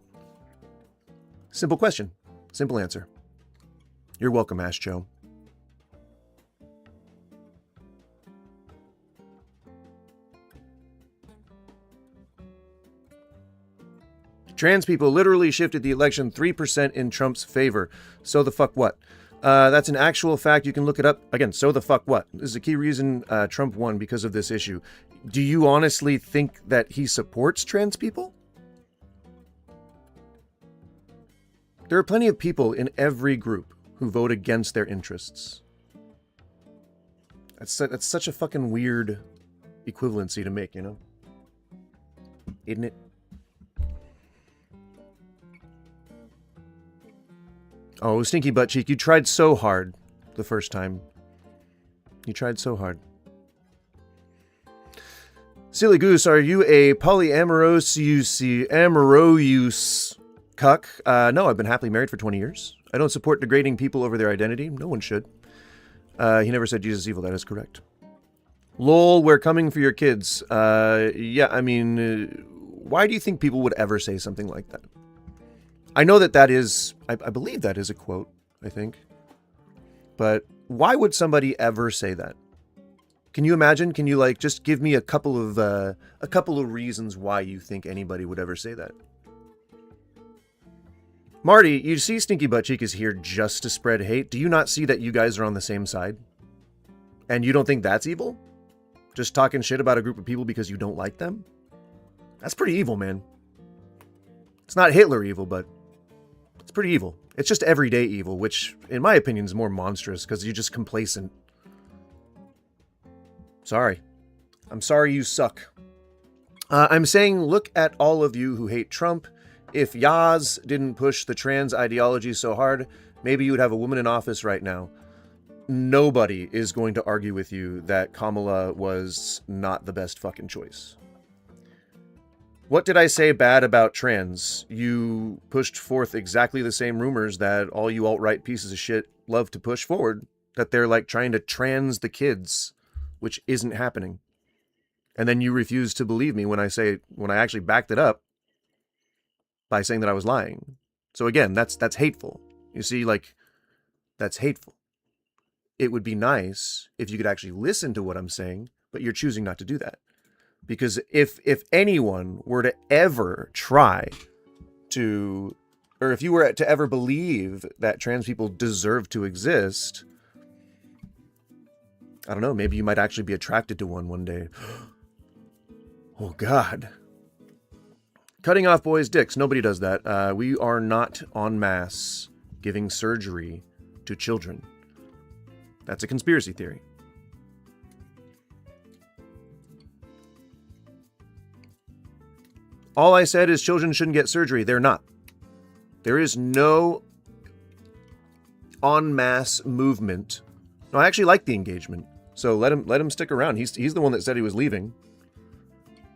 Simple question. Simple answer. You're welcome, Ash Joe. Trans people literally shifted the election 3% in Trump's favor. So the fuck what? That's an actual fact. You can look it up. Again, so the fuck what? This is a key reason Trump won because of this issue. Do you honestly think that he supports trans people? There are plenty of people in every group who vote against their interests. That's such a fucking weird equivalency to make, you know? Isn't it? Oh, Stinky Butt Cheek, you tried so hard the first time. You tried so hard. Silly Goose, are you a polyamorous cuck? No, I've been happily married for 20 years. I don't support degrading people over their identity. No one should. He never said Jesus is evil. That is correct. Lol, we're coming for your kids. Yeah, I mean, why do you think people would ever say something like that? I know that is, I believe that is a quote, I think. But why would somebody ever say that? Can you imagine? Can you like just give me a couple of reasons why you think anybody would ever say that? Marty, you see Stinky Butt Cheek is here just to spread hate. Do you not see that you guys are on the same side? And you don't think that's evil? Just talking shit about a group of people because you don't like them? That's pretty evil, man. It's not Hitler evil, but it's pretty evil. It's just everyday evil, which, in my opinion, is more monstrous because you're just complacent. Sorry. I'm sorry you suck. I'm saying, look at all of you who hate Trump. If Yaz didn't push the trans ideology so hard, maybe you would have a woman in office right now. Nobody is going to argue with you that Kamala was not the best fucking choice. What did I say bad about trans? You pushed forth exactly the same rumors that all you alt-right pieces of shit love to push forward, that they're like trying to trans the kids, which isn't happening. And then you refuse to believe me when I actually backed it up by saying that I was lying. So again, that's hateful. You see, like, that's hateful. It would be nice if you could actually listen to what I'm saying, but you're choosing not to do that. Because if anyone were to ever try to, or if you were to ever believe that trans people deserve to exist, I don't know, maybe you might actually be attracted to one day. Oh, God. Cutting off boys' dicks. Nobody does that. We are not en masse giving surgery to children. That's a conspiracy theory. All I said is children shouldn't get surgery. They're not. There is no en masse movement. No, I actually like the engagement. So let him stick around. He's the one that said he was leaving.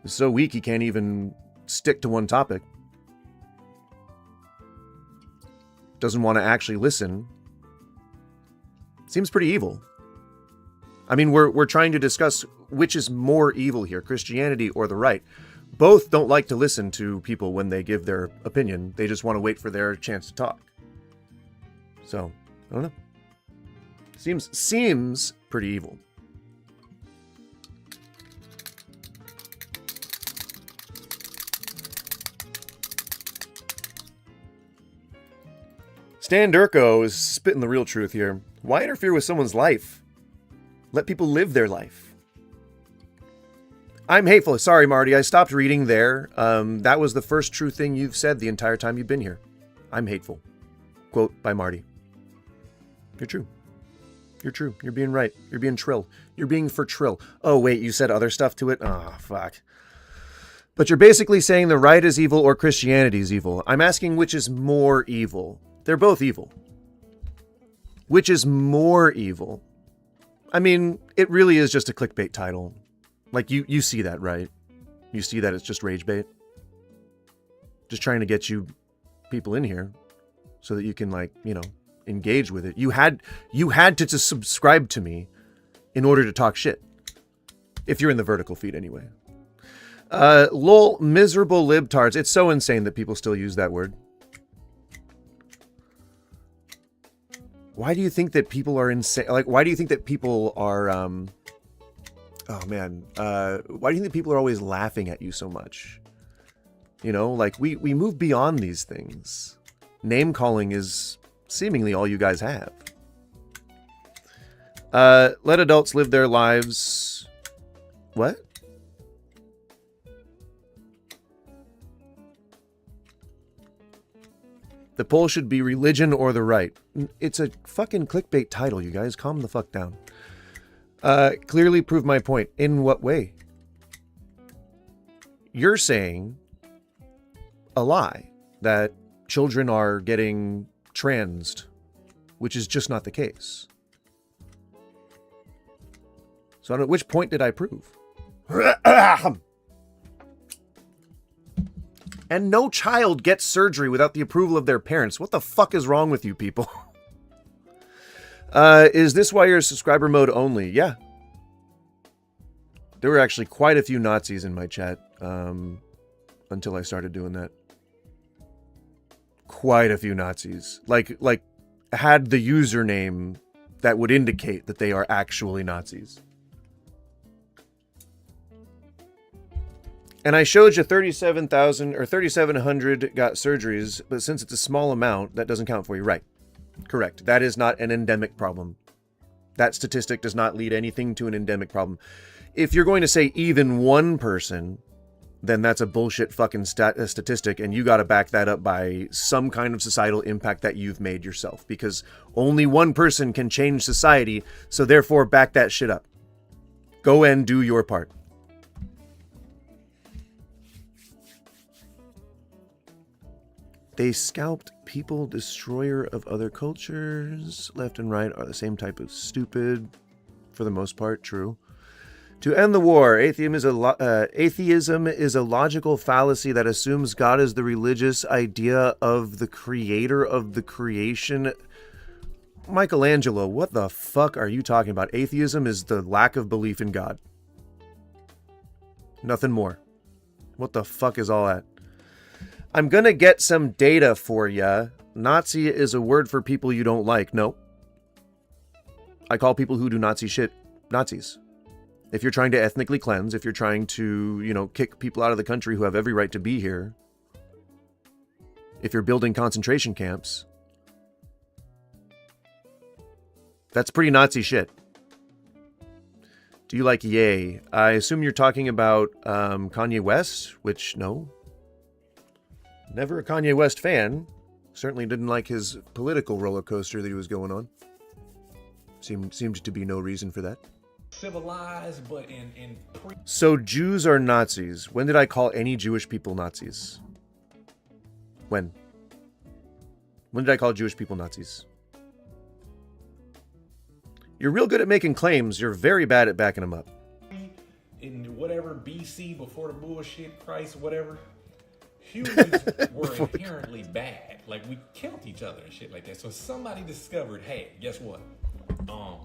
He's so weak he can't even stick to one topic. doesn't want to actually listen, seems pretty evil. I mean, we're trying to discuss which is more evil here, Christianity or the right. Both don't like to listen to people when they give their opinion. They just want to wait for their chance to talk. So, I don't know. Seems pretty evil. Stan Durko is spitting the real truth here. Why interfere with someone's life? Let people live their life. I'm hateful. Sorry, Marty. I stopped reading there. That was the first true thing you've said the entire time you've been here. I'm hateful. Quote by Marty. You're true. You're true. You're being right. You're being trill. You're being for trill. Oh, wait, you said other stuff to it? Oh, fuck. But you're basically saying the right is evil or Christianity is evil. I'm asking which is more evil. They're both evil. Which is more evil? I mean, it really is just a clickbait title. Like, you see that, right? You see that it's just rage bait? Just trying to get you people in here so that you can, like, you know, engage with it. You had to subscribe to me in order to talk shit. If you're in the vertical feed anyway. Lol, miserable libtards. It's so insane that people still use that word. Why do you think that people are insane? Like, why do you think that people are, oh man, why do you think that people are always laughing at you so much? You know, like, we move beyond these things. Name calling is seemingly all you guys have. Let adults live their lives. What? The poll should be religion or the right. It's a fucking clickbait title, you guys. Calm the fuck down. Clearly prove my point. In what way? You're saying a lie that children are getting transed, which is just not the case. So at which point did I prove? And no child gets surgery without the approval of their parents. What the fuck is wrong with you people? Is this why you're subscriber mode only? Yeah. There were actually quite a few Nazis in my chat until I started doing that. Quite a few Nazis. Like had the username that would indicate that they are actually Nazis. And I showed you 37,000 or 3,700 got surgeries, but since it's a small amount, that doesn't count for you. Right. Correct. That is not an endemic problem. That statistic does not lead anything to an endemic problem. If you're going to say even one person, then that's a bullshit fucking statistic, and you got to back that up by some kind of societal impact that you've made yourself, because only one person can change society, so therefore back that shit up. Go and do your part. They scalped people, destroyer of other cultures. Left and right are the same type of stupid, for the most part, true. To end the war, atheism is a logical fallacy that assumes God is the religious idea of the creator of the creation. Michelangelo, what the fuck are you talking about? Atheism is the lack of belief in God. Nothing more. What the fuck is all that? I'm gonna get some data for ya. Nazi is a word for people you don't like. No. I call people who do Nazi shit Nazis. If you're trying to ethnically cleanse, if you're trying to, you know, kick people out of the country who have every right to be here, if you're building concentration camps, that's pretty Nazi shit. Do you like Ye? I assume you're talking about Kanye West, which, no. Never a Kanye West fan. Certainly didn't like his political roller coaster that he was going on. Seemed to be no reason for that. Civilized, but So Jews are Nazis. When did I call any Jewish people Nazis? When? When did I call Jewish people Nazis? You're real good at making claims. You're very bad at backing them up. in whatever BC, before the bullshit, Christ, whatever, humans were inherently bad. Like, we killed each other and shit like that. So somebody discovered, hey, guess what?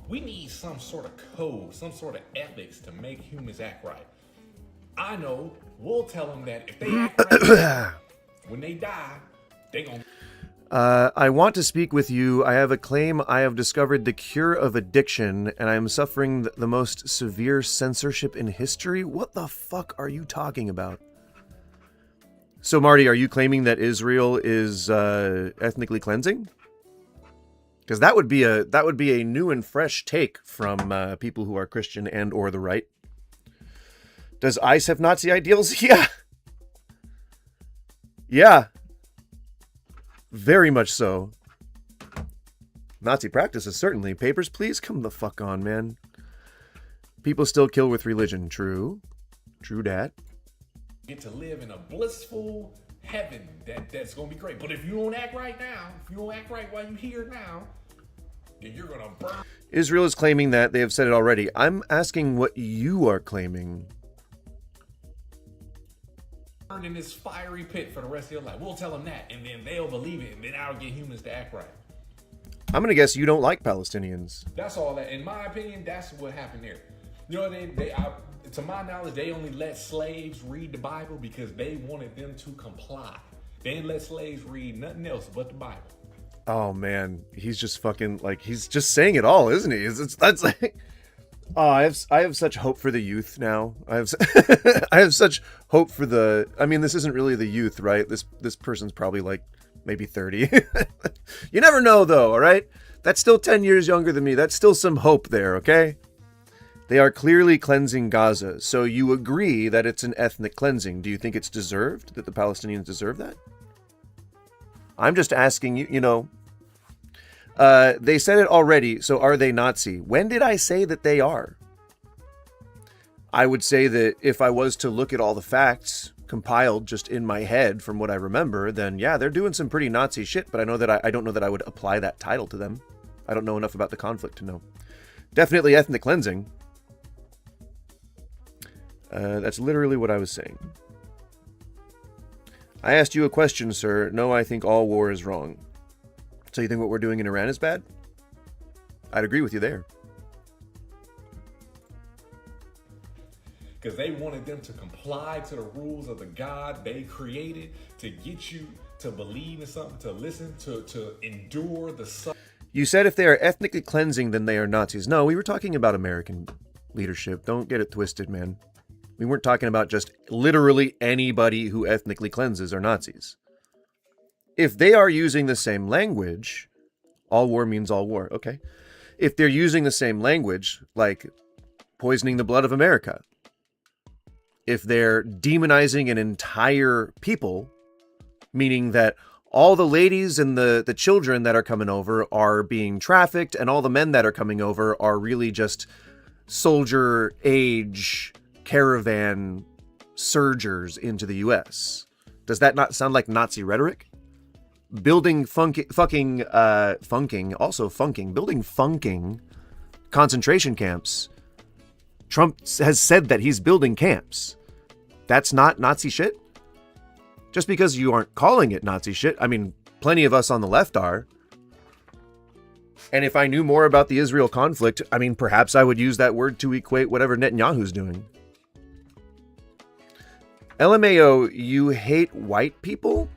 We need some sort of code, some sort of ethics to make humans act right. I know, we'll tell them that if they act right, when they die, they gonna... I want to speak with you. I have a claim. I have discovered the cure of addiction, and I am suffering the most severe censorship in history. What the fuck are you talking about? So, Marty, are you claiming that Israel is ethnically cleansing? Because that would be a new and fresh take from people who are Christian and or the right. Does ICE have Nazi ideals? Yeah. Yeah. Very much so. Nazi practices, certainly. Papers, please? Come the fuck on, man. People still kill with religion. True. True dat. Get to live in a blissful heaven that's gonna be great. But if you don't act right now, if you don't act right while you're here now, then you're gonna burn. Israel is claiming that. They have said it already. I'm asking what you are claiming. In this fiery pit for the rest of your life. We'll tell them that, and then they'll believe it, and then I'll get humans to act right. I'm gonna guess you don't like Palestinians. That's all that, in my opinion, that's what happened there. You know, to my knowledge, they only let slaves read the Bible because they wanted them to comply. They didn't let slaves read nothing else but the Bible. Oh man, he's just fucking like he's just saying it all, isn't he? That's like. Oh, I have such hope for the youth now. I have such hope for the. I mean, this isn't really the youth, right? This person's probably like maybe 30. You never know, though. All right, that's still 10 years younger than me. That's still some hope there. Okay, they are clearly cleansing Gaza. So you agree that it's an ethnic cleansing? Do you think it's deserved? That the Palestinians deserve that? I'm just asking you. You know. They said it already, so are they Nazi? When did I say that they are? I would say that if I was to look at all the facts compiled just in my head from what I remember, then yeah, they're doing some pretty Nazi shit, but I know that I don't know that I would apply that title to them. I don't know enough about the conflict to know. Definitely ethnic cleansing. That's literally what I was saying. I asked you a question, sir. No, I think all war is wrong. So you think what we're doing in Iran is bad? I'd agree with you there. Because they wanted them to comply to the rules of the God they created, to get you to believe in something, to listen, to endure the... You said if they are ethnically cleansing, then they are Nazis. No, we were talking about American leadership. Don't get it twisted, man. We weren't talking about just literally anybody who ethnically cleanses are Nazis. If they are using the same language, all war means all war. Okay. If they're using the same language, like poisoning the blood of America, if they're demonizing an entire people, meaning that all the ladies and the children that are coming over are being trafficked, and all the men that are coming over are really just soldier age caravan surgers into the U.S. Does that not sound like Nazi rhetoric? Building funking concentration camps. Trump has said that he's building camps. That's not Nazi shit? Just because you aren't calling it Nazi shit, I mean, plenty of us on the left are. And if I knew more about the Israel conflict, I mean, perhaps I would use that word to equate whatever Netanyahu's doing. LMAO, you hate white people?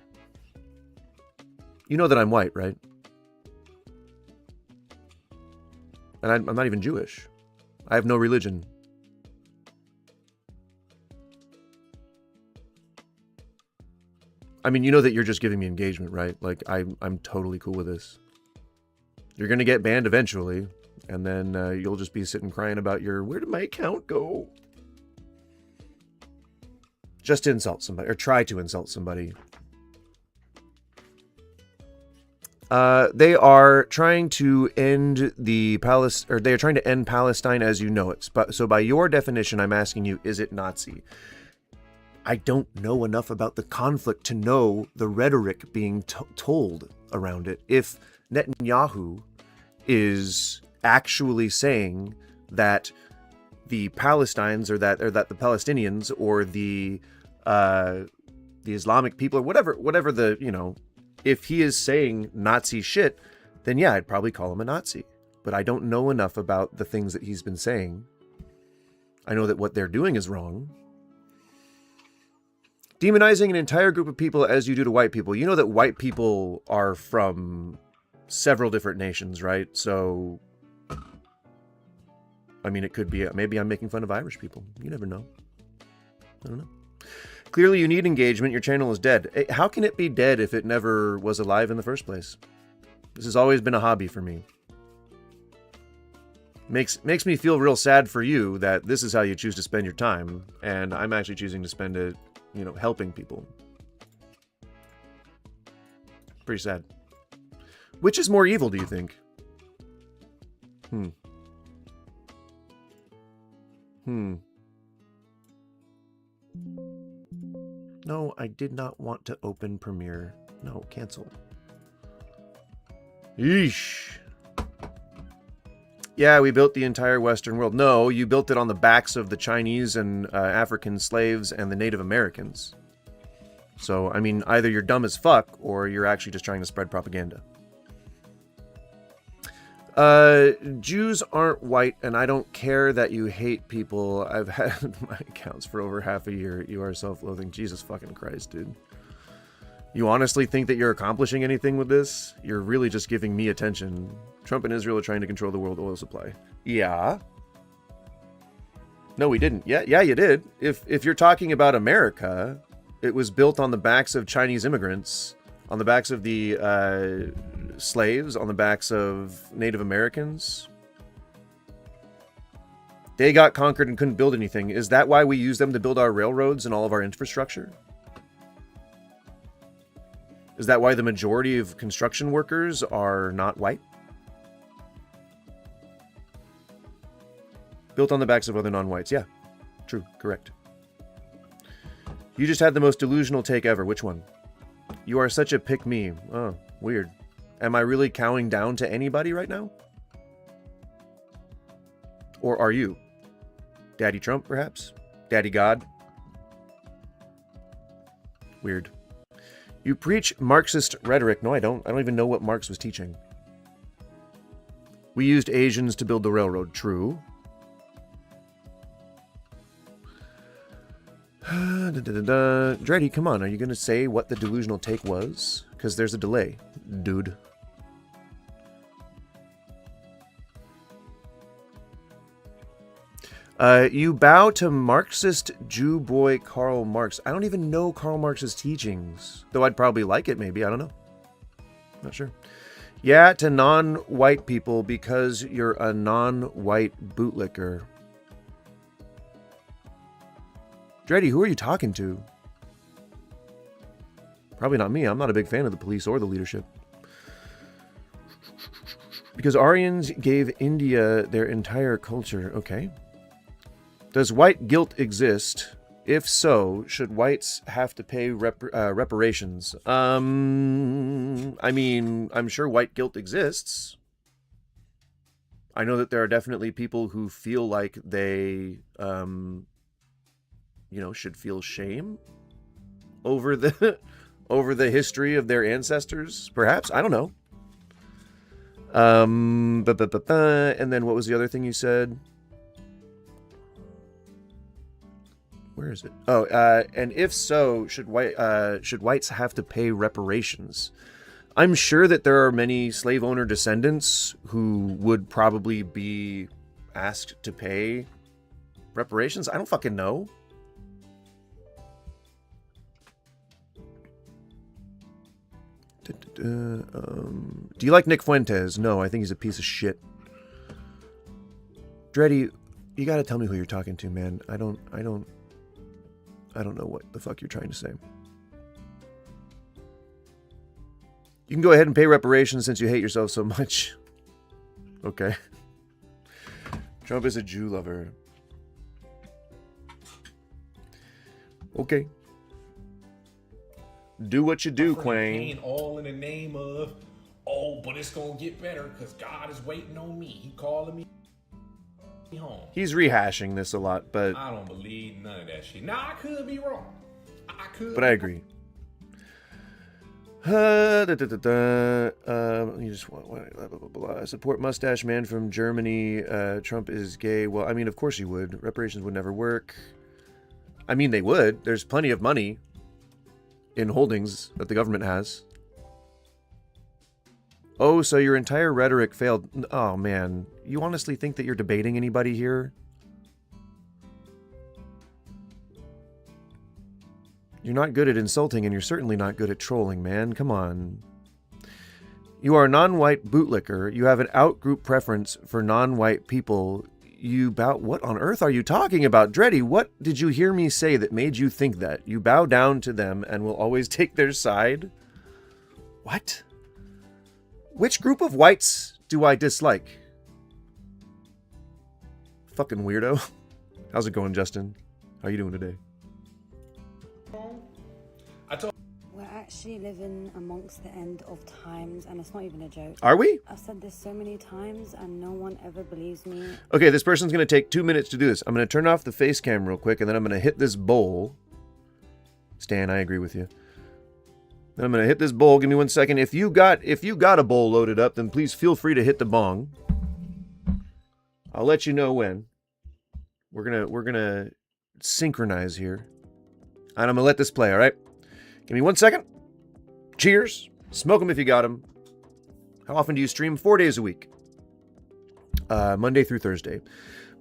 You know that I'm white, right? And I'm not even Jewish. I have no religion. I mean, you know that you're just giving me engagement, right? Like, I'm totally cool with this. You're going to get banned eventually, and then you'll just be sitting crying about where did my account go? Just to insult somebody, or try to insult somebody. They are trying to end they are trying to end Palestine as you know it. So by your definition, I'm asking you, is it Nazi? I don't know enough about the conflict to know the rhetoric being told around it. If Netanyahu is actually saying that the Palestinians or that the Palestinians or the the Islamic people, or whatever the, you know, if he is saying Nazi shit, then yeah, I'd probably call him a Nazi. But I don't know enough about the things that he's been saying. I know that what they're doing is wrong. Demonizing an entire group of people as you do to white people. You know that white people are from several different nations, right? So, I mean, it could be, maybe I'm making fun of Irish people. You never know. I don't know. Clearly you need engagement. Your channel is dead. How can it be dead if it never was alive in the first place? This has always been a hobby for me. Makes me feel real sad for you that this is how you choose to spend your time, and I'm actually choosing to spend it, you know, helping people. Pretty sad. Which is more evil, do you think? No, I did not want to open Premiere. No, cancel. Yeesh. Yeah, we built the entire Western world. No, you built it on the backs of the Chinese and African slaves and the Native Americans. So, I mean, either you're dumb as fuck or you're actually just trying to spread propaganda. Jews aren't white, and I don't care that you hate people. I've had my accounts for over half a year. You are self-loathing. Jesus fucking Christ, dude. You honestly think that you're accomplishing anything with this? You're really just giving me attention. Trump and Israel are trying to control the world oil supply. Yeah. No, we didn't. Yeah, you did. If you're talking about America, it was built on the backs of Chinese immigrants, on the backs of the slaves, on the backs of Native Americans. They got conquered and couldn't build anything. Is that why we use them to build our railroads and all of our infrastructure? Is that why the majority of construction workers are not white? Built on the backs of other non-whites. Yeah, true, correct. You just had the most delusional take ever. Which one? You are such a pick-me. Oh, weird. Am I really cowing down to anybody right now? Or are you? Daddy Trump, perhaps? Daddy God? Weird. You preach Marxist rhetoric. No, I don't. I don't even know what Marx was teaching. We used Asians to build the railroad. True. Dreddy, come on. Are you going to say what the delusional take was? Because there's a delay, dude. You bow to Marxist Jew boy Karl Marx. I don't even know Karl Marx's teachings. Though I'd probably like it, maybe. I don't know. Not sure. Yeah, to non-white people because you're a non-white bootlicker. Dreddy, who are you talking to? Probably not me. I'm not a big fan of the police or the leadership. Because Aryans gave India their entire culture. Okay. Does white guilt exist? If so, should whites have to pay reparations? I mean, I'm sure white guilt exists. I know that there are definitely people who feel like they, you know, should feel shame over the over the history of their ancestors. Perhaps, I don't know. And then what was the other thing you said? Where is it? Oh, and if so, should whites have to pay reparations? I'm sure that there are many slave owner descendants who would probably be asked to pay reparations. I don't fucking know. Do you like Nick Fuentes? No, I think he's a piece of shit. Dreddy, you gotta tell me who you're talking to, man. I don't know what the fuck you're trying to say. You can go ahead and pay reparations since you hate yourself so much. Okay. Trump is a Jew lover. Okay. Do what you do, Quang. All in the name of, oh, but it's gonna get better because God is waiting on me. He calling me home. He's rehashing this a lot, but I don't believe none of that shit. Now I could be wrong. I could. But I agree. You just want blah, blah, blah, blah. I support Mustache Man from Germany. Trump is gay. Well, I mean, of course he would. Reparations would never work. I mean, they would. There's plenty of money in holdings that the government has. Oh, so your entire rhetoric failed. Oh, man. You honestly think that you're debating anybody here? You're not good at insulting, and you're certainly not good at trolling, man. Come on. You are a non-white bootlicker. You have an out-group preference for non-white people. You bow... What on earth are you talking about? Dreddy, what did you hear me say that made you think that? You bow down to them and will always take their side? What? Which group of whites do I dislike? Fucking weirdo. How's it going, Justin? How you doing today? We're actually living amongst the end of times, and it's not even a joke. Are we? I've said this so many times, and no one ever believes me. Okay, this person's going to take 2 minutes to do this. I'm going to turn off the face cam real quick, and then I'm going to hit this bowl. Stan, I agree with you. Then I'm going to hit this bowl. Give me 1 second. If you got a bowl loaded up, then please feel free to hit the bong. I'll let you know when. We're gonna synchronize here. And I'm going to let this play, all right? Give me 1 second. Cheers. Smoke them if you got them. How often do you stream? 4 days a week. Monday through Thursday.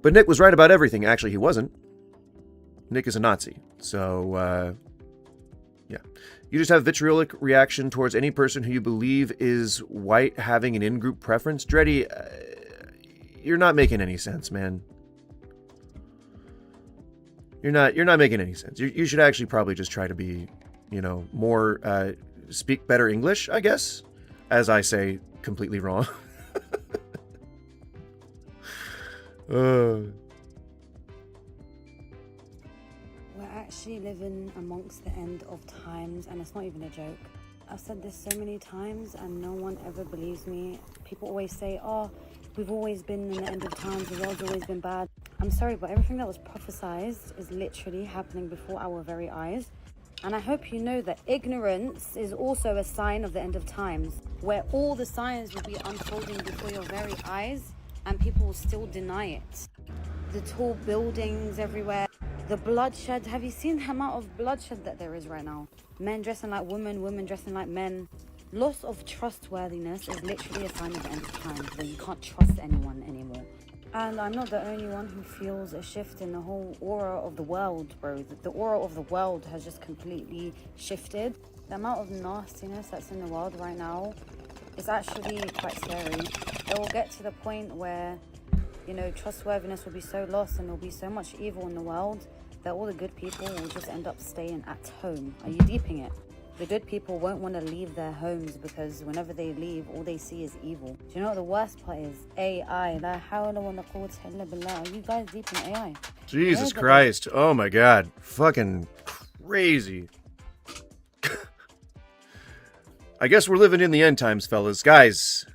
But Nick was right about everything. Actually, he wasn't. Nick is a Nazi. So, yeah. You just have vitriolic reaction towards any person who you believe is white having an in-group preference. Dreddy, you're not making any sense, man. You're not making any sense. You should actually probably just try to be, more, speak better English, I guess. As I say, completely wrong. We're actually living amongst the end of times, and it's not even a joke. I've said this so many times, and no one ever believes me. People always say, oh, we've always been in the end of times, the world's always been bad. I'm sorry, but everything that was prophesized is literally happening before our very eyes. And I hope you know that ignorance is also a sign of the end of times, where all the signs will be unfolding before your very eyes, and people will still deny it. The tall buildings everywhere, the bloodshed. Have you seen the amount of bloodshed that there is right now? Men dressing like women, women dressing like men. Loss of trustworthiness is literally a sign of the end of times, where you can't trust anyone anymore. And I'm not the only one who feels a shift in the whole aura of the world, bro. The aura of the world has just completely shifted. The amount of nastiness that's in the world right now is actually quite scary. It will get to the point where, trustworthiness will be so lost and there'll be so much evil in the world that all the good people will just end up staying at home. Are you deeping it? The good people won't want to leave their homes because whenever they leave, all they see is evil. Do you know what the worst part is? AI. La hawla wa la quwwata illa billah. Are you guys deep in AI? Jesus Christ. Oh my God. Fucking crazy. I guess we're living in the end times, fellas. Guys,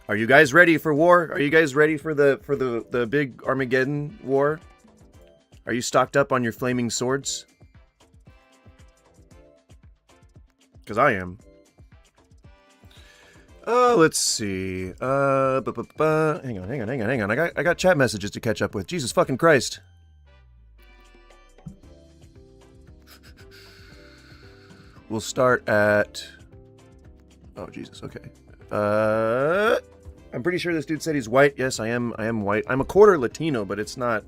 are you guys ready for war? Are you guys ready for the big Armageddon war? Are you stocked up on your flaming swords? Because I am. Let's see. Hang on. I got chat messages to catch up with. Jesus fucking Christ. We'll start at... Oh, Jesus, okay. I'm pretty sure this dude said he's white. Yes, I am white. I'm a quarter Latino, but it's not...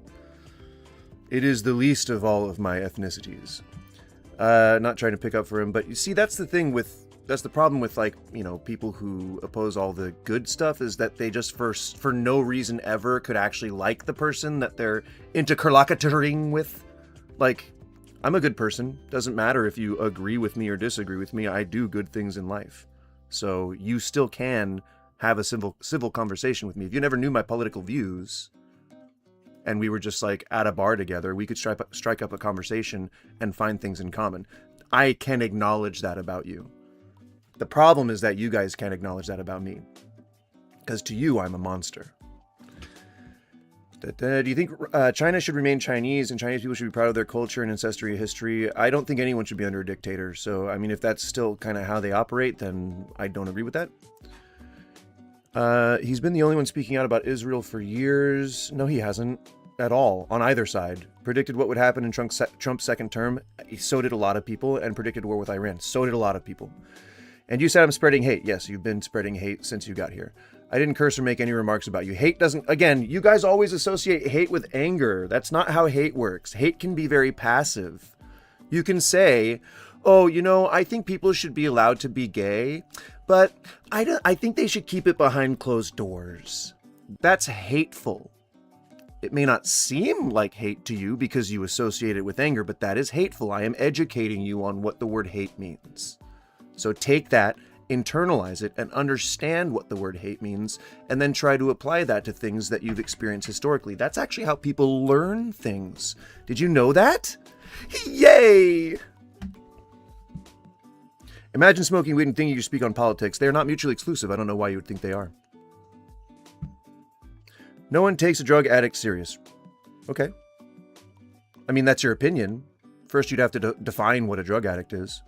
It is the least of all of my ethnicities. Not trying to pick up for him, but you see, that's the problem with, people who oppose all the good stuff, is that they just for no reason ever could actually like the person that they're interlocutoring with. Like, I'm a good person. Doesn't matter if you agree with me or disagree with me. I do good things in life. So you still can have a civil conversation with me. If you never knew my political views, and we were just at a bar together, we could strike up a conversation and find things in common. I can acknowledge that about you. The problem is that you guys can't acknowledge that about me. Because to you, I'm a monster. Do you think China should remain Chinese and Chinese people should be proud of their culture and ancestry history? I don't think anyone should be under a dictator. So, I mean, if that's still kind of how they operate, then I don't agree with that. He's been the only one speaking out about Israel for years. No, he hasn't at all on either side. Predicted what would happen in Trump's second term. So did a lot of people, and predicted war with Iran. So did a lot of people. And you said I'm spreading hate. Yes, you've been spreading hate since you got here. I didn't curse or make any remarks about you. Hate doesn't, again, you guys always associate hate with anger. That's not how hate works. Hate can be very passive. You can say, oh, you know, I think people should be allowed to be gay, but I think they should keep it behind closed doors. That's hateful. It may not seem like hate to you because you associate it with anger, but that is hateful. I am educating you on what the word hate means. So take that, internalize it, and understand what the word hate means, and then try to apply that to things that you've experienced historically. That's actually how people learn things. Did you know that? Yay! Imagine smoking weed and thinking you speak on politics. They are not mutually exclusive. I don't know why you would think they are. No one takes a drug addict serious. Okay. I mean, that's your opinion. First, you'd have to define what a drug addict is.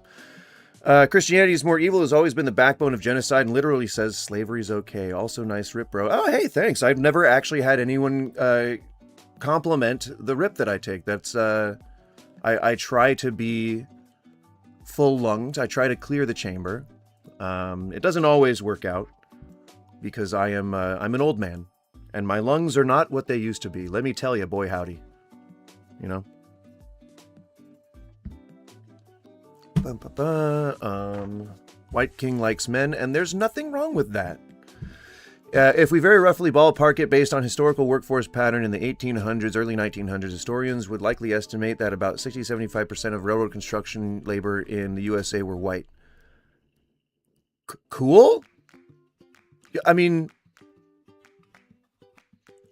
Christianity is more evil has always been the backbone of genocide and literally says slavery is okay. Also nice rip, bro. Oh, hey, thanks. I've never actually had anyone compliment the rip that I take. That's I try to be full lunged. I try to clear the chamber. It doesn't always work out because I'm an old man and my lungs are not what they used to be. Let me tell you, boy howdy. You know. White King likes men, and there's nothing wrong with that. If we very roughly ballpark it based on historical workforce pattern in the 1800s, early 1900s, historians would likely estimate that about 60-75% of railroad construction labor in the USA were white. Cool? I mean,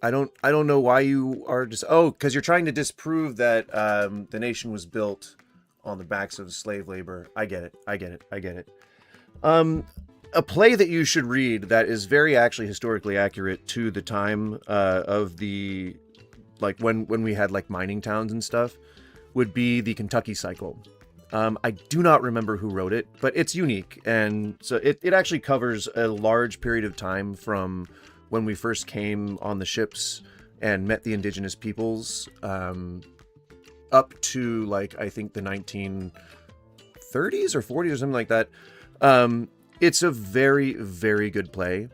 I don't know why you are just... Oh, because you're trying to disprove that the nation was built on the backs of slave labor. I get it. A play that you should read that is very actually historically accurate to the time of the, like when we had like mining towns and stuff, would be The Kentucky Cycle. I do not remember who wrote it, but it's unique. And so it actually covers a large period of time from when we first came on the ships and met the indigenous peoples, up to like I think the 1930s or 40s or something like that. It's a very, very good play,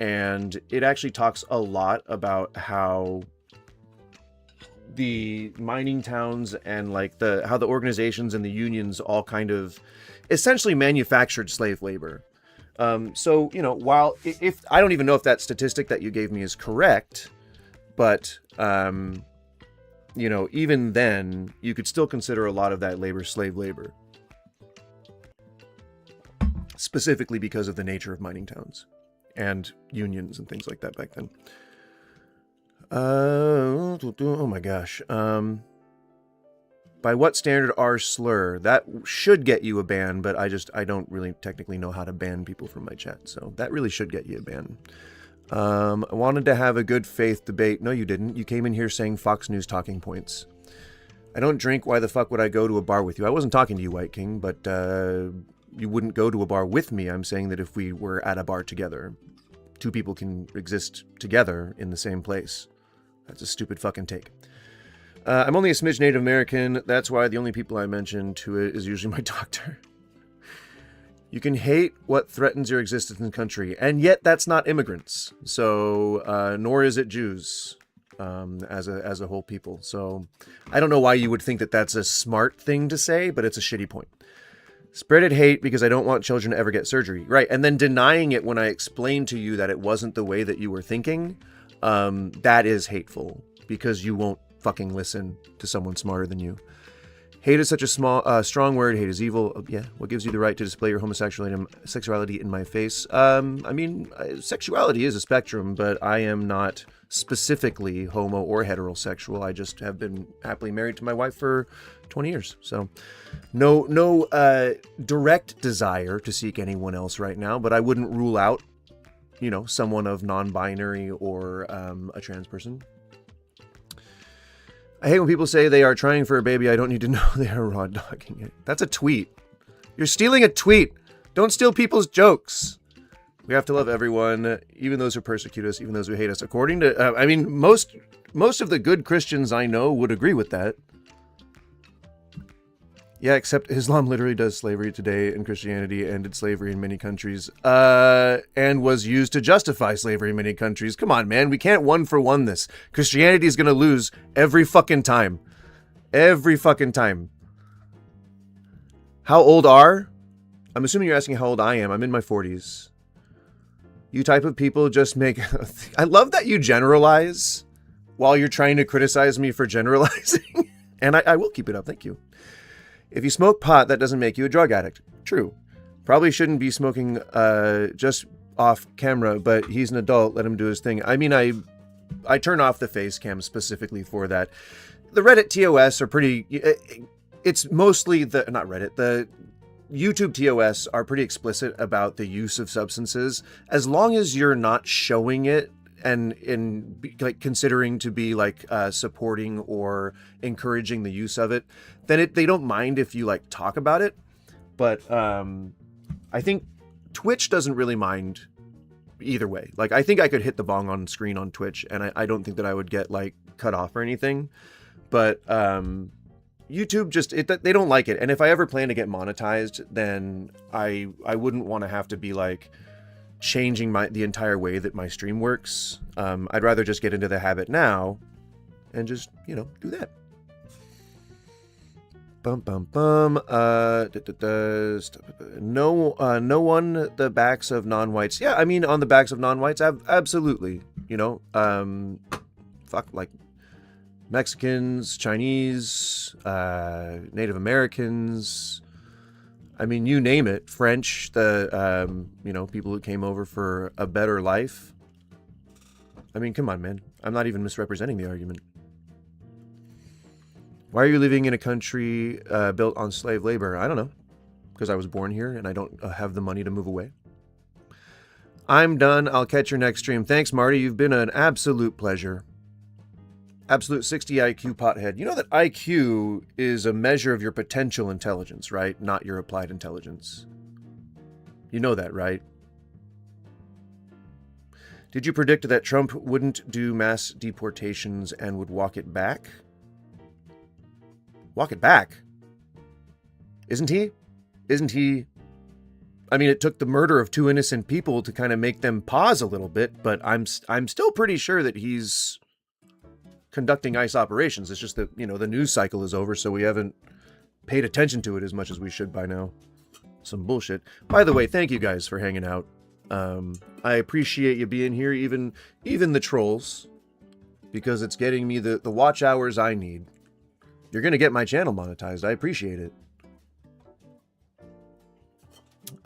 and it actually talks a lot about how the mining towns and like how the organizations and the unions all kind of essentially manufactured slave labor. So, you know, while if I don't even know if that statistic that you gave me is correct, but you know, even then, you could still consider a lot of that labor slave labor. Specifically because of the nature of mining towns and unions and things like that back then. Oh my gosh. By what standard are slur? That should get you a ban, but I don't really technically know how to ban people from my chat. So that really should get you a ban. I wanted to have a good faith debate. No, you didn't. You came in here saying Fox News talking points. I don't drink. Why the fuck would I go to a bar with you? I wasn't talking to you, White King, but you wouldn't go to a bar with me. I'm saying that if we were at a bar together, two people can exist together in the same place. That's a stupid fucking take. I'm only a smidge Native American. That's why the only people I mention to it is usually my doctor. You can hate what threatens your existence in the country, and yet that's not immigrants. So, nor is it Jews as a whole people. So, I don't know why you would think that that's a smart thing to say, but it's a shitty point. Spreaded hate because I don't want children to ever get surgery. Right, and then denying it when I explained to you that it wasn't the way that you were thinking, that is hateful because you won't fucking listen to someone smarter than you. Hate is such a strong word. Hate is evil. Yeah. What gives you the right to display your homosexuality in my face? I mean, sexuality is a spectrum, but I am not specifically homo or heterosexual. I just have been happily married to my wife for 20 years. So no direct desire to seek anyone else right now, but I wouldn't rule out, you know, someone of non-binary or a trans person. I hate when people say they are trying for a baby. I don't need to know they are raw dogging it. That's a tweet. You're stealing a tweet. Don't steal people's jokes. We have to love everyone, even those who persecute us, even those who hate us. According to, most of the good Christians I know would agree with that. Yeah, except Islam literally does slavery today, and Christianity ended slavery in many countries, and was used to justify slavery in many countries. Come on, man. We can't one for one this. Christianity is going to lose every fucking time. Every fucking time. How old are? I'm assuming you're asking how old I am. I'm in my 40s. You type of people just make... I love that you generalize while you're trying to criticize me for generalizing. And I will keep it up. Thank you. If you smoke pot, that doesn't make you a drug addict. True. Probably shouldn't be smoking just off camera, but he's an adult. Let him do his thing. I mean, I turn off the face cam specifically for that. The Reddit TOS are pretty... It's mostly the... Not Reddit. The YouTube TOS are pretty explicit about the use of substances. As long as you're not showing it and like considering to be like supporting or encouraging the use of it, then they don't mind if you like talk about it. But I think Twitch doesn't really mind either way. Like, I think I could hit the bong on screen on Twitch, and I don't think that I would get like cut off or anything. But YouTube just they don't like it. And if I ever plan to get monetized, then I wouldn't want to have to be like changing the entire way that my stream works. I'd rather just get into the habit now and just, do that. Bum bum bum. No one the backs of non-whites. Yeah, I mean on the backs of non-whites, absolutely. Fuck, like Mexicans, Chinese, Native Americans. I mean, you name it. French, the people who came over for a better life. I mean, come on, man. I'm not even misrepresenting the argument. Why are you living in a country built on slave labor? I don't know. Because I was born here and I don't have the money to move away. I'm done. I'll catch your next stream. Thanks, Marty. You've been an absolute pleasure. Absolute 60 IQ pothead. You know that IQ is a measure of your potential intelligence, right? Not your applied intelligence. You know that, right? Did you predict that Trump wouldn't do mass deportations and would walk it back? Walk it back? Isn't he? Isn't he? I mean, it took the murder of 2 innocent people to kind of make them pause a little bit, but I'm still pretty sure that he's conducting ICE operations. It's just that, the news cycle is over, so we haven't paid attention to it as much as we should by now. Some bullshit. By the way, thank you guys for hanging out. I appreciate you being here, even the trolls, because it's getting me the watch hours I need. You're going to get my channel monetized. I appreciate it.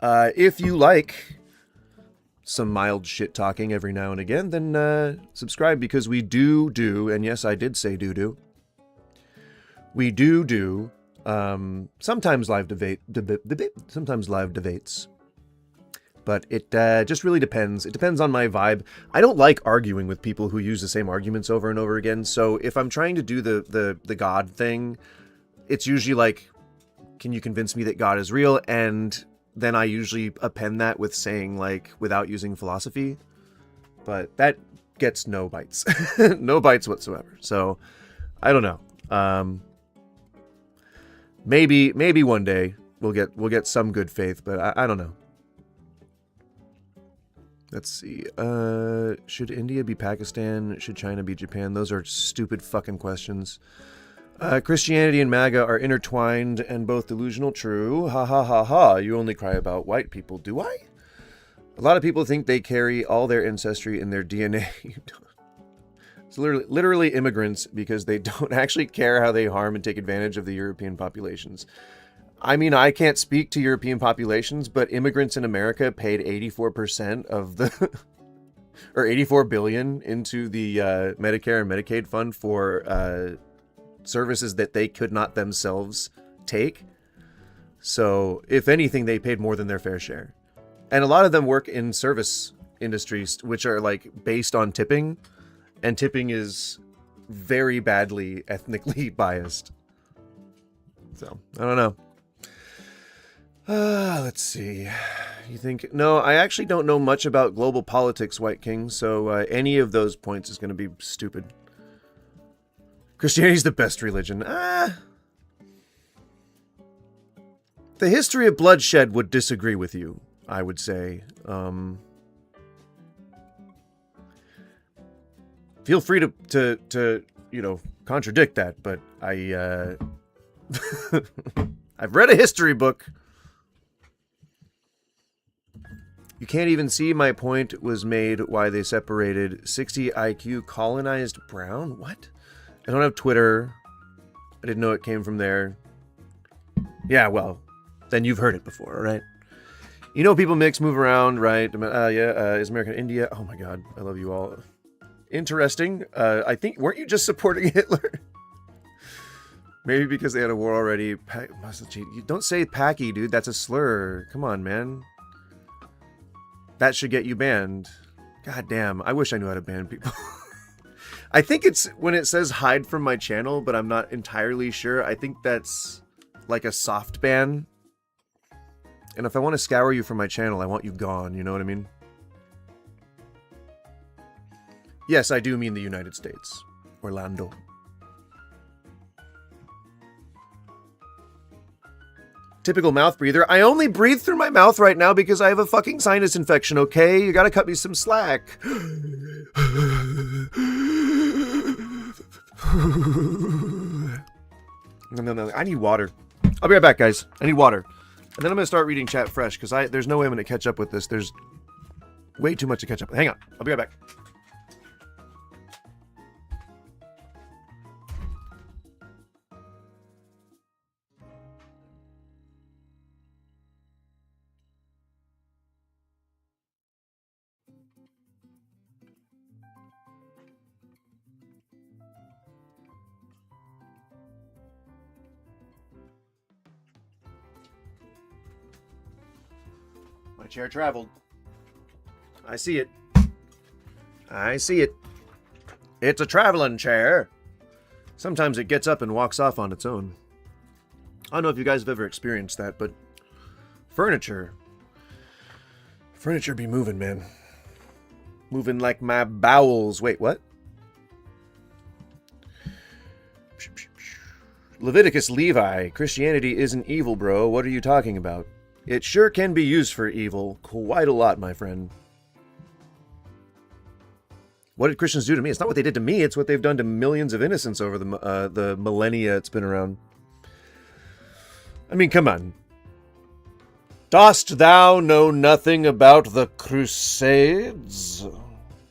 If you like some mild shit talking every now and again, then subscribe, because we do, and yes, I did say do. We do sometimes live sometimes live debates. But it just really depends. It depends on my vibe. I don't like arguing with people who use the same arguments over and over again. So if I'm trying to do the God thing, it's usually like, can you convince me that God is real? And then I usually append that with saying, like, without using philosophy. But that gets no bites. No bites whatsoever. So I don't know. Maybe one day we'll get some good faith, but I don't know. Let's see. Should India be Pakistan? Should China be Japan? Those are stupid fucking questions. Christianity and MAGA are intertwined and both delusional. True. Ha ha ha ha. You only cry about white people. Do I? A lot of people think they carry all their ancestry in their DNA. It's literally immigrants, because they don't actually care how they harm and take advantage of the European populations. I mean, I can't speak to European populations, but immigrants in America paid 84% of the, or 84 billion into the Medicare and Medicaid fund for services that they could not themselves take. So, if anything, they paid more than their fair share. And a lot of them work in service industries, which are like based on tipping, and tipping is very badly ethnically biased. So, I don't know. Let's see. You think... No, I actually don't know much about global politics, White King, so any of those points is going to be stupid. Christianity's the best religion. The history of bloodshed would disagree with you, I would say. Feel free to you know, contradict that, but I've read a history book. You can't even see my point was made why they separated 60 IQ colonized brown? What? I don't have Twitter. I didn't know it came from there. Yeah, well, then you've heard it before, right? You know people mix, move around, right? Is America India? Oh my god, I love you all. Interesting. I think, weren't you just supporting Hitler? Maybe because they had a war already. You don't say Packy, dude. That's a slur. Come on, man. That should get you banned. God damn. I wish I knew how to ban people. I think it's when it says hide from my channel, but I'm not entirely sure. I think that's like a soft ban. And if I want to scour you from my channel, I want you gone. You know what I mean? Yes, I do mean the United States. Orlando. Typical mouth breather. I only breathe through my mouth right now because I have a fucking sinus infection, okay? You gotta cut me some slack. No, I need water. I'll be right back, guys. I need water. And then I'm gonna start reading chat fresh, because there's no way I'm gonna catch up with this. There's way too much to catch up with. Hang on. I'll be right back. My chair traveled. I see it. I see it. It's a traveling chair. Sometimes it gets up and walks off on its own. I don't know if you guys have ever experienced that, but furniture be moving, man. Moving like my bowels. Wait, what? Leviticus Levi. Christianity isn't evil, bro. What are you talking about? It sure can be used for evil. Quite a lot, my friend. What did Christians do to me? It's not what they did to me. It's what they've done to millions of innocents over the millennia it's been around. I mean, come on. Dost thou know nothing about the Crusades?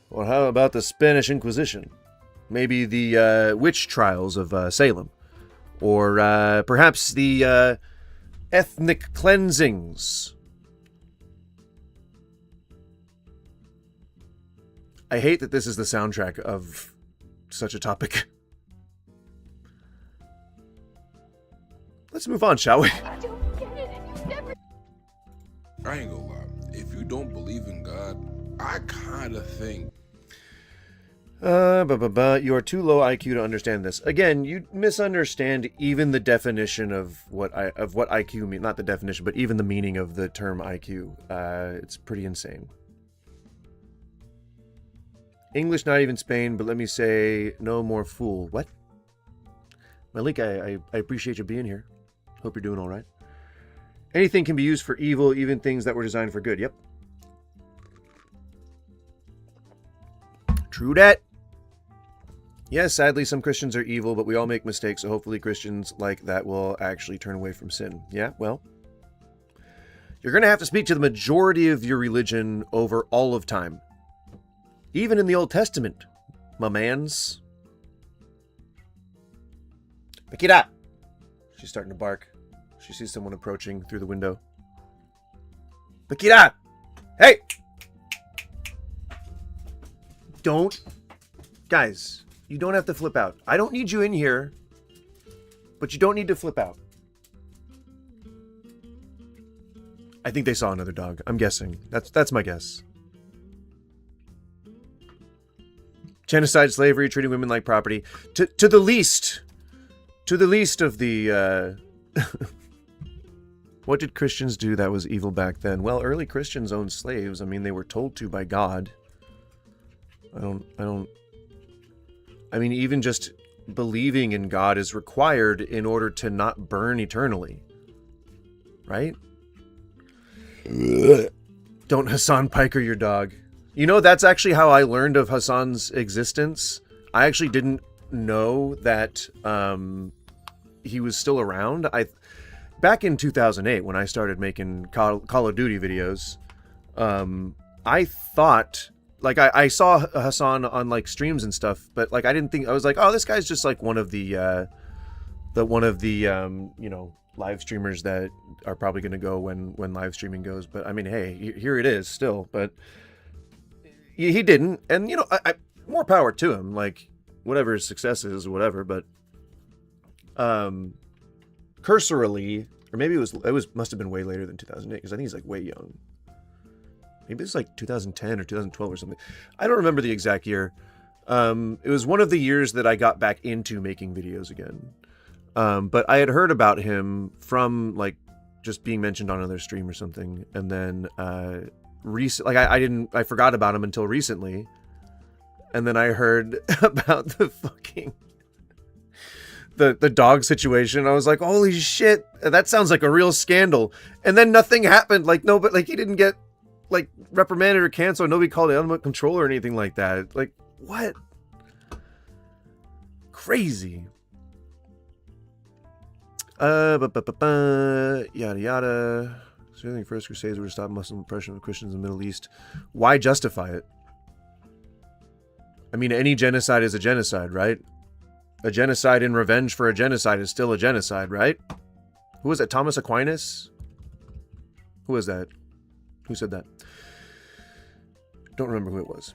Or how about the Spanish Inquisition? Maybe the witch trials of Salem? Or perhaps the ethnic cleansings? I hate that this is the soundtrack of such a topic. Let's move on, shall we? I ain't gonna lie. If you don't believe in God, I kind of think. You are too low IQ to understand this. Again, you misunderstand even the definition of what IQ means. Not the definition, but even the meaning of the term IQ. It's pretty insane. English, not even Spain, but let me say, no more fool. What? Malik, I appreciate you being here. Hope you're doing all right. Anything can be used for evil, even things that were designed for good. Yep. True that. Yes, sadly, some Christians are evil, but we all make mistakes, so hopefully Christians like that will actually turn away from sin. Yeah, well, you're going to have to speak to the majority of your religion over all of time. Even in the Old Testament, my mans. Pick it up. She's starting to bark. She sees someone approaching through the window. Pick it up. Hey! Don't. Guys, you don't have to flip out. I don't need you in here, but you don't need to flip out. I think they saw another dog. I'm guessing. That's my guess. Genocide, slavery, treating women like property. To the least of the... What did Christians do that was evil back then? Well, early Christians owned slaves. I mean, they were told to by God. I mean, even just believing in God is required in order to not burn eternally. Right? Don't Hassan Piker your dog. You know, that's actually how I learned of Hassan's existence. I actually didn't know that he was still around. Back in 2008, when I started making Call of Duty videos, I thought, like, I saw Hassan on, like, streams and stuff, but, like, I didn't think, I was like, oh, this guy's just, like, one of the you know, live streamers that are probably going to go when live streaming goes. But, I mean, hey, here it is still, but he didn't, and, you know, I more power to him, like, whatever his success is, whatever, but, cursorily, or maybe it must have been way later than 2008, because I think he's like way young. Maybe it's like 2010 or 2012 or something. I don't remember the exact year. It was one of the years that I got back into making videos again. But I had heard about him from like just being mentioned on another stream or something, and then I forgot about him until recently, and then I heard about the fucking. The dog situation. I was like, holy shit, that sounds like a real scandal. And then nothing happened. Like, no, but like he didn't get like reprimanded or canceled. Nobody called it animal control or anything like that. Like, what? Crazy. Yada yada. So you think First Crusades were to stop Muslim oppression of Christians in the Middle East? Why justify it? I mean, any genocide is a genocide, right? A genocide in revenge for a genocide is still a genocide, right? Who was that? Thomas Aquinas? Who was that? Who said that? Don't remember who it was.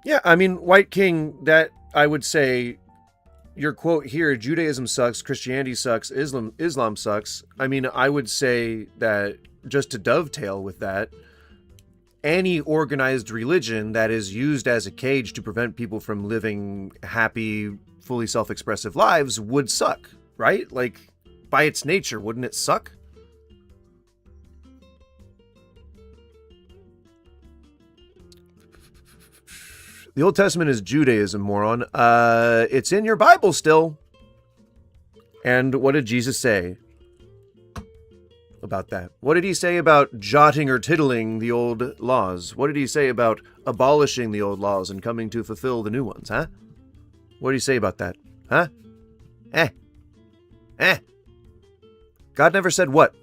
Yeah, I mean, White King, that I would say, your quote here, Judaism sucks, Christianity sucks, Islam sucks. I mean, I would say that, just to dovetail with that, any organized religion that is used as a cage to prevent people from living happy, fully self-expressive lives would suck, right? Like, by its nature, wouldn't it suck? The Old Testament is Judaism, moron. It's in your Bible still. And what did Jesus say about that? What did he say about jotting or tittling the old laws? What did he say about abolishing the old laws and coming to fulfill the new ones, huh? What did he say about that? Huh? God never said what?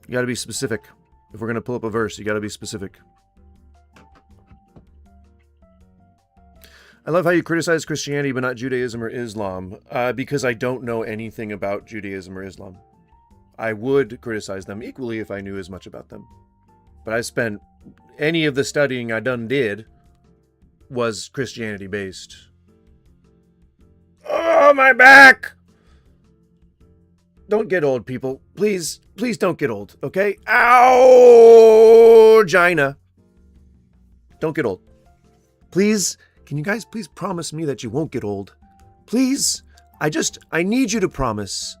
You gotta be specific. If we're gonna pull up a verse, you gotta be specific. I love how you criticize Christianity but not Judaism or Islam, because I don't know anything about Judaism or Islam. I would criticize them equally if I knew as much about them. But I spent, any of the studying I did was Christianity based. Oh, my back! Don't get old, people. Please don't get old, okay? Ow! Gina. Don't get old. Please. Can you guys please promise me that you won't get old? Please? I need you to promise.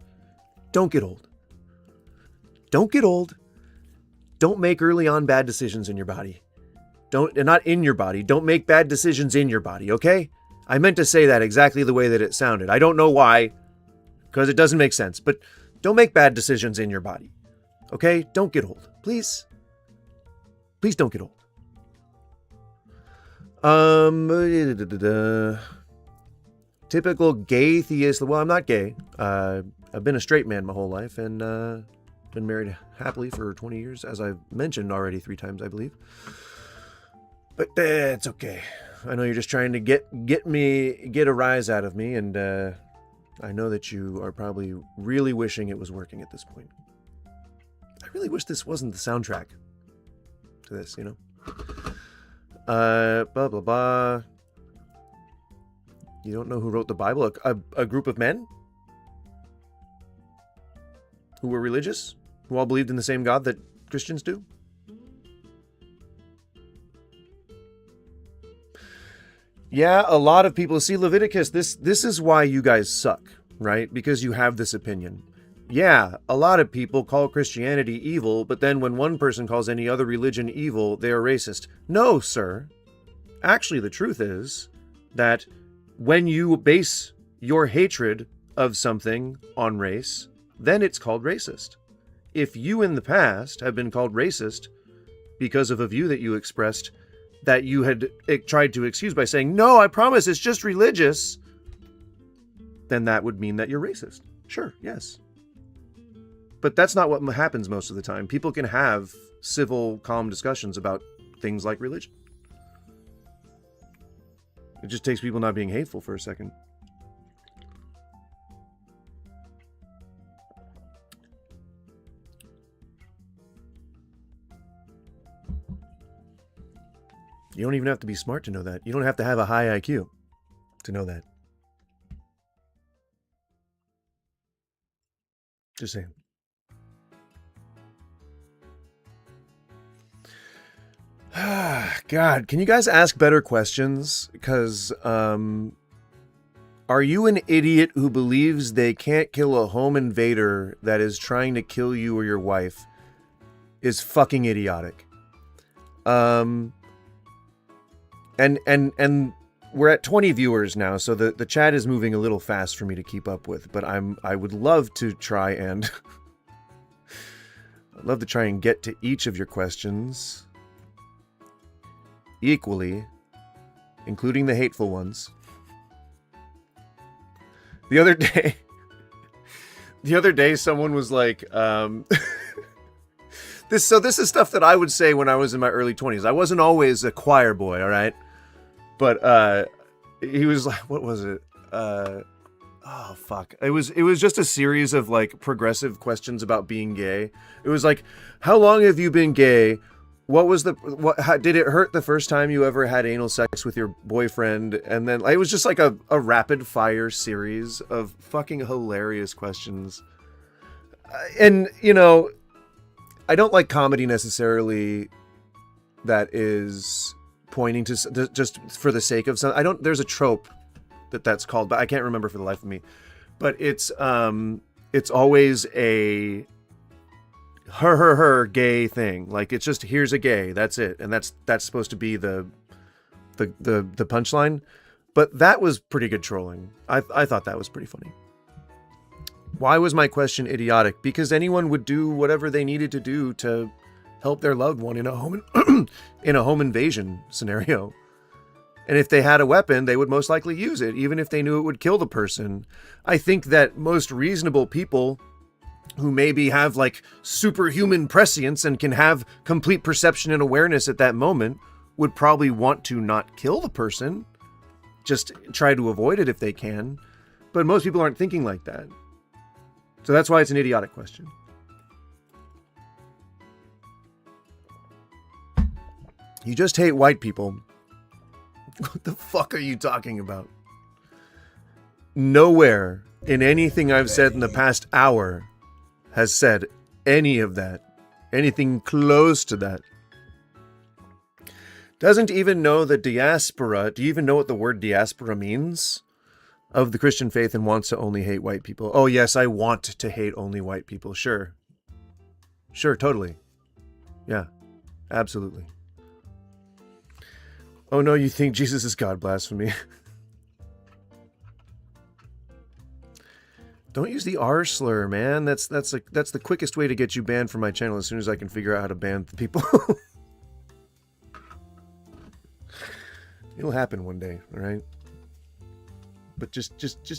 Don't get old. Don't get old. Don't make early on bad decisions in your body. Not in your body. Don't make bad decisions in your body, okay? I meant to say that exactly the way that it sounded. I don't know why, because it doesn't make sense, but don't make bad decisions in your body, okay? Don't get old. Please. Please don't get old. Typical gay theist. Well, I'm not gay. I've been a straight man my whole life, and been married happily for 20 years, as I've mentioned already 3 times, I believe. But it's okay. I know you're just trying to get a rise out of me, and I know that you are probably really wishing it was working at this point. I really wish this wasn't the soundtrack to this, you know? Blah, blah, blah. You don't know who wrote the Bible? A group of men? Who were religious? Who all believed in the same God that Christians do? Yeah, a lot of people see Leviticus. This is why you guys suck, right? Because you have this opinion. Yeah, a lot of people call Christianity evil, but then when one person calls any other religion evil, they are racist. No, sir. Actually, the truth is that when you base your hatred of something on race, then it's called racist. If you in the past have been called racist because of a view that you expressed that you had tried to excuse by saying, no, I promise it's just religious, then that would mean that you're racist. Sure, yes. But that's not what happens most of the time. People can have civil, calm discussions about things like religion. It just takes people not being hateful for a second. You don't even have to be smart to know that. You don't have to have a high IQ to know that. Just saying. God, can you guys ask better questions? Because, are you an idiot who believes they can't kill a home invader that is trying to kill you or your wife? Is fucking idiotic. And we're at 20 viewers now, so the chat is moving a little fast for me to keep up with, but I would love to try and I'd love to try and get to each of your questions equally, including the hateful ones. The other day someone was like, this is stuff that I would say when I was in my early 20s. I wasn't always a choir boy, all right? But he was like, what was it? Oh fuck. It was just a series of like progressive questions about being gay. It was like, how long have you been gay? How did it hurt the first time you ever had anal sex with your boyfriend? And then it was just like a rapid fire series of fucking hilarious questions. And you know, I don't like comedy necessarily that is pointing to just for the sake of something. There's a trope that's called, but I can't remember for the life of me. But it's always a her gay thing. Like it's just, here's a gay, that's it, and that's supposed to be the punchline. But that was pretty good trolling. I thought that was pretty funny. Why was my question idiotic? Because anyone would do whatever they needed to do to help their loved one in a home in a home invasion scenario. And if they had a weapon, they would most likely use it, even if they knew it would kill the person. I think that most reasonable people who maybe have like superhuman prescience and can have complete perception and awareness at that moment would probably want to not kill the person, just try to avoid it if they can. But most people aren't thinking like that. So that's why it's an idiotic question. You just hate white people. What the fuck are you talking about? Nowhere in anything I've said in the past hour has said any of that. Anything close to that. Doesn't even know the diaspora. Do you even know what the word diaspora means? Of the Christian faith, and wants to only hate white people. Oh yes, I want to hate only white people. Sure. Sure, totally. Yeah, absolutely. Oh no, you think Jesus is God? Blasphemy. Don't use the R slur, man. That's the quickest way to get you banned from my channel as soon as I can figure out how to ban the people. It'll happen one day, all right? But just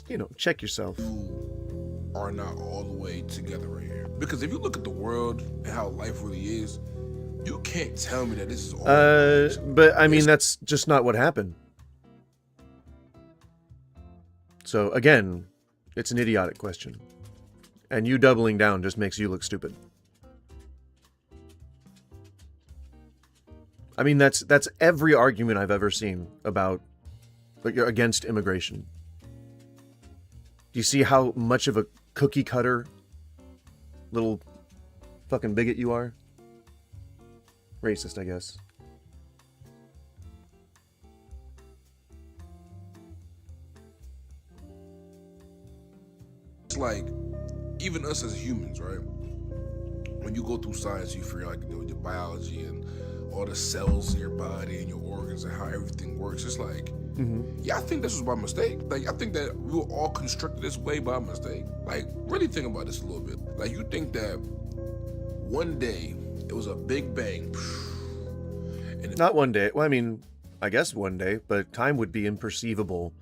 you know, check yourself. You are not all the way together right here. Because if you look at the world and how life really is, you can't tell me that this is all. But I mean, that's just not what happened. So again, it's an idiotic question. And you doubling down just makes you look stupid. I mean, that's every argument I've ever seen about against immigration. Do you see how much of a cookie cutter little fucking bigot you are? Racist, I guess. it's like, even us as humans, right? When you go through science, you figure out, your biology and all the cells in your body and your organs and how everything works. It's like, yeah, I think this was by mistake. Like, I think that we were all constructed this way by mistake. Like, really think about this a little bit. Like, you think that one day it was a big bang. Not one day. Well, I mean, I guess one day, but time would be imperceivable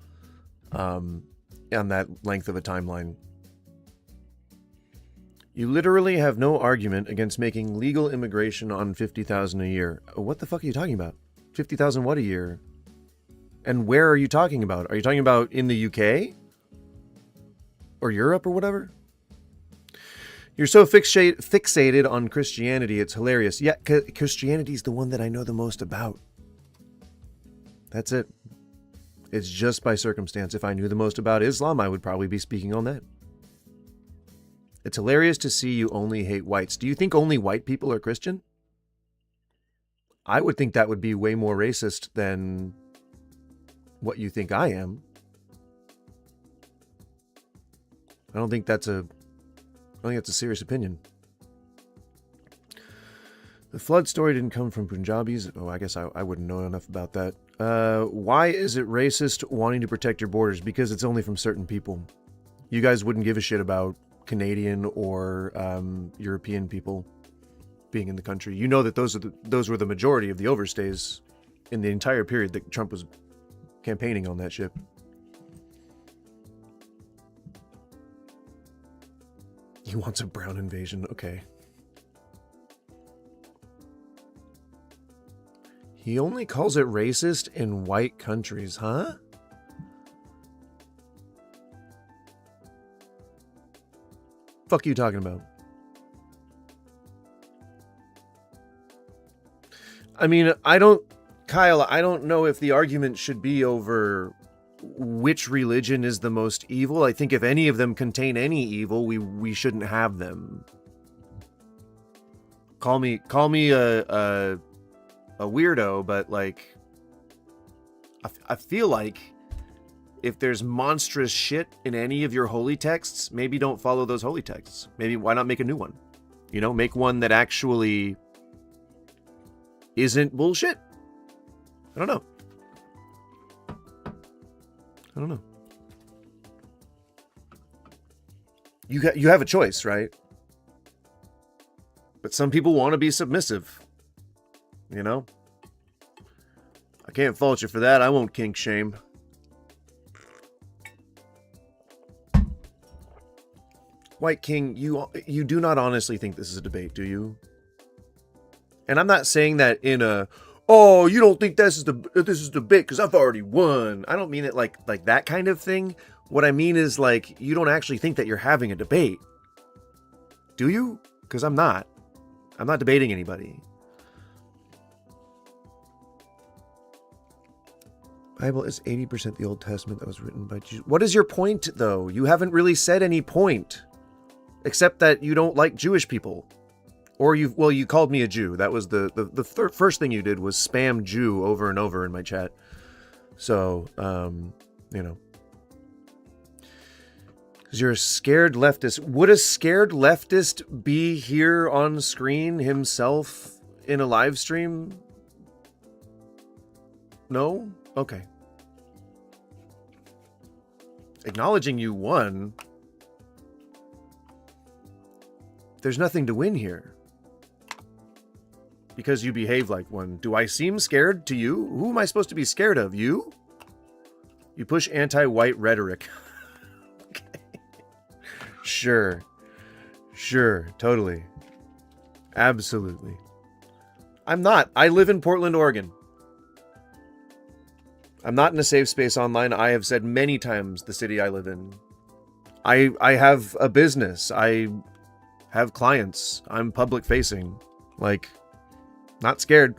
on that length of a timeline. You literally have no argument against making legal immigration on $50,000 a year. What the fuck are you talking about? 50,000 what a year? And where are you talking about? Are you talking about in the UK? Or Europe or whatever? You're so fixated on Christianity, it's hilarious. Yeah, Christianity's the one that I know the most about. That's it. It's just by circumstance. If I knew the most about Islam, I would probably be speaking on that. It's hilarious to see you only hate whites. Do you think only white people are Christian? I would think that would be way more racist than what you think I am. I don't think that's a serious opinion. The flood story didn't come from Punjabis. Oh, I guess I wouldn't know enough about that. Why is it racist wanting to protect your borders? Because it's only from certain people. You guys wouldn't give a shit about Canadian or European people being in the country. You know that those were the majority of the overstays in the entire period that Trump was campaigning on that ship. He wants a brown invasion. Okay. He only calls it racist in white countries, huh? Fuck you talking about? I mean, Kyle, I don't know if the argument should be over which religion is the most evil. I think if any of them contain any evil, we shouldn't have them. Call me a weirdo, but like, I feel like if there's monstrous shit in any of your holy texts, maybe don't follow those holy texts. Maybe why not make a new one? You know, make one that actually isn't bullshit. I don't know. You have a choice, right? But some people want to be submissive. You know? I can't fault you for that. I won't kink shame. White King, you do not honestly think this is a debate, do you? And I'm not saying that in a, oh, you don't think this is debate because I've already won. I don't mean it like that kind of thing. What I mean is like, you don't actually think that you're having a debate. Do you? Because I'm not. I'm not debating anybody. Bible is 80% the Old Testament that was written by Jews. What is your point, though? You haven't really said any point. Except that you don't like Jewish people. Or you called me a Jew. That was the first thing you did was spam Jew over and over in my chat. So, you know. Because you're a scared leftist. Would a scared leftist be here on screen himself in a live stream? No? Okay. Acknowledging you won. There's nothing to win here. Because you behave like one. Do I seem scared to you? Who am I supposed to be scared of? You? You push anti-white rhetoric. Okay. Sure. Totally. Absolutely. I'm not. I live in Portland, Oregon. I'm not in a safe space online. I have said many times the city I live in. I have a business. I have clients. I'm public facing. Like, not scared.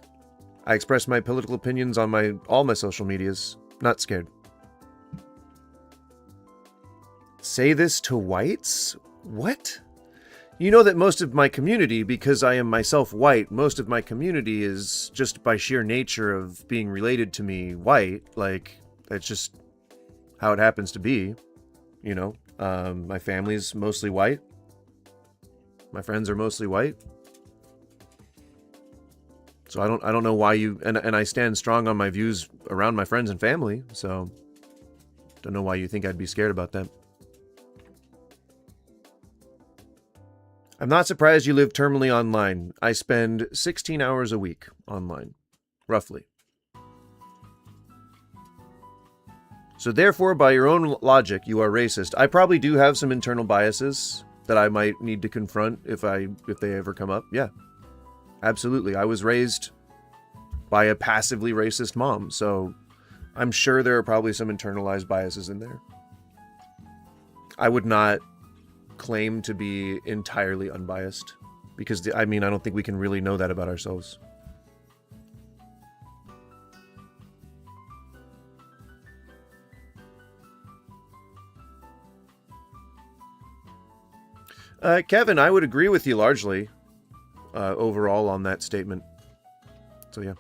I express my political opinions on all my social medias. Not scared. Say this to whites? What? You know that most of my community, because I am myself white, most of my community is just by sheer nature of being related to me white. Like, that's just how it happens to be, you know? My family's mostly white. My friends are mostly white. So I don't know why you, and I stand strong on my views around my friends and family, so don't know why you think I'd be scared about that. I'm not surprised you live terminally online. I spend 16 hours a week online, roughly. So therefore, by your own logic, you are racist. I probably do have some internal biases that I might need to confront if they ever come up. Yeah. Absolutely. I was raised by a passively racist mom, so I'm sure there are probably some internalized biases in there. I would not claim to be entirely unbiased because, I don't think we can really know that about ourselves. Kevin, I would agree with you largely. Overall on that statement. So yeah.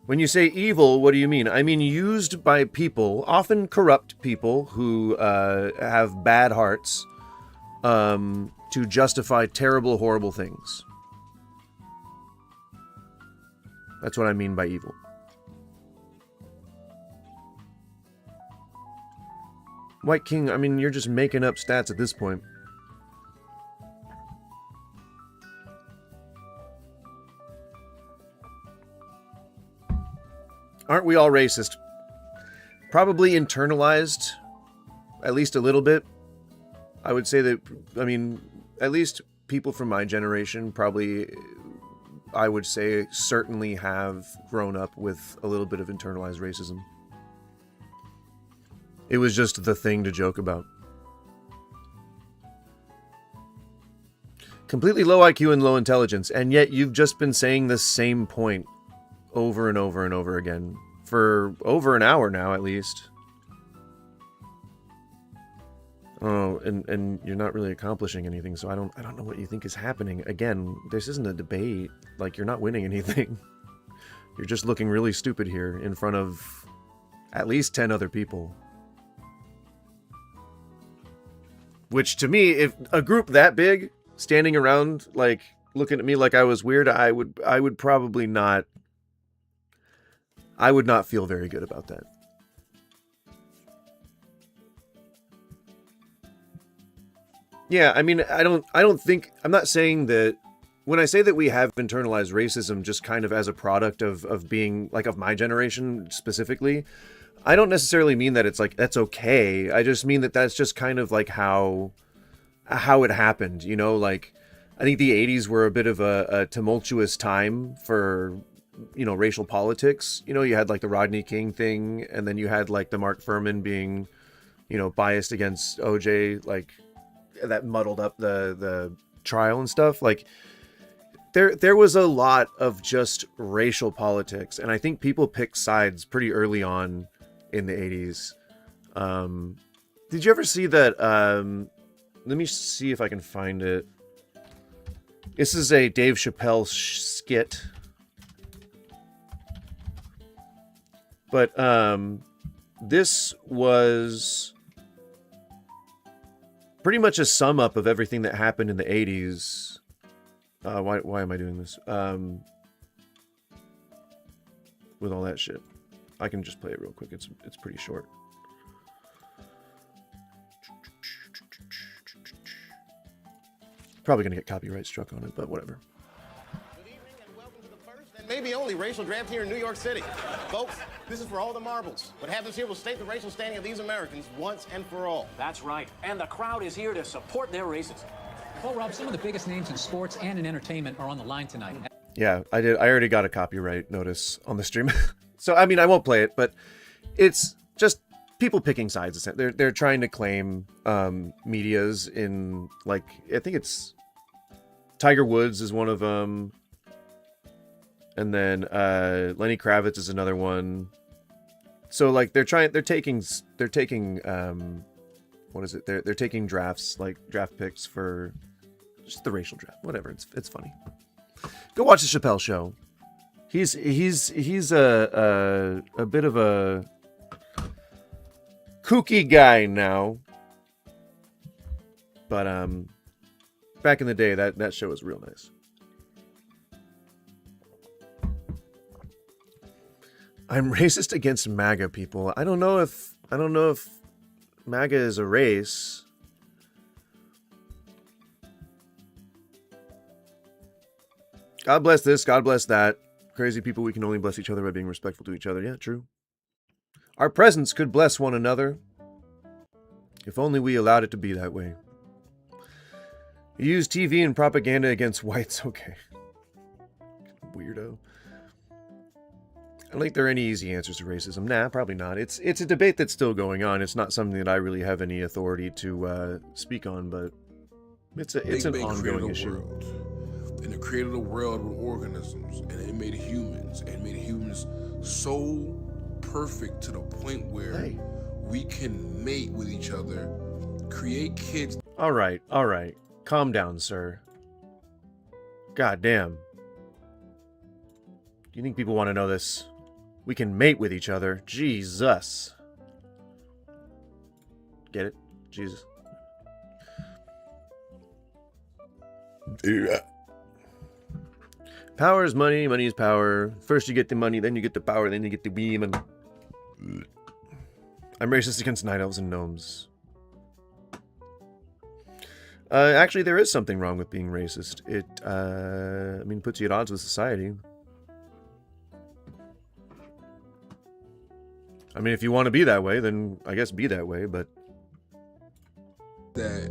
When you say evil, what do you mean? I mean used by people, often corrupt people who have bad hearts, to justify terrible, horrible things. That's what I mean by evil. White King, you're just making up stats at this point. Aren't we all racist? Probably internalized, at least a little bit. I would say that, at least people from my generation probably, I would say, certainly have grown up with a little bit of internalized racism. It was just the thing to joke about. Completely low IQ and low intelligence, and yet you've just been saying the same point over and over and over again for over an hour now, at least. Oh, and you're not really accomplishing anything, so I don't know what you think is happening. Again, this isn't a debate. Like, you're not winning anything. You're just looking really stupid here in front of at least 10 other people. Which, to me, if a group that big standing around, like, looking at me like I was weird, I would probably not. I would not feel very good about that. Yeah, I don't think, I'm not saying that, when I say that we have internalized racism just kind of as a product of being, like, of my generation specifically, I don't necessarily mean that it's like, that's okay. I just mean that that's just kind of like how it happened, you know? Like, I think the 80s were a bit of a tumultuous time for, you know, racial politics. You know, you had like the Rodney King thing, and then you had like the Mark Furman being, you know, biased against OJ, like, that muddled up the trial and stuff. Like, there was a lot of just racial politics, and I think people picked sides pretty early on in the 80s. Did you ever see that? Let me see if I can find it. This is a Dave Chappelle skit. But this was pretty much a sum up of everything that happened in the 80s. Why am I doing this? With all that shit. I can just play it real quick. It's pretty short. Probably gonna get copyright struck on it, but whatever. And maybe only racial draft here in New York City. Folks, this is for all the marbles. What happens here will state the racial standing of these Americans once and for all. That's right. And the crowd is here to support their racism. Well, Rob, some of the biggest names in sports and in entertainment are on the line tonight. Yeah, I did. I already got a copyright notice on the stream. So, I mean, I won't play it, but it's just people picking sides. They're trying to claim medias in, like, I think it's Tiger Woods is one of them. And then Lenny Kravitz is another one. So, like, they're taking what is it? They're taking drafts, like draft picks for just the racial draft. Whatever. It's funny. Go watch the Chappelle Show. He's a bit of a kooky guy now. But back in the day, that show was real nice. I'm racist against MAGA people. I don't know if MAGA is a race. God bless this, God bless that. Crazy people, we can only bless each other by being respectful to each other. Yeah, true. Our presence could bless one another. If only we allowed it to be that way. You use TV and propaganda against whites. Okay. Weirdo. I don't think there are any easy answers to racism. Nah, probably not. It's a debate that's still going on. It's not something that I really have any authority to speak on, but it's an ongoing issue. World. And it created a world with organisms, and it made humans, and made humans so perfect to the point where we can mate with each other, create kids. All right. Calm down, sir. God damn. Do you think people want to know this? We can mate with each other. Jesus. Get it? Jesus. Yeah. Power is money, money is power. First you get the money, then you get the power, then you get the beam, and... I'm racist against night elves and gnomes. Actually, there is something wrong with being racist. It, puts you at odds with society. I mean, if you want to be that way, then I guess be that way, but... That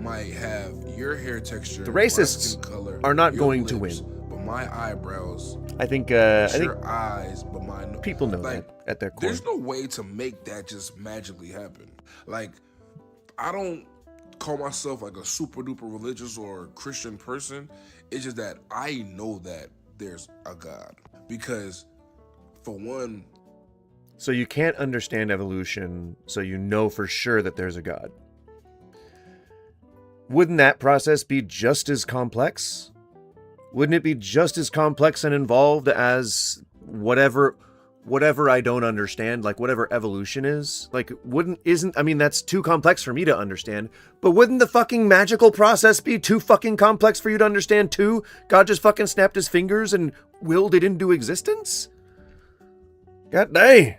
might have your hair texture, the racists my skin color, are not your going lips, to win. But my eyebrows. I think your eyes, but my people know that at their core. There's no way to make that just magically happen. Like, I don't call myself like a super duper religious or Christian person. It's just that I know that there's a God. Because, for one... So you can't understand evolution, so you know for sure that there's a God. Wouldn't that process be just as complex? Wouldn't it be just as complex and involved as whatever I don't understand, like whatever evolution is? Like, that's too complex for me to understand, but wouldn't the fucking magical process be too fucking complex for you to understand too? God just fucking snapped his fingers and willed it into existence? God dang.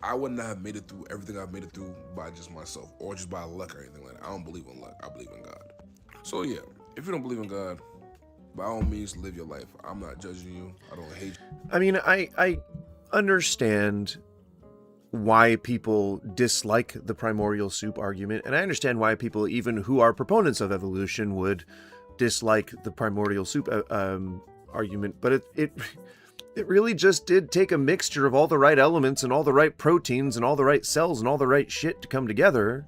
I would not have made it through everything I've made it through by just myself or just by luck or anything like that. I don't believe in luck. I believe in God. So yeah, if you don't believe in God, by all means, live your life. I'm not judging you. I don't hate you. I mean, I understand why people dislike the primordial soup argument, and I understand why people, even who are proponents of evolution, would dislike the primordial soup argument, but it really just did take a mixture of all the right elements and all the right proteins and all the right cells and all the right shit to come together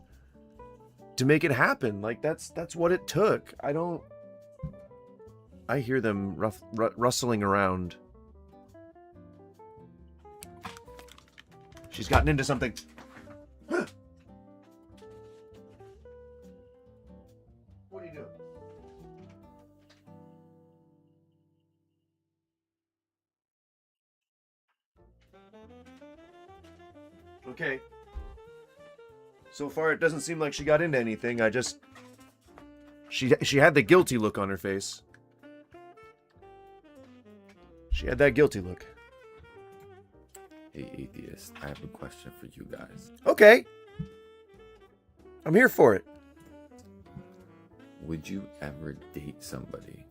to make it happen. Like, that's what it took. I hear them rustling around. She's gotten into something. What are you doing? Okay. So far, it doesn't seem like she got into anything. She had the guilty look on her face. She had that guilty look. Hey, atheist, I have a question for you guys. Okay. I'm here for it. Would you ever date somebody?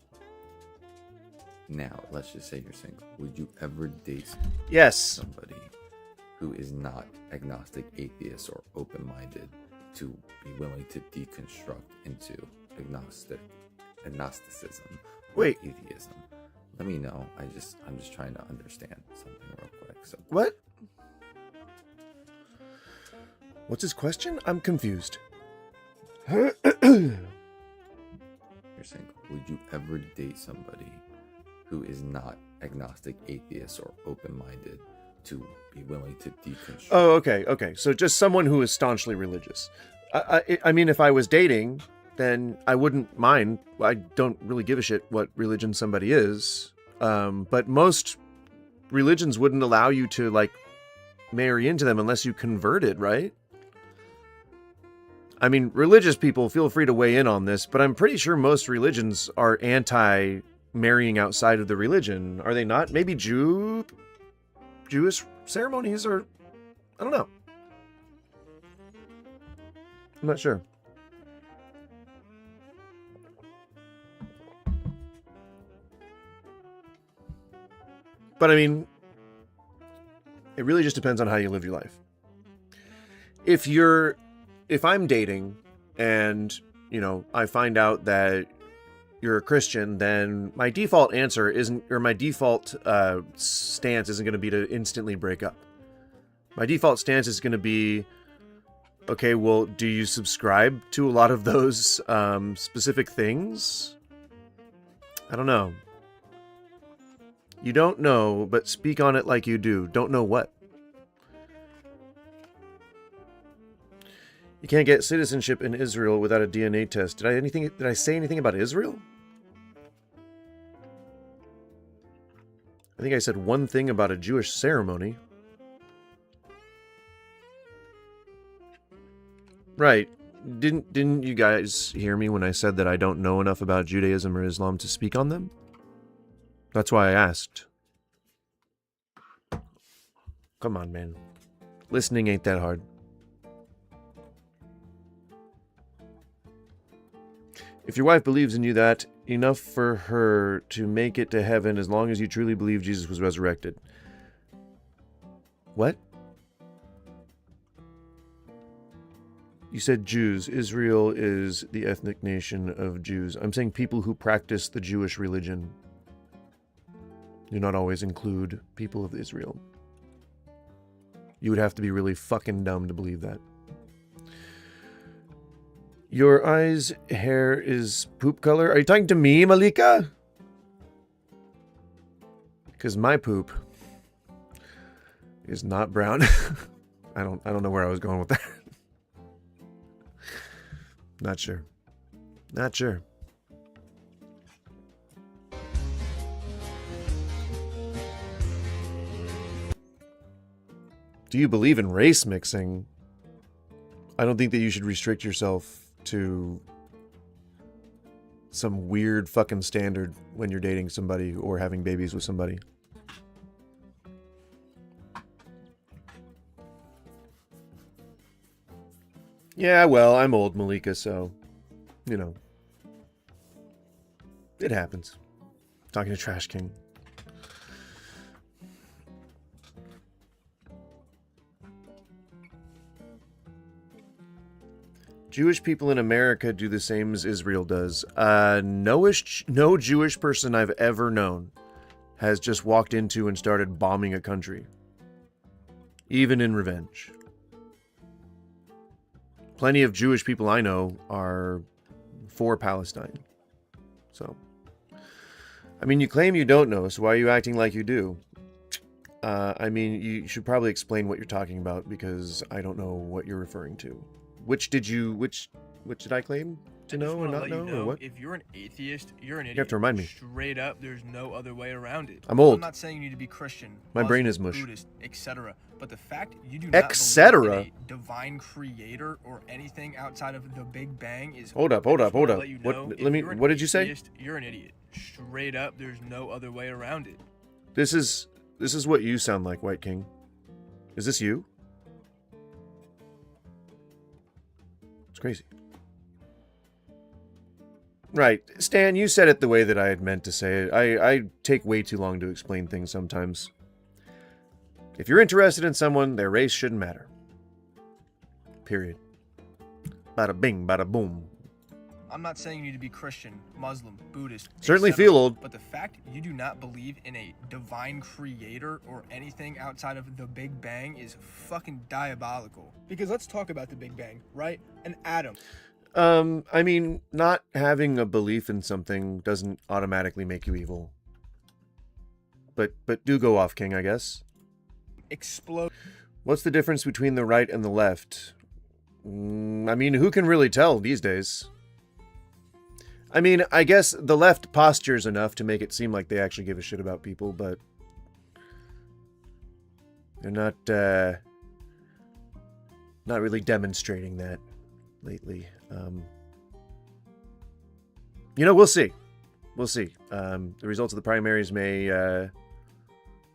Now, let's just say you're single. Would you ever date somebody who is not agnostic, atheist, or open-minded to be willing to deconstruct into agnosticism or atheism? Let me know. I'm just trying to understand something real quick. So what? What's his question? I'm confused. You're saying, would you ever date somebody who is not agnostic, atheist, or open-minded to be willing to deconstruct? Oh, okay. So just someone who is staunchly religious. I mean, if I was dating, then I wouldn't mind. I don't really give a shit what religion somebody is. But most religions wouldn't allow you to, like, marry into them unless you converted, right? I mean, religious people, feel free to weigh in on this, but I'm pretty sure most religions are anti-marrying outside of the religion. Are they not? Maybe Jewish ceremonies are... I don't know. I'm not sure. But I mean, it really just depends on how you live your life. If I'm dating and, you know, I find out that you're a Christian, then my default answer isn't, or my default stance isn't going to be to instantly break up. My default stance is going to be, okay, well, do you subscribe to a lot of those specific things? I don't know. You don't know, but speak on it like you do. Don't know what? You can't get citizenship in Israel without a DNA test. Did I say anything about Israel? I think I said one thing about a Jewish ceremony. Right. Didn't you guys hear me when I said that I don't know enough about Judaism or Islam to speak on them? That's why I asked. Come on, man. Listening ain't that hard. If your wife believes in you that enough for her to make it to heaven as long as you truly believe Jesus was resurrected. What? You said Jews. Israel is the ethnic nation of Jews. I'm saying people who practice the Jewish religion do not always include people of Israel. You would have to be really fucking dumb to believe that. Your eyes' hair is poop color. Are you talking to me, Malika? Because my poop is not brown. I don't know where I was going with that. Not sure. Not sure. Do you believe in race mixing? I don't think that you should restrict yourself to some weird fucking standard when you're dating somebody or having babies with somebody. Yeah, well, I'm old, Malika, so, you know. It happens. Talking to Trash King. Jewish people in America do the same as Israel does. No Jewish person I've ever known has just walked into and started bombing a country. Even in revenge. Plenty of Jewish people I know are for Palestine. So, I mean, you claim you don't know, so why are you acting like you do? I mean, you should probably explain what you're talking about because I don't know what you're referring to. Which did I claim to know or not know, or what? If you're an atheist, you're an idiot. You have to remind me. Straight up, there's no other way around it. I'm old. I'm not saying you need to be Christian, My Muslim, brain is mush. Buddhist, etc. But the fact you do not believe in a divine creator or anything outside of the Big Bang is. Hold up. You know, What did you say? Atheist, you're an idiot. Straight up, there's no other way around it. This is what you sound like, White King. Is this you? It's crazy. Right. Stan, you said it the way that I had meant to say it. I take way too long to explain things sometimes. If you're interested in someone, their race shouldn't matter. Period. Bada bing, bada boom. I'm not saying you need to be Christian, Muslim, Buddhist. Certainly etc., feel old. But the fact you do not believe in a divine creator or anything outside of the Big Bang is fucking diabolical. Because let's talk about the Big Bang, right? An atom. I mean, not having a belief in something doesn't automatically make you evil. But do go off, King, I guess. Explode. What's the difference between the right and the left? I mean, who can really tell these days? I mean, I guess the left postures enough to make it seem like they actually give a shit about people, but they're not really demonstrating that lately. We'll see. We'll see. The results of the primaries may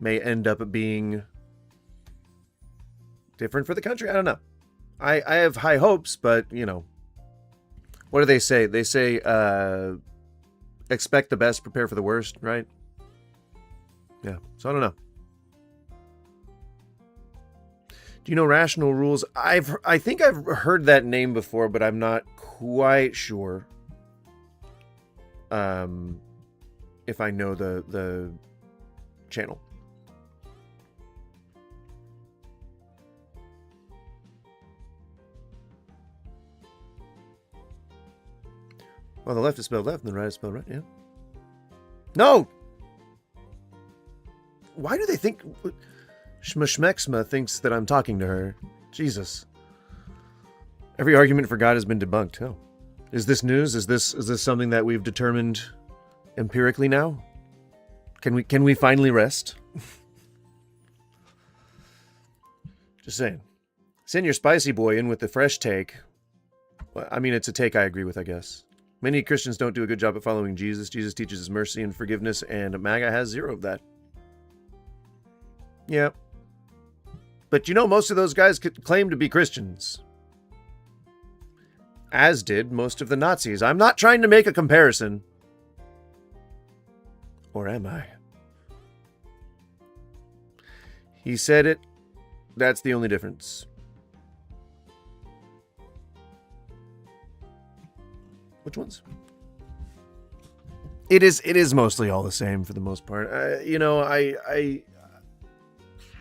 end up being different for the country. I don't know. I have high hopes, but, what do they say? They say, expect the best, prepare for the worst, right? Yeah, so I don't know. Do you know Rational Rules? I think I've heard that name before, but I'm not quite sure if I know the channel. Well, the left is spelled left and the right is spelled right, yeah. No! Why do they think... Shmashmexma thinks that I'm talking to her. Jesus. Every argument for God has been debunked. Oh. Is this news? Is this something that we've determined empirically now? Can we finally rest? Just saying. Send your spicy boy in with the fresh take. Well, I mean, it's a take I agree with, I guess. Many Christians don't do a good job at following Jesus. Jesus teaches his mercy and forgiveness, and MAGA has zero of that. Yeah. But most of those guys could claim to be Christians. As did most of the Nazis. I'm not trying to make a comparison. Or am I? He said it. That's the only difference. Which ones? It is mostly all the same for the most part.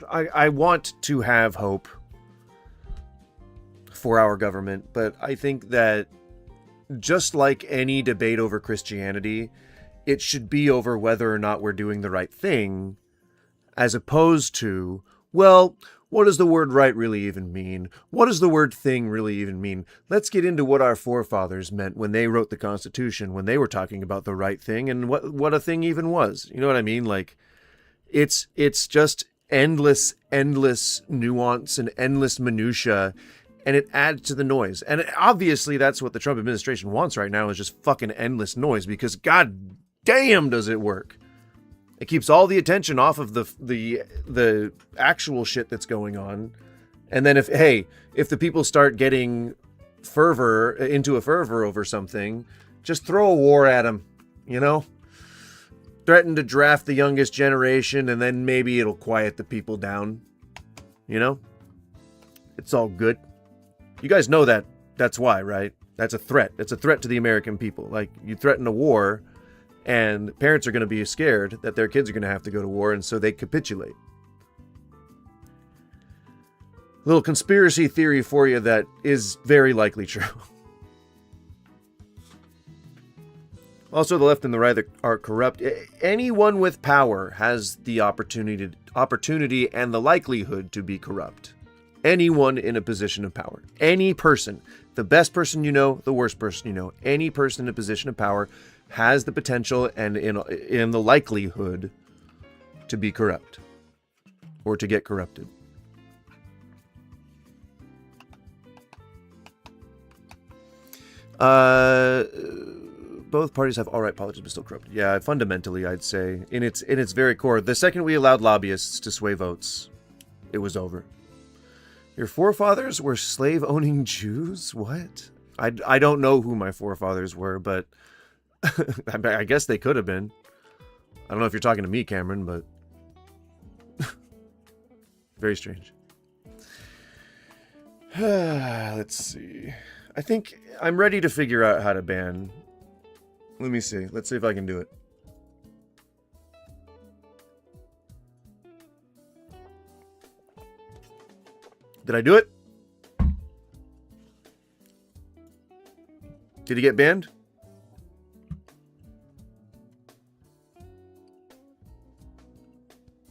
I want to have hope for our government, but I think that just like any debate over Christianity, it should be over whether or not we're doing the right thing, as opposed to, well, what does the word right really even mean? What does the word thing really even mean? Let's get into what our forefathers meant when they wrote the Constitution, when they were talking about the right thing and what a thing even was. You know what I mean? Like, it's just endless nuance and endless minutia, and it adds to the noise. And obviously that's what the Trump administration wants right now, is just fucking endless noise, because god damn does it work. It keeps all the attention off of the actual shit that's going on. And then if the people start getting into a fervor over something, just throw a war at them, Threaten to draft the youngest generation, and then maybe it'll quiet the people down. It's all good. You guys know that. That's why, right? That's a threat. It's a threat to the American people. Like, you threaten a war, and parents are going to be scared that their kids are going to have to go to war, and so they capitulate. Little conspiracy theory for you that is very likely true. Also, the left and the right are corrupt. Anyone with power has the opportunity and the likelihood to be corrupt. Anyone in a position of power. Any person. The best person you know, the worst person you know. Any person in a position of power has the potential and in the likelihood to be corrupt. Or to get corrupted. Both parties have all right politics, but still corrupt. Yeah, fundamentally, I'd say, in its very core, the second we allowed lobbyists to sway votes, it was over. Your forefathers were slave-owning Jews? What? I don't know who my forefathers were, but I guess they could have been. I don't know if you're talking to me, Cameron, but very strange. Let's see. I think I'm ready to figure out how to ban. Let me see. Let's see if I can do it. Did I do it? Did he get banned?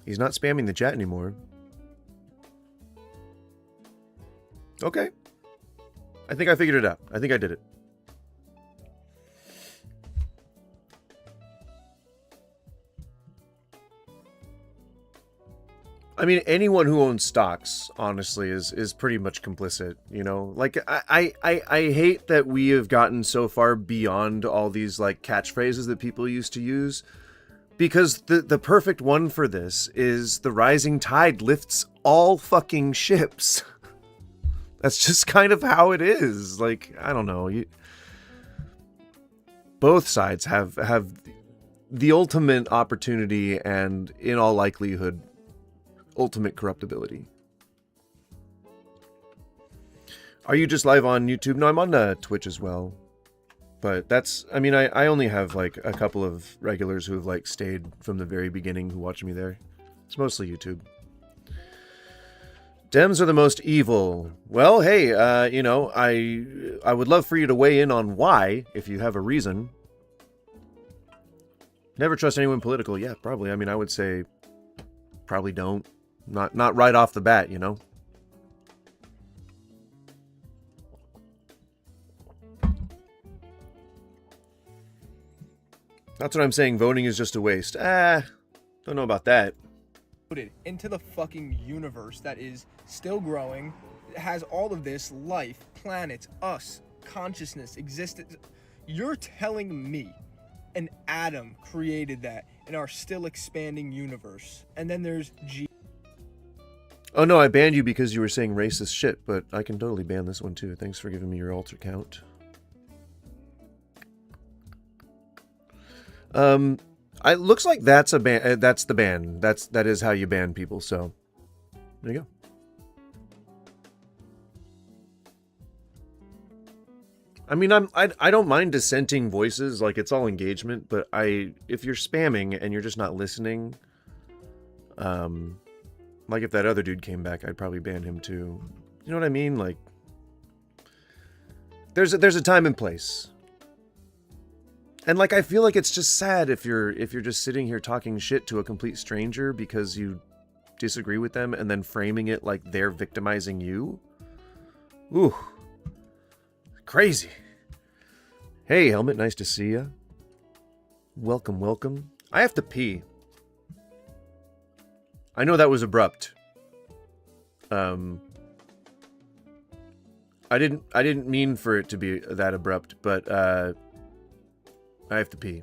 He's not spamming the chat anymore. Okay. I think I figured it out. I think I did it. I mean, anyone who owns stocks, honestly, is pretty much complicit, you know? Like, I hate that we have gotten so far beyond all these, like, catchphrases that people used to use, because the perfect one for this is the rising tide lifts all fucking ships. That's just kind of how it is. Like, I don't know. Both sides have the ultimate opportunity and, in all likelihood, ultimate corruptibility. Are you just live on YouTube? No, I'm on Twitch as well. But that's, I mean, I only have like a couple of regulars who have like stayed from the very beginning who watch me there. It's mostly YouTube. Dems are the most evil. Well, hey, you know, I would love for you to weigh in on why, if you have a reason. Never trust anyone political. Yeah, probably. I mean, I would say probably don't. Not right off the bat, you know? That's what I'm saying. Voting is just a waste. Don't know about that. Into the fucking universe that is still growing, has all of this life, planets, us, consciousness, existence. You're telling me an atom created that in our still expanding universe, and then there's Oh no, I banned you because you were saying racist shit, but I can totally ban this one too. Thanks for giving me your alter count. It looks like that's a ban. That's the ban. That is how you ban people. So there you go. I mean, I don't mind dissenting voices. Like, it's all engagement. But if you're spamming and you're just not listening, like if that other dude came back, I'd probably ban him too. You know what I mean? Like, there's a time and place. And like, I feel like it's just sad if you're just sitting here talking shit to a complete stranger because you disagree with them and then framing it like they're victimizing you. Ooh. Crazy. Hey, Helmet, nice to see ya. Welcome, welcome. I have to pee. I know that was abrupt. I didn't mean for it to be that abrupt, but I have to pee.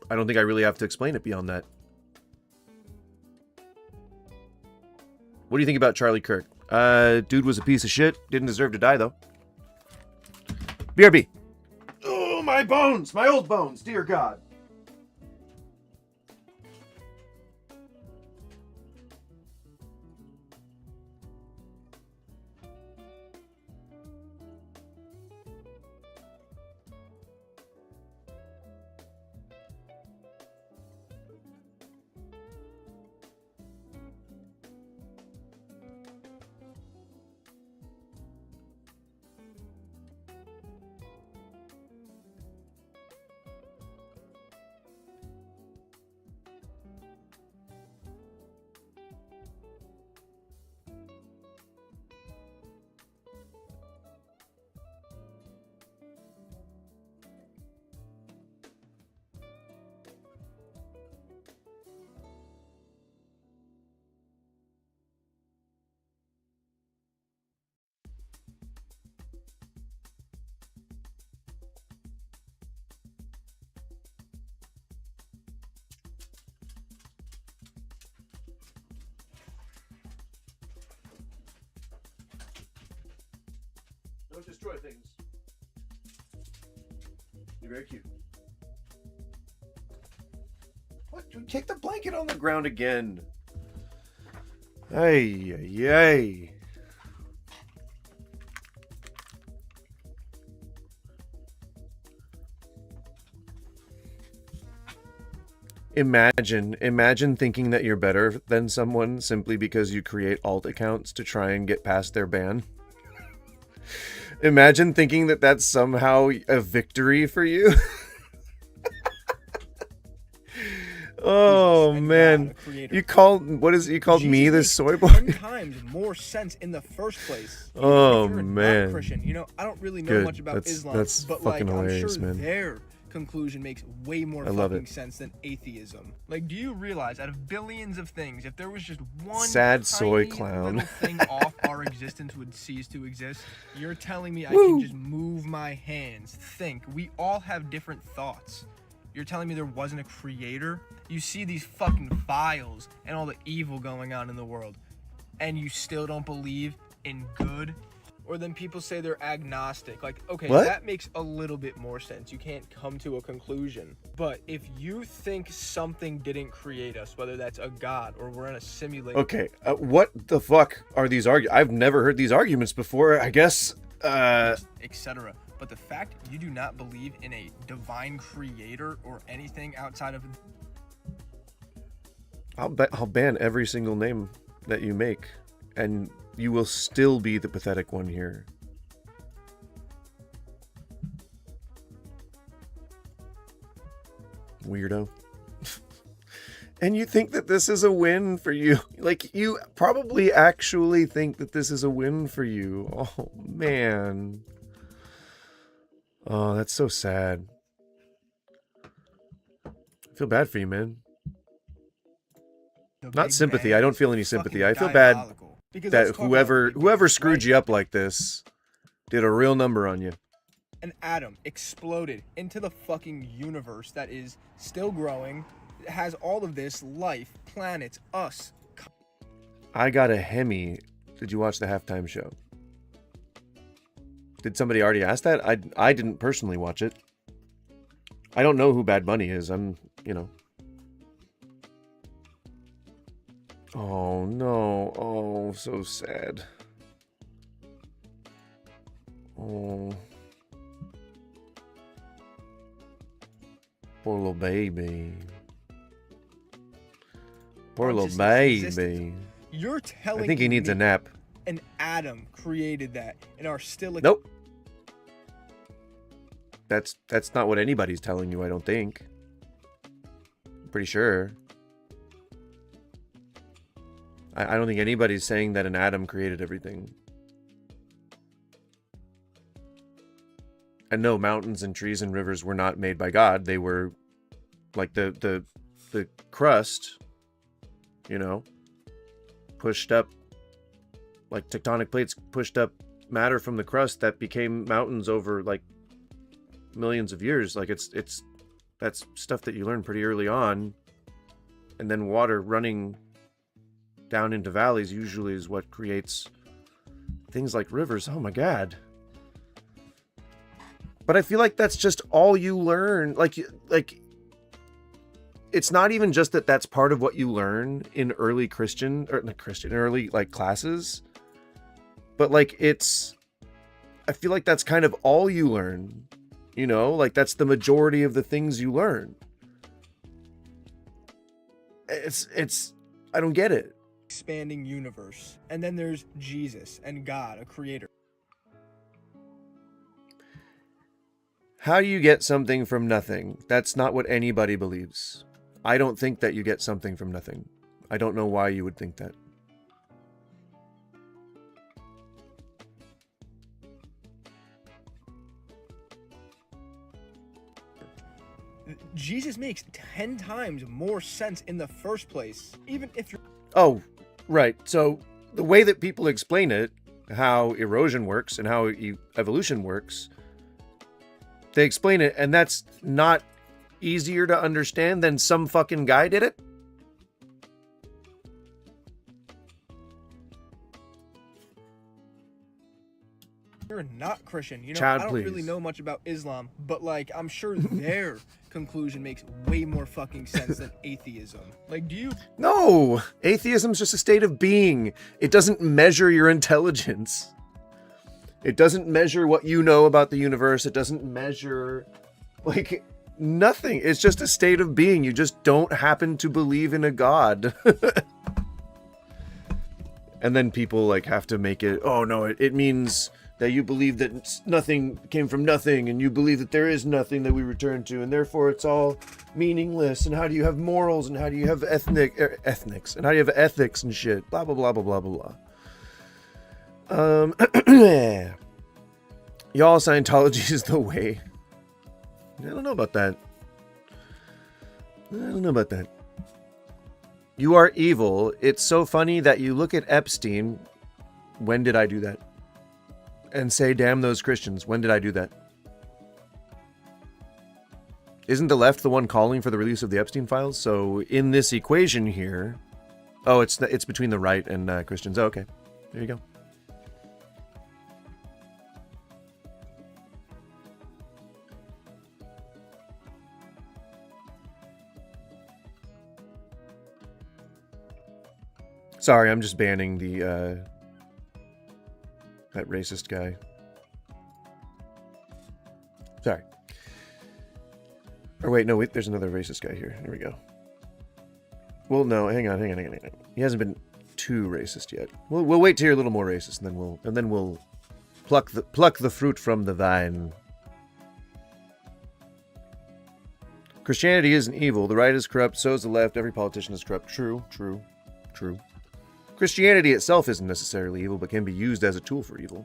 I don't think I really have to explain it beyond that. What do you think about Charlie Kirk? Dude was a piece of shit. Didn't deserve to die, though. BRB. Oh, my bones! My old bones! Dear God. Don't destroy things. You're very cute. What? You kick the blanket on the ground again. Ay, ay, ay. Imagine thinking that you're better than someone simply because you create alt accounts to try and get past their ban. Imagine thinking that that's somehow a victory for you. Oh man, you called me this soy boy? 10 times more sense in the first place. Oh man, Christian, you know, I don't really know much about Islam, that's but fucking like, hilarious, I'm sure man. their conclusion makes way more I love fucking it. sense than atheism. Like, do you realize out of billions of things, if there was just one Sad soy tiny clown. little thing off, our existence would cease to exist? You're telling me I can just move my hands, think. We all have different thoughts. You're telling me there wasn't a creator? You see these fucking files and all the evil going on in the world, and you still don't believe in good? Or then people say they're agnostic. Like, okay, What? that makes a little bit more sense. You can't come to a conclusion. But if you think something didn't create us, whether that's a god or we're in a simulation. Okay, what the fuck are these arguments? I've never heard these arguments before. I guess, etc. But the fact you do not believe in a divine creator or anything outside of... I'll ban every single name that you make, and you will still be the pathetic one here. Weirdo. And you think that this is a win for you? Like, you probably actually think that this is a win for you. Oh, man. Oh, that's so sad. I feel bad for you, man. Not sympathy. I don't feel any sympathy. I feel bad that whoever screwed you up like this did a real number on you. An atom exploded into the fucking universe that is still growing, has all of this life, planets, us. I got a Hemi. Did you watch the halftime show? Did somebody already ask that? I didn't personally watch it. I don't know who Bad Bunny is. I'm, you know. Oh, no. Oh, so sad. Oh. Poor little baby. Poor little baby. You're telling I think he needs a me nap. An atom created that and are still... Nope. That's not what anybody's telling you, I don't think. I'm pretty sure. I don't think anybody's saying that an atom created everything. And no, mountains and trees and rivers were not made by God. They were like the crust, you know, pushed up, like tectonic plates pushed up matter from the crust that became mountains over like millions of years. Like that's stuff that you learn pretty early on. And then water running down into valleys usually is what creates things like rivers. Oh my God. But I feel like that's just all you learn. Like it's not even just that that's part of what you learn in early early like classes. But like I feel like that's kind of all you learn, you know, like that's the majority of the things you learn. I don't get it. Expanding universe. And then there's Jesus and God, a creator. How do you get something from nothing? That's not what anybody believes. I don't think that you get something from nothing. I don't know why you would think that. Jesus makes 10 times more sense in the first place, even if you're... Oh, right. So the way that people explain it, how erosion works and how evolution works, they explain it, and that's not easier to understand than some fucking guy did it? You're not Christian, you know. Chad, I don't please. really know much about Islam, but like I'm sure their conclusion makes way more fucking sense than atheism. Like, do you... No! Atheism's just a state of being. It doesn't measure your intelligence. It doesn't measure what you know about the universe. It doesn't measure, like, nothing. It's just a state of being. You just don't happen to believe in a god. And then people, like, have to make it, oh, no, it means that you believe that nothing came from nothing, and you believe that there is nothing that we return to, and therefore it's all meaningless, and how do you have morals, and how do you have ethnics, and how do you have ethics and shit, blah, blah, blah, blah, blah, blah, blah. Y'all, Scientology is the way. I don't know about that. I don't know about that. You are evil. It's so funny that you look at Epstein. When did I do that? And say, damn those Christians. When did I do that? Isn't the left the one calling for the release of the Epstein files? So in this equation here, oh, it's between the right and Christians. Oh, okay, there you go. Sorry, I'm just banning the that racist guy. Sorry. Or wait, no, wait, there's another racist guy here. Here we go. Well, no, hang on. He hasn't been too racist yet. We'll wait till you're a little more racist, and then we'll pluck the fruit from the vine. Christianity isn't evil. The right is corrupt, so is the left. Every politician is corrupt. True. Christianity itself isn't necessarily evil, but can be used as a tool for evil.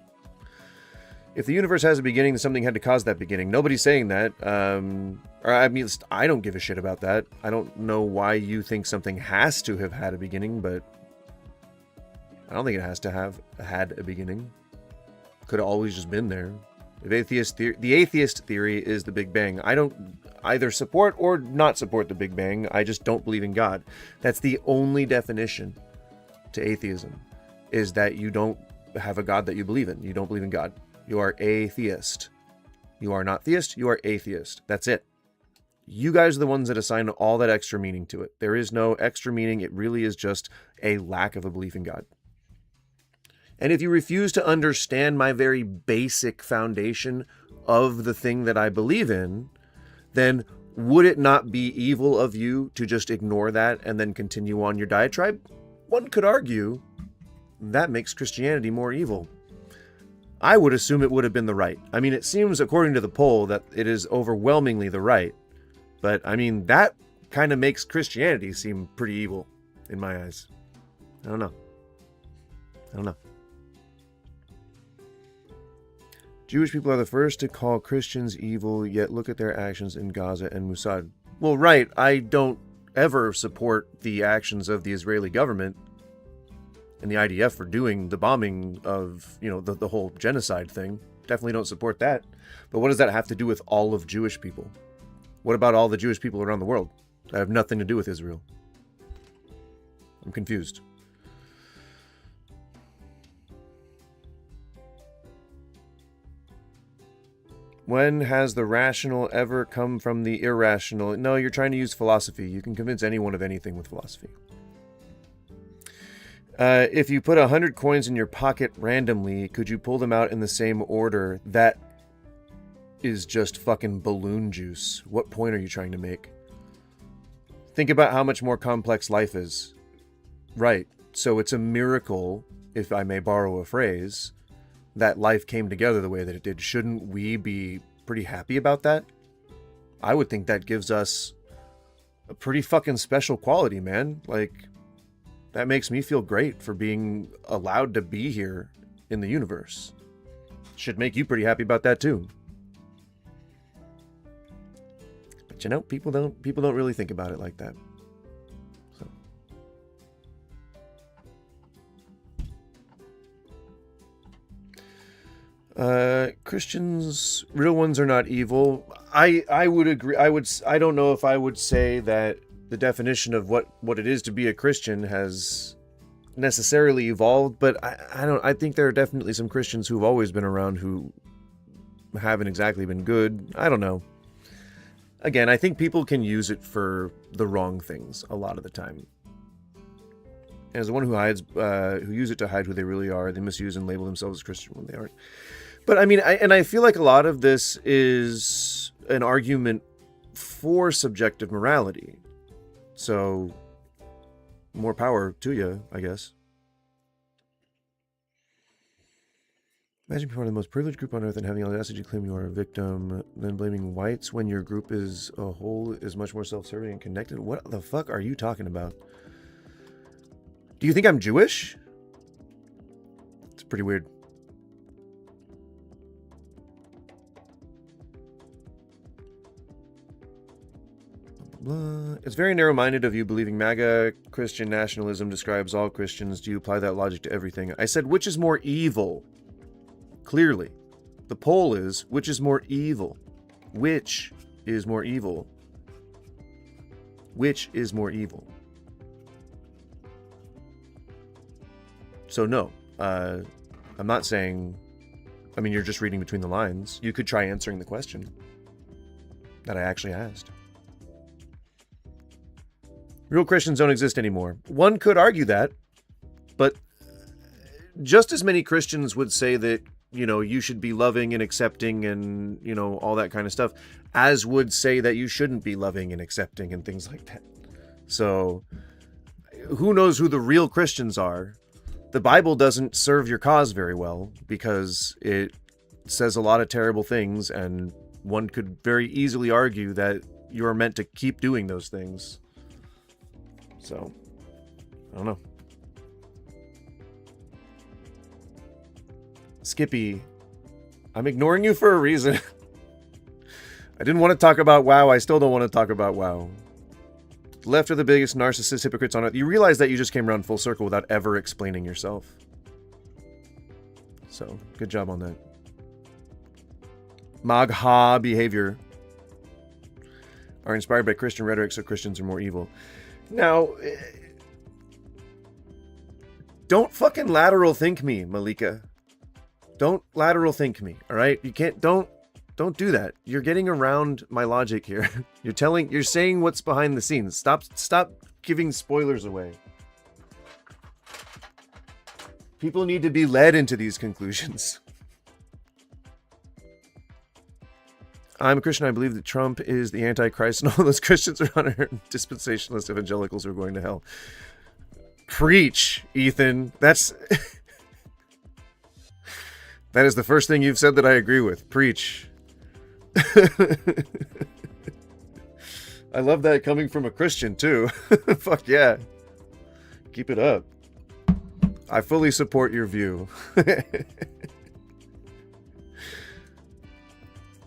If the universe has a beginning, then something had to cause that beginning. Nobody's saying that. Or I mean, I don't give a shit about that. I don't know why you think something has to have had a beginning, but I don't think it has to have had a beginning. Could have always just been there. The atheist theory is the Big Bang. I don't either support or not support the Big Bang. I just don't believe in God. That's the only definition to atheism, is that you don't have a God that you believe in. You don't believe in God. You are atheist. You are not theist, you are atheist. That's it. You guys are the ones that assign all that extra meaning to it. There is no extra meaning. It really is just a lack of a belief in God. And if you refuse to understand my very basic foundation of the thing that I believe in, then would it not be evil of you to just ignore that and then continue on your diatribe? One could argue that makes Christianity more evil. I would assume it would have been the right. I mean, it seems, according to the poll, that it is overwhelmingly the right. But, I mean, that kind of makes Christianity seem pretty evil in my eyes. I don't know. Jewish people are the first to call Christians evil, yet look at their actions in Gaza and Mossad. Well, right, I don't ever support the actions of the Israeli government and the IDF for doing the bombing of, the whole genocide thing. Definitely don't support that. But what does that have to do with all of Jewish people? What about all the Jewish people around the world that have nothing to do with Israel? I'm confused. When has the rational ever come from the irrational? No, you're trying to use philosophy. You can convince anyone of anything with philosophy. If you put 100 coins in your pocket randomly, could you pull them out in the same order? That is just fucking balloon juice. What point are you trying to make? Think about how much more complex life is. Right. So it's a miracle, if I may borrow a phrase, that life came together the way that it did. Shouldn't we be pretty happy about that? I would think that gives us a pretty fucking special quality, man. Like, that makes me feel great for being allowed to be here in the universe. Should make you pretty happy about that too. But people don't really think about it like that. Christians, real ones are not evil. I would agree. I don't know if I would say that the definition of what it is to be a Christian has necessarily evolved, but I think there are definitely some Christians who've always been around who haven't exactly been good. I don't know. Again, I think people can use it for the wrong things a lot of the time. And as the one who use it to hide who they really are, they misuse and label themselves as Christian when they aren't. But I mean, I feel like a lot of this is an argument for subjective morality. So, more power to you, I guess. Imagine being part of the most privileged group on earth and having the audacity to claim you are a victim, then blaming whites when your group as a whole is much more self-serving and connected. What the fuck are you talking about? Do you think I'm Jewish? It's pretty weird. It's very narrow-minded of you believing MAGA Christian nationalism describes all Christians. Do you apply that logic to everything? I said, which is more evil? Clearly. The poll is, which is more evil? Which is more evil? Which is more evil? So no, I'm not saying... I mean, you're just reading between the lines. You could try answering the question that I actually asked. Real Christians don't exist anymore. One could argue that, but just as many Christians would say that, you know, you should be loving and accepting and, you know, all that kind of stuff, as would say that you shouldn't be loving and accepting and things like that. So, who knows who the real Christians are? The Bible doesn't serve your cause very well because it says a lot of terrible things, and one could very easily argue that you are meant to keep doing those things. So, I don't know. Skippy, I'm ignoring you for a reason. I didn't want to talk about WoW. I still don't want to talk about WoW. Left are the biggest narcissist hypocrites on earth. You realize that you just came around full circle without ever explaining yourself. So, good job on that. Magha behavior are inspired by Christian rhetoric, so Christians are more evil. Now, don't fucking lateral think me, Malika. Don't lateral think me, all right? You can't, don't do that. You're getting around my logic here. You're saying what's behind the scenes. Stop giving spoilers away. People need to be led into these conclusions. I'm a Christian. I believe that Trump is the Antichrist and all those Christians are on earth. Dispensationalist evangelicals are going to hell. Preach, Ethan. That is the first thing you've said that I agree with. Preach. I love that coming from a Christian too. Fuck yeah. Keep it up. I fully support your view.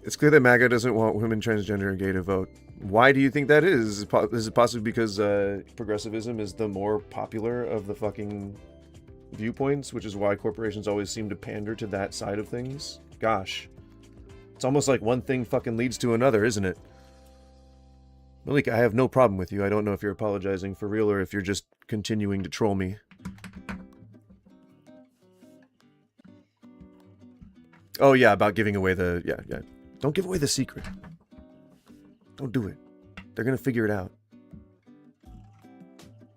It's clear that MAGA doesn't want women, transgender, and gay to vote. Why do you think that is? Is it possibly because progressivism is the more popular of the fucking viewpoints, which is why corporations always seem to pander to that side of things? Gosh. It's almost like one thing fucking leads to another, isn't it? Malika, I have no problem with you. I don't know if you're apologizing for real or if you're just continuing to troll me. Oh yeah, about giving away the... Yeah. Don't give away the secret. Don't do it. They're gonna figure it out.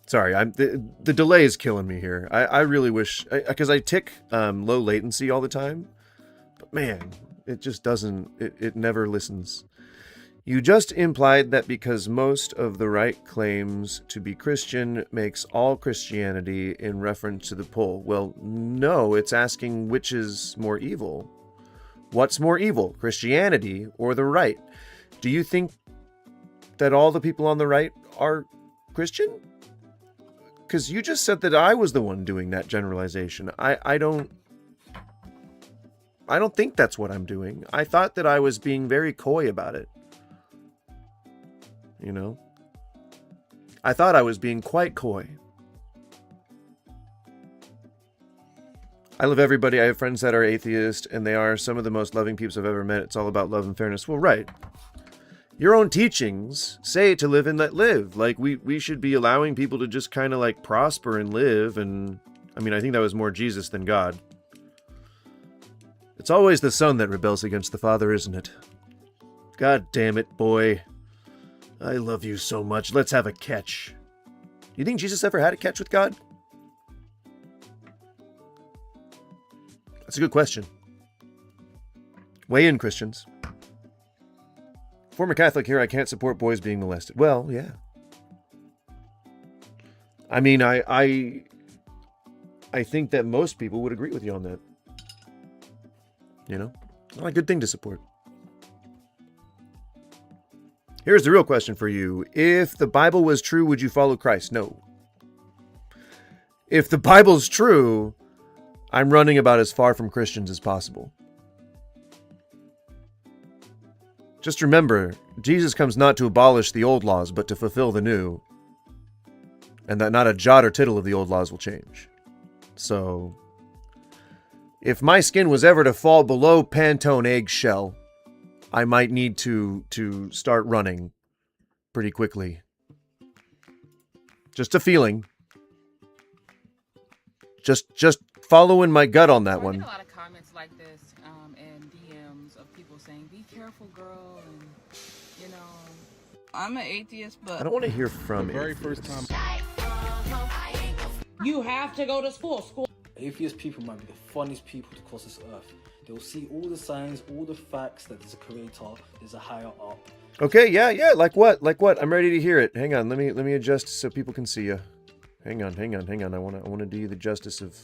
Sorry, the delay is killing me here. I really wish... Because I tick low latency all the time. But man, it just doesn't... It never listens. You just implied that because most of the right claims to be Christian makes all Christianity in reference to the poll. Well, no, it's asking which is more evil. What's more evil, Christianity or the right? Do you think that all the people on the right are Christian? Because you just said that I was the one doing that generalization. I don't think that's what I'm doing. I thought that I was being very coy about it. You know? I thought I was being quite coy. I love everybody. I have friends that are atheist, and they are some of the most loving people I've ever met. It's all about love and fairness. Well, right. Your own teachings say to live and let live. Like, we should be allowing people to just kind of, like, prosper and live, and... I mean, I think that was more Jesus than God. It's always the son that rebels against the father, isn't it? God damn it, boy. I love you so much. Let's have a catch. You think Jesus ever had a catch with God? That's a good question. Weigh in, Christians. Former Catholic here, I can't support boys being molested. Well, yeah. I mean, I think that most people would agree with you on that. You know? It's not a good thing to support. Here's the real question for you. If the Bible was true, would you follow Christ? No. If the Bible's true, I'm running about as far from Christians as possible. Just remember, Jesus comes not to abolish the old laws, but to fulfill the new. And that not a jot or tittle of the old laws will change. So, if my skin was ever to fall below Pantone eggshell, I might need to start running pretty quickly. Just a feeling. Just following my gut on that one. I get a lot of comments like this and DMs of people saying, "Be careful, girl," and you know, I'm an atheist, but I don't want to hear from the very first time. You have to go to school. Atheist people might be the funniest people to cross this earth. They'll see all the signs, all the facts that there's a creator, there's a higher up. Okay, yeah, like what? I'm ready to hear it. Hang on, let me adjust so people can see you. Hang on. I want to do you the justice of.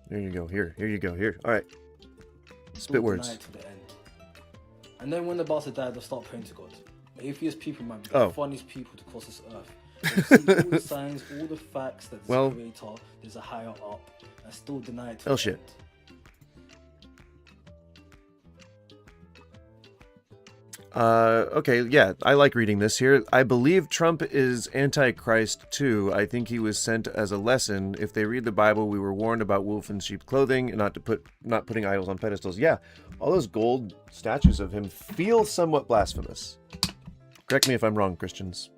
There you go. Here you go. Here. All right. Spit words. To the end. And then when they're about to die, they'll start praying to God. Atheist people might be the funniest people to cross this earth. They'll see all the signs, all the facts that there's a creator, there's a higher up, and still deny it to the shit. end. Okay, yeah, I like reading this here. I believe Trump is Antichrist too. I think he was sent as a lesson. If they read the Bible, we were warned about wolf in sheep clothing and not putting idols on pedestals. Yeah, all those gold statues of him feel somewhat blasphemous. Correct me if I'm wrong, Christians.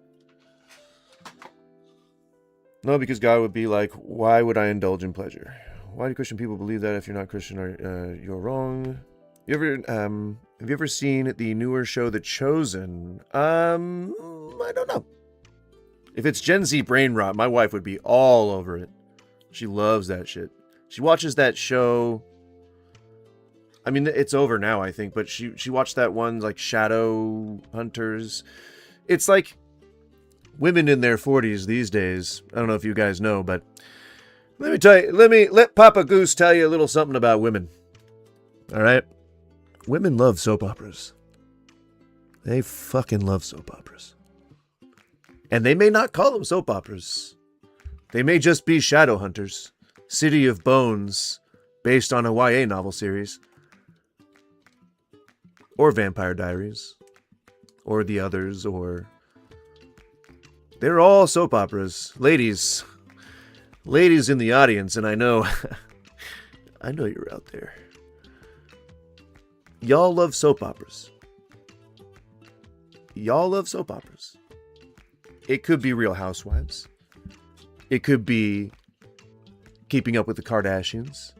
No, because God would be like, why would I indulge in pleasure? Why do Christian people believe that? If you're not Christian, you're wrong. Have you ever seen the newer show The Chosen? I don't know. If it's Gen Z brain rot, my wife would be all over it. She loves that shit. She watches that show. I mean, it's over now, I think, but she watched that one, like Shadow Hunters. It's like women in their 40s these days. I don't know if you guys know, but let Papa Goose tell you a little something about women. All right? Women love soap operas. They fucking love soap operas. And they may not call them soap operas. They may just be Shadow Hunters, City of Bones, based on a YA novel series. Or Vampire Diaries. Or The Others, or... They're all soap operas. Ladies in the audience, and I know... I know you're out there. Y'all love soap operas. Y'all love soap operas. It could be Real Housewives. It could be Keeping Up with the Kardashians.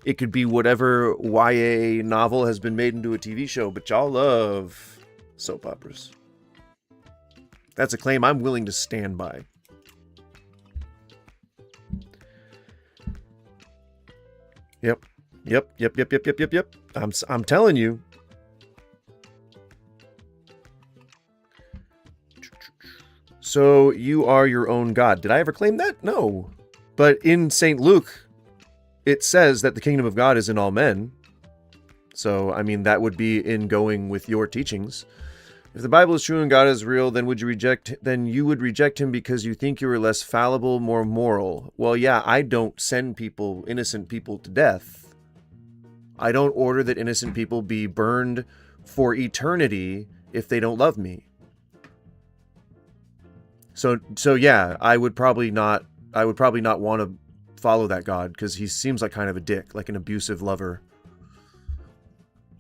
It could be whatever YA novel has been made into a TV show, but y'all love soap operas. That's a claim I'm willing to stand by. Yep. I'm telling you. So you are your own God. Did I ever claim that? No. But in St. Luke, it says that the kingdom of God is in all men. So, I mean, that would be in going with your teachings. If the Bible is true and God is real, then you would reject him because you think you are less fallible, more moral. Well, yeah, I don't send innocent people to death. I don't order that innocent people be burned for eternity if they don't love me. So yeah, I would probably not want to follow that God because he seems like kind of a dick, like an abusive lover.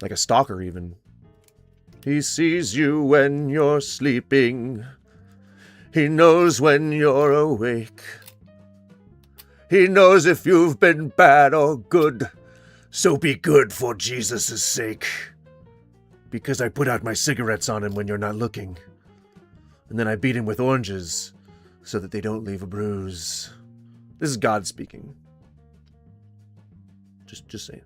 Like a stalker even. He sees you when you're sleeping. He knows when you're awake. He knows if you've been bad or good. So be good for Jesus' sake. Because I put out my cigarettes on him when you're not looking. And then I beat him with oranges so that they don't leave a bruise. This is God speaking. Just saying.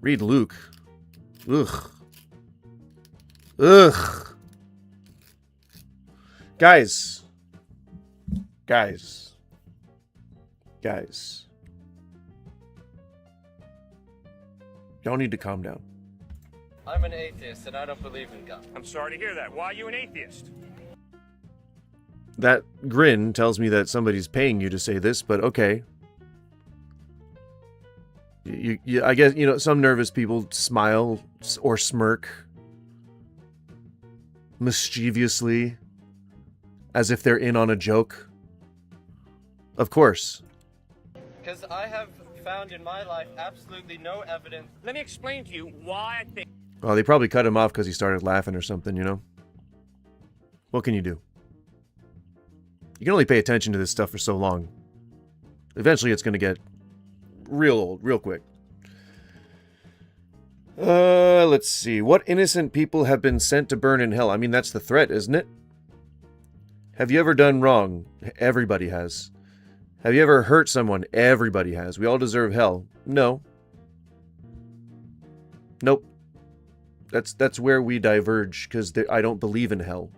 Read Luke. Ugh. Guys. Y'all need to calm down. I'm an atheist and I don't believe in God. I'm sorry to hear that. Why are you an atheist? That grin tells me that somebody's paying you to say this, but okay. I guess, you know, some nervous people smile or smirk mischievously as if they're in on a joke. Of course. Because I have found in my life absolutely no evidence. Let me explain to you why I think. Well, they probably cut him off because he started laughing or something, you know? What can you do? You can only pay attention to this stuff for so long. Eventually it's going to get real old, real quick. Let's see. What innocent people have been sent to burn in hell? I mean, that's the threat, isn't it? Have you ever done wrong? Everybody has. Have you ever hurt someone? Everybody has. We all deserve hell. No. Nope. That's where we diverge, because I don't believe in hell.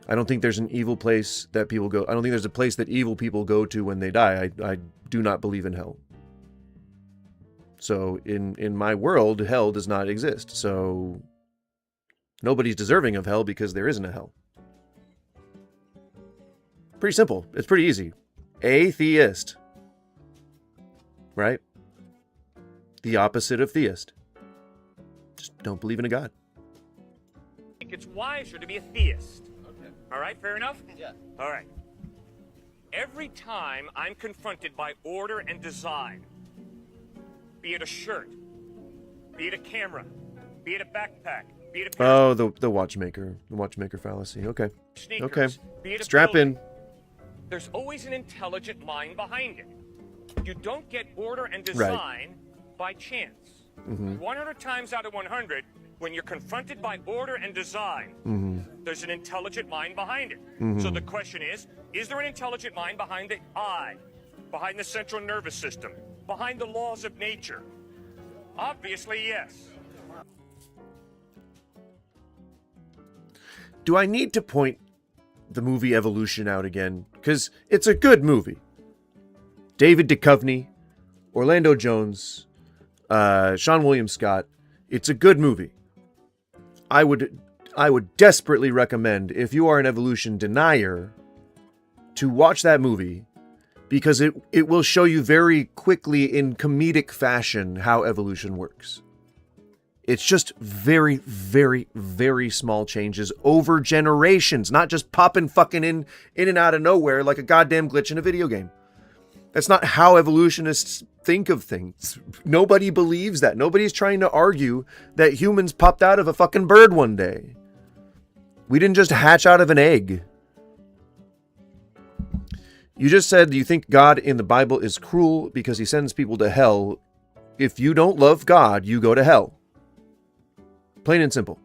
I don't think there's an evil place that people go. I don't think there's a place that evil people go to when they die. I do not believe in hell. So in my world, hell does not exist. So nobody's deserving of hell because there isn't a hell. Pretty simple. It's pretty easy. Atheist. Right? The opposite of theist. Just don't believe in a God. I think it's wiser to be a theist. Okay. All right, fair enough? Yeah. All right. Every time I'm confronted by order and design, be it a shirt, be it a camera, be it a backpack, be it a pair Oh, the watchmaker fallacy. Okay. sneakers, Okay. be it a Strap building, in. There's always an intelligent mind behind it. You don't get order and design by chance. 100 times out of 100, when you're confronted by order and design, there's an intelligent mind behind it. So the question is there an intelligent mind behind the eye, behind the central nervous system, behind the laws of nature? Obviously, yes. Do I need to point the movie Evolution out again? Because it's a good movie. David Duchovny, Orlando Jones, Sean William Scott. It's a good movie. I would desperately recommend, if you are an evolution denier, to watch that movie, because it will show you very quickly in comedic fashion how evolution works. It's just very, very, very small changes over generations, not just popping fucking in and out of nowhere like a goddamn glitch in a video game. That's not how evolutionists think of things. Nobody believes that. Nobody's trying to argue that humans popped out of a fucking bird one day. We didn't just hatch out of an egg. You just said you think God in the Bible is cruel because he sends people to hell. If you don't love God, you go to hell. Plain and simple.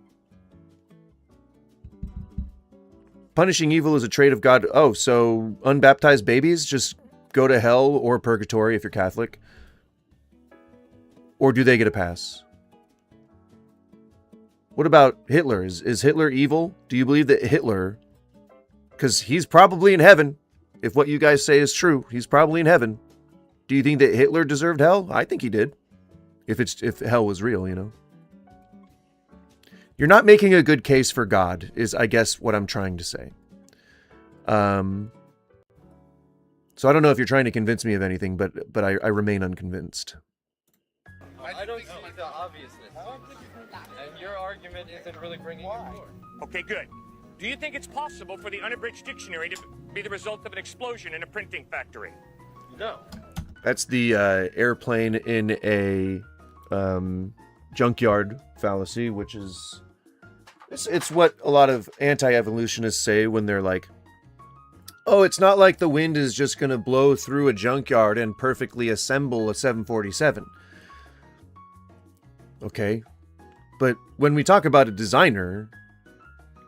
Punishing evil is a trait of God. Oh, so unbaptized babies just go to hell or purgatory if you're Catholic? Or do they get a pass? What about Hitler? Is Hitler evil? Do you believe that Hitler, because he's probably in heaven, if what you guys say is true, he's probably in heaven. Do you think that Hitler deserved hell? I think he did. If hell was real, you know. You're not making a good case for God, is I guess what I'm trying to say. So I don't know if you're trying to convince me of anything, but I remain unconvinced. I don't see the obviousness. And your argument isn't really bringing it forward. Okay, good. Do you think it's possible for the unabridged dictionary to be the result of an explosion in a printing factory? No. That's the airplane in a junkyard fallacy, which is... It's what a lot of anti-evolutionists say when they're like, oh, it's not like the wind is just going to blow through a junkyard and perfectly assemble a 747. Okay. But when we talk about a designer,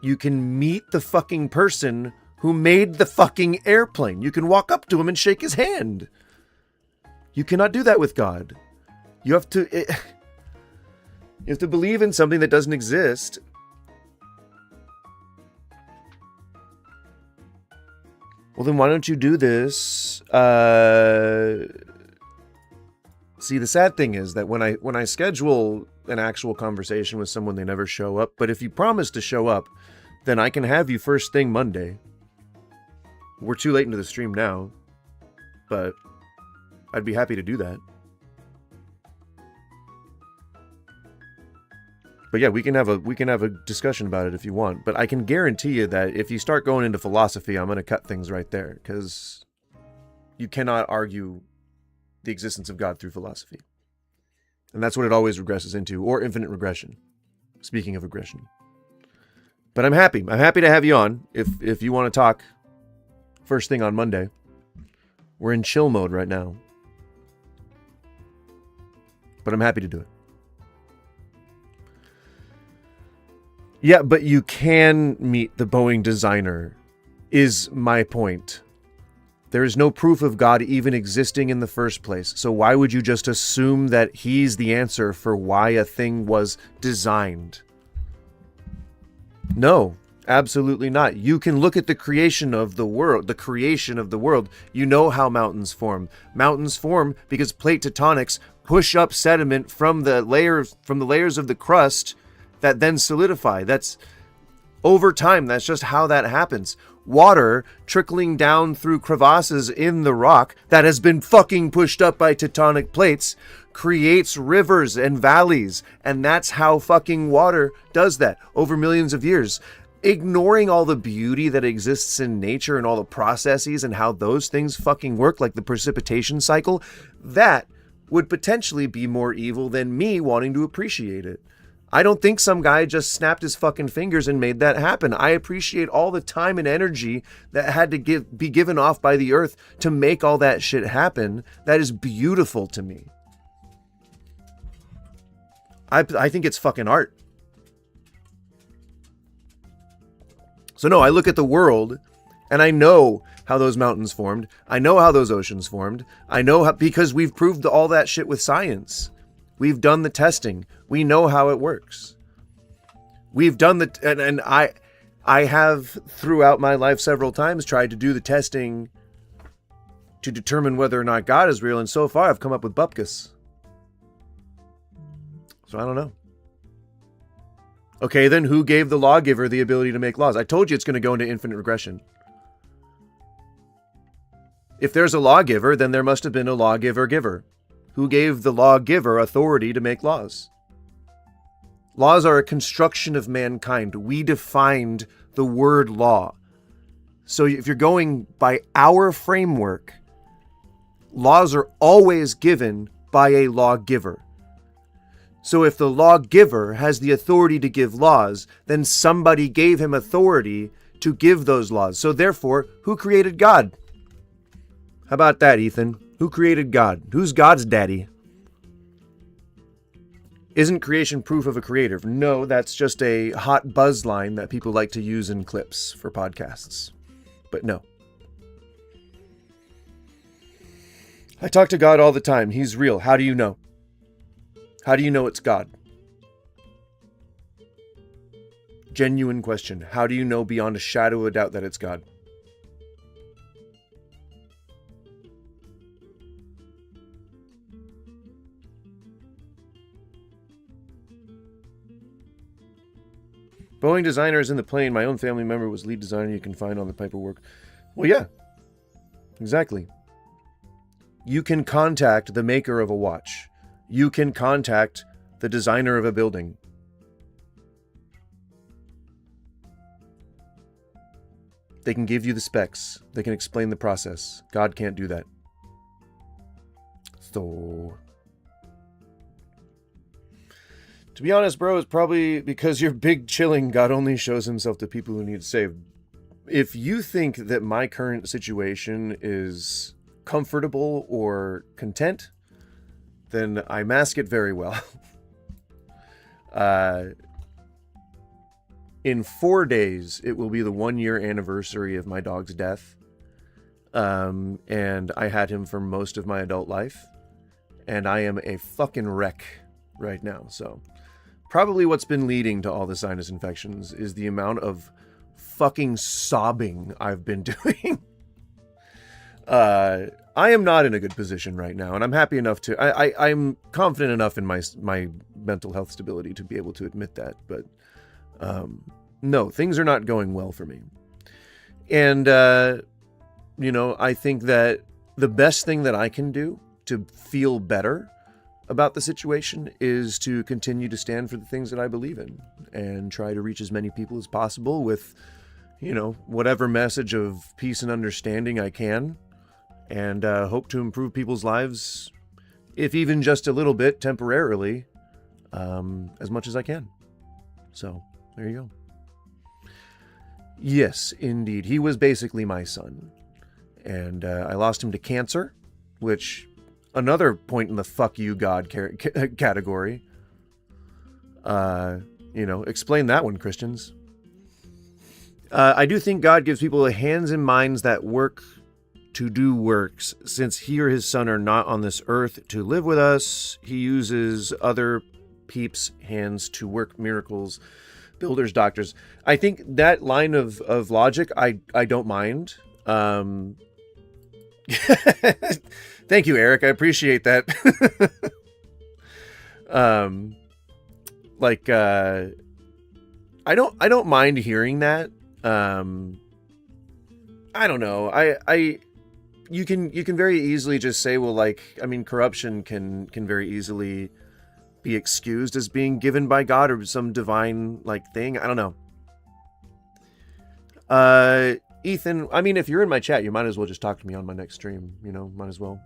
you can meet the fucking person who made the fucking airplane. You can walk up to him and shake his hand. You cannot do that with God. You have to... you have to believe in something that doesn't exist. Well, then why don't you do this? See, the sad thing is that when I schedule an actual conversation with someone, they never show up. But if you promise to show up, then I can have you first thing Monday. We're too late into the stream now, but I'd be happy to do that. But yeah, we can have a discussion about it if you want. But I can guarantee you that if you start going into philosophy, I'm going to cut things right there, because you cannot argue the existence of God through philosophy. And that's what it always regresses into, or infinite regression. Speaking of regression. But I'm happy. I'm happy to have you on if you want to talk first thing on Monday. We're in chill mode right now. But I'm happy to do it. Yeah, but you can meet the Boeing designer, is my point. There is no proof of God even existing in the first place. So why would you just assume that he's the answer for why a thing was designed? No, absolutely not. You can look at the creation of the world. You know how mountains form. Mountains form because plate tectonics push up sediment from the layers of the crust that then solidify. That's over time. That's just how that happens. Water trickling down through crevasses in the rock that has been fucking pushed up by tectonic plates creates rivers and valleys. And that's how fucking water does that over millions of years. Ignoring all the beauty that exists in nature and all the processes and how those things fucking work, like the precipitation cycle, that would potentially be more evil than me wanting to appreciate it. I don't think some guy just snapped his fucking fingers and made that happen. I appreciate all the time and energy that had to be given off by the earth to make all that shit happen. That is beautiful to me. I think it's fucking art. So no, I look at the world and I know how those mountains formed. I know how those oceans formed. I know how, because we've proved all that shit with science. We've done the testing. We know how it works. We've done and I have throughout my life several times tried to do the testing to determine whether or not God is real. And so far I've come up with bupkis. So I don't know. Okay, then who gave the lawgiver the ability to make laws? I told you it's going to go into infinite regression. If there's a lawgiver, then there must have been a lawgiver-giver. Who gave the lawgiver authority to make laws? Laws are a construction of mankind. We defined the word law. So if you're going by our framework, laws are always given by a lawgiver. So if the lawgiver has the authority to give laws, then somebody gave him authority to give those laws. So therefore, who created God? How about that, Ethan? Who created God? Who's God's daddy? Isn't creation proof of a creator? No, that's just a hot buzz line that people like to use in clips for podcasts. But no. I talk to God all the time. He's real. How do you know? How do you know it's God? Genuine question. How do you know beyond a shadow of a doubt that it's God? Boeing designer is in the plane. My own family member was lead designer. You can find on the paperwork. Well, yeah. Exactly. You can contact the maker of a watch. You can contact the designer of a building. They can give you the specs. They can explain the process. God can't do that. So, to be honest, bro, it's probably because you're big chilling. God only shows himself to people who need saved. If you think that my current situation is comfortable or content, then I mask it very well. In 4 days, it will be the 1-year anniversary of my dog's death. And I had him for most of my adult life. And I am a fucking wreck right now. So probably what's been leading to all the sinus infections is the amount of fucking sobbing I've been doing. I am not in a good position right now, and I'm happy enough to... I'm confident enough in my mental health stability to be able to admit that, but no, things are not going well for me. And, I think that the best thing that I can do to feel better about the situation is to continue to stand for the things that I believe in and try to reach as many people as possible with, you know, whatever message of peace and understanding I can, and hope to improve people's lives, if even just a little bit temporarily, as much as I can. So there you go. Yes, indeed. He was basically my son. And I lost him to cancer, which, another point in the fuck you, God category. You know, explain that one, Christians. I do think God gives people hands and minds that work to do works. Since he or his son are not on this earth to live with us, he uses other peeps' hands to work miracles. Builders, doctors. I think that line of logic, I don't mind. Thank you, Eric. I appreciate that. I don't mind hearing that. I don't know. You can very easily just say, well, like, I mean, corruption can very easily be excused as being given by God or some divine like thing. I don't know. Ethan, I mean, if you're in my chat, you might as well just talk to me on my next stream. You know, might as well.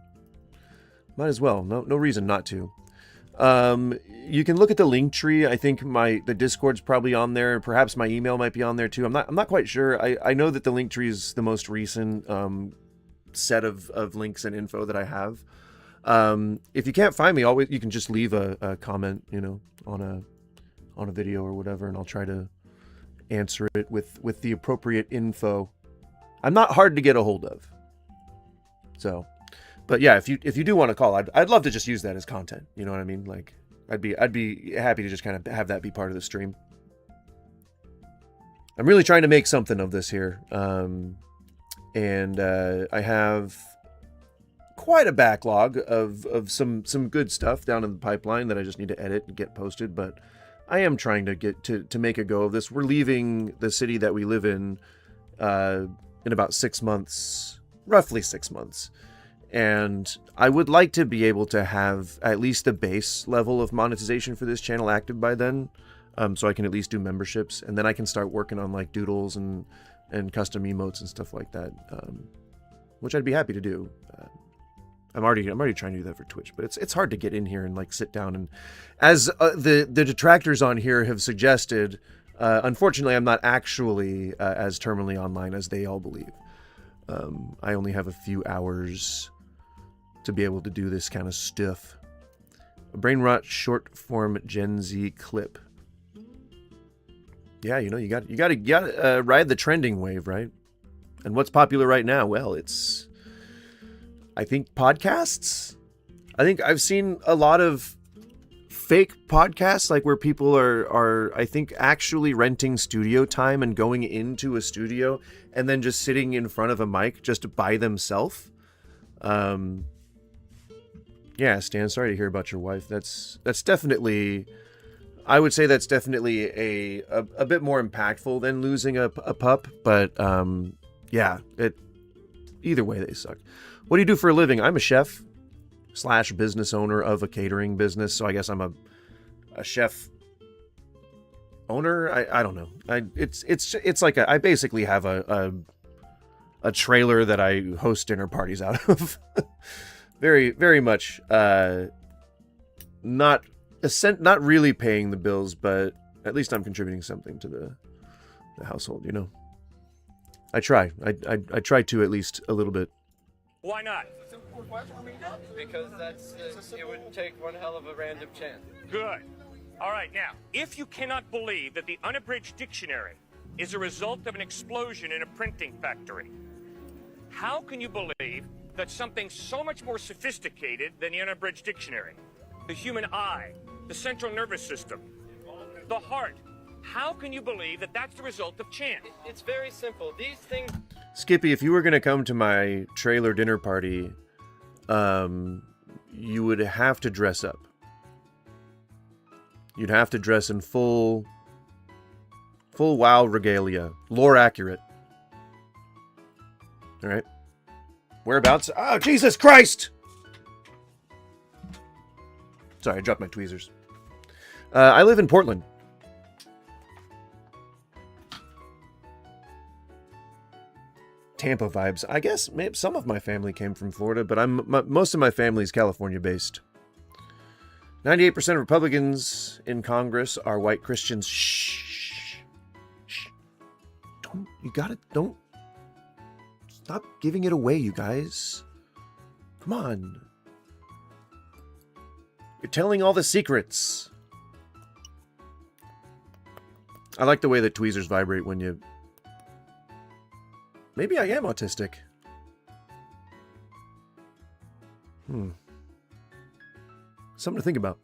No reason not to. You can look at the link tree. I think the Discord's probably on there. Perhaps my email might be on there too. I'm not quite sure. I know that the link tree is the most recent set of links and info that I have. If you can't find me, you can just leave a comment, you know, on a video or whatever, and I'll try to answer it with the appropriate info. I'm not hard to get a hold of. So, but yeah, if you do want to call, I'd love to just use that as content. You know what I mean? Like, I'd be happy to just kind of have that be part of the stream. I'm really trying to make something of this here. And I have quite a backlog of some good stuff down in the pipeline that I just need to edit and get posted, but I am trying to get to make a go of this. We're leaving the city that we live in about 6 months, roughly 6 months. And I would like to be able to have at least the base level of monetization for this channel active by then, so I can at least do memberships, and then I can start working on like doodles and custom emotes and stuff like that, which I'd be happy to do. I'm already trying to do that for Twitch, but it's hard to get in here and like sit down and, as the detractors on here have suggested, unfortunately I'm not actually as terminally online as they all believe. I only have a few hours to be able to do this kind of stuff. A brain rot short form Gen Z clip. Yeah, you know, you got to ride the trending wave, right? And what's popular right now? Well, it's, I think, podcasts. I think I've seen a lot of fake podcasts, like where people are I think actually renting studio time and going into a studio and then just sitting in front of a mic just by themselves. Yeah, Stan, sorry to hear about your wife. That's definitely, I would say that's definitely a bit more impactful than losing a pup, but yeah, either way they suck. What do you do for a living? I'm a chef / business owner of a catering business, so I guess I'm a chef owner. I don't know. It's like I basically have a trailer that I host dinner parties out of. Very, very much not really paying the bills, but at least I'm contributing something to the household, you know. I try to at least a little bit. Why not? Because it would take one hell of a random chance. Good. All right, now, if you cannot believe that the unabridged dictionary is a result of an explosion in a printing factory, how can you believe that something so much more sophisticated than the unabridged dictionary, the human eye, the central nervous system, the heart, how can you believe that that's the result of chance? It's very simple. These things... Skippy, if you were going to come to my trailer dinner party, you would have to dress up. You'd have to dress in full WoW regalia. Lore accurate. Alright. Whereabouts? Oh, Jesus Christ! Sorry, I dropped my tweezers. I live in Portland. Tampa vibes. I guess maybe some of my family came from Florida, but most of my family is California-based. 98% of Republicans in Congress are white Christians. Shh. Don't. Stop giving it away, you guys. Come on. You're telling all the secrets. I like the way that tweezers vibrate when you... Maybe I am autistic. Something to think about.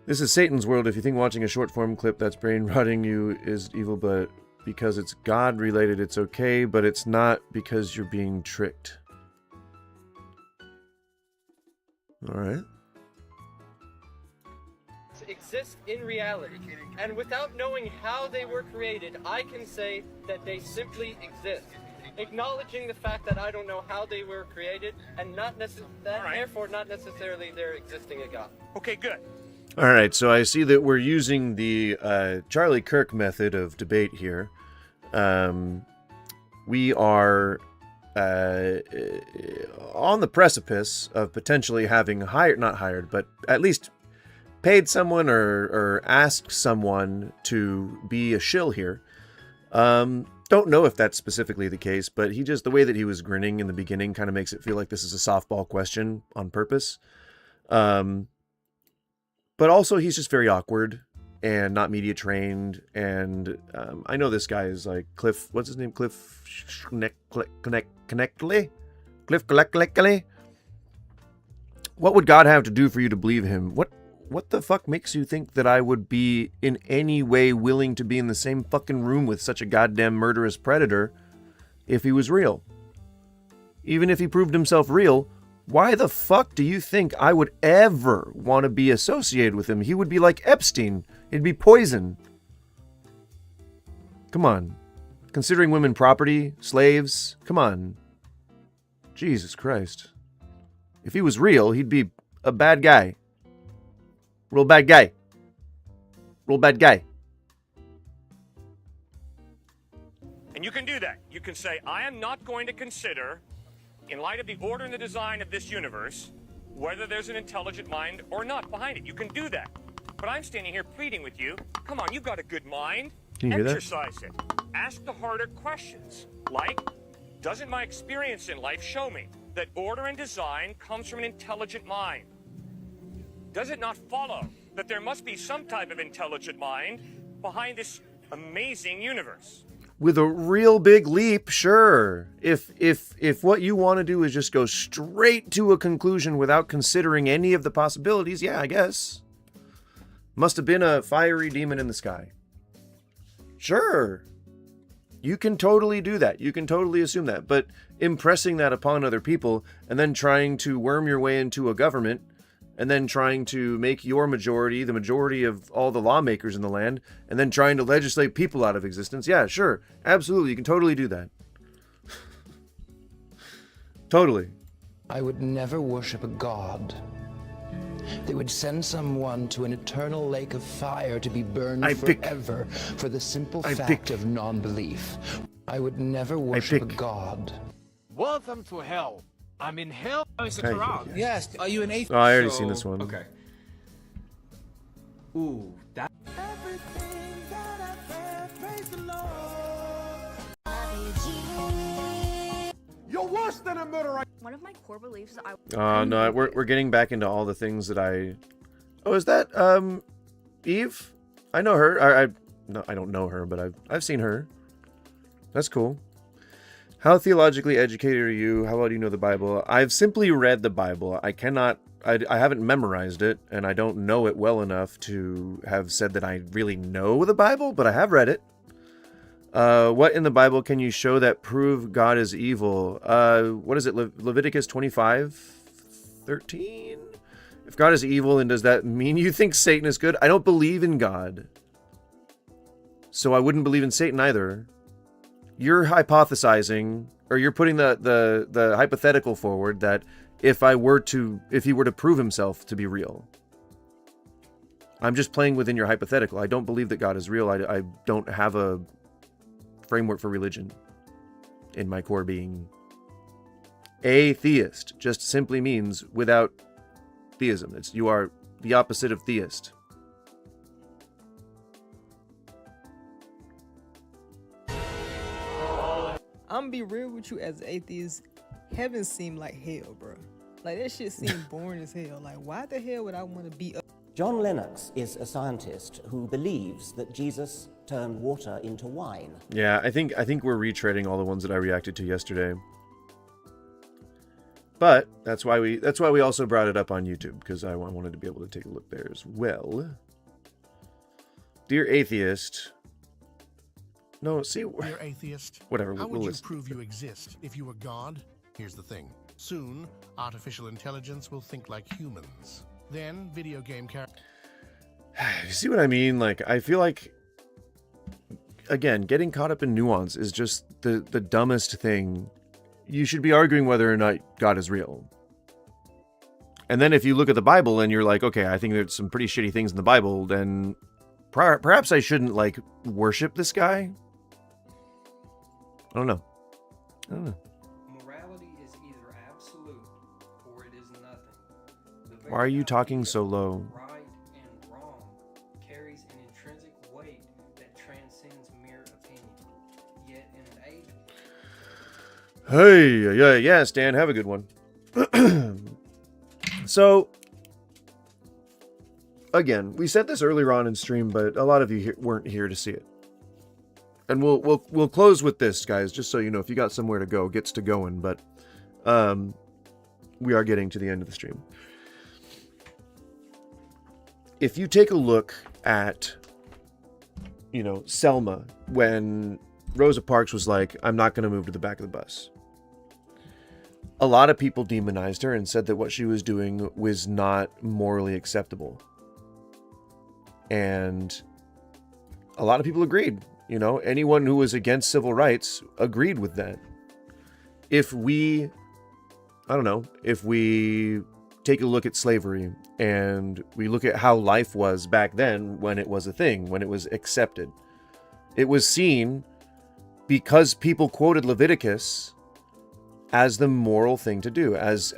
This is Satan's world. If you think watching a short form clip that's brain rotting you is evil, but because it's God related, it's okay, but it's not because you're being tricked. All right. Exist in reality, and without knowing how they were created, I can say that they simply exist. Acknowledging the fact that I don't know how they were created, and therefore not necessarily they're existing a God. Okay, good. All right, so I see that we're using the Charlie Kirk method of debate here. We are on the precipice of potentially having but at least paid someone or asked someone to be a shill here. Don't know if that's specifically the case, but the way that he was grinning in the beginning kind of makes it feel like this is a softball question on purpose. But also he's just very awkward and not media trained. And I know this guy is like Cliff, what's his name? Cliff Connectly? Cliff Connectly? What would God have to do for you to believe him? What the fuck makes you think that I would be in any way willing to be in the same fucking room with such a goddamn murderous predator if he was real? Even if he proved himself real, why the fuck do you think I would ever want to be associated with him? He would be like Epstein. He'd be poison. Come on. Considering women property, slaves, come on. Jesus Christ. If he was real, he'd be a bad guy. Real bad guy. Real bad guy. And you can do that. You can say, I am not going to consider, in light of the order and the design of this universe, whether there's an intelligent mind or not behind it. You can do that. But I'm standing here pleading with you. Come on, you've got a good mind. Can you hear that? Exercise it. Ask the harder questions. Like, doesn't my experience in life show me that order and design comes from an intelligent mind? Does it not follow that there must be some type of intelligent mind behind this amazing universe? With a real big leap, sure. If what you want to do is just go straight to a conclusion without considering any of the possibilities, yeah, I guess. Must have been a fiery demon in the sky. Sure. You can totally do that. You can totally assume that. But impressing that upon other people and then trying to worm your way into a government and then trying to make your majority the majority of all the lawmakers in the land, and then trying to legislate people out of existence. Yeah, sure. Absolutely. You can totally do that. Totally. I would never worship a god. They would send someone to an eternal lake of fire to be burned forever for the simple fact of non-belief. I would never worship a god. Welcome to hell. I'm in hell. Oh, it's the Thank Quran. you. Yes. Are you an atheist? Oh, I already seen this one. Okay. Ooh, that. You're worse than a murderer. One of my core beliefs is No, we're getting back into all the things that I... Oh, is that, Eve? I know her. No, I don't know her, but I've seen her. That's cool. How theologically educated are you? How well do you know the Bible? I've simply read the Bible. I haven't memorized it, and I don't know it well enough to have said that I really know the Bible, but I have read it. What in the Bible can you show that prove God is evil? What is it? Leviticus 25:13? If God is evil, then does that mean you think Satan is good? I don't believe in God. So I wouldn't believe in Satan either. You're hypothesizing, or you're putting the hypothetical forward that if he were to prove himself to be real. I'm just playing within your hypothetical. I don't believe that God is real. I don't have a framework for religion in my core being. Atheist just simply means without theism. You are the opposite of theist. I'm be real with you, as an atheist, heaven seemed like hell, bro. Like, that shit seemed boring as hell. Like, why the hell would I want to be up? John Lennox is a scientist who believes that Jesus turned water into wine. Yeah, I think we're retreading all the ones that I reacted to yesterday. But that's why we also brought it up on YouTube, because I wanted to be able to take a look there as well. Dear Atheist. No, see. Dear Atheist. Whatever. How would you prove you exist if you were God? Here's the thing. Soon, artificial intelligence will think like humans. Then, video game characters. You see what I mean? Like, I feel like, again, getting caught up in nuance is just the dumbest thing. You should be arguing whether or not God is real. And then if you look at the Bible and you're like, okay, I think there's some pretty shitty things in the Bible, then perhaps I shouldn't, like, worship this guy? I don't know. Morality is either absolute or it is nothing. Why are you talking so low? Right and wrong carries an intrinsic weight that transcends mere opinion. Yet in an age... Hey, yeah, Stan, have a good one. So, again, we said this earlier on in stream, but a lot of you weren't here to see it. And we'll close with this, guys, just so you know, if you got somewhere to go, gets to going, but we are getting to the end of the stream. If you take a look at, Selma, when Rosa Parks was like, I'm not going to move to the back of the bus. A lot of people demonized her and said that what she was doing was not morally acceptable. And a lot of people agreed. Anyone who was against civil rights agreed with that. If we take a look at slavery and we look at how life was back then when it was a thing, when it was accepted, it was seen, because people quoted Leviticus, as the moral thing to do, as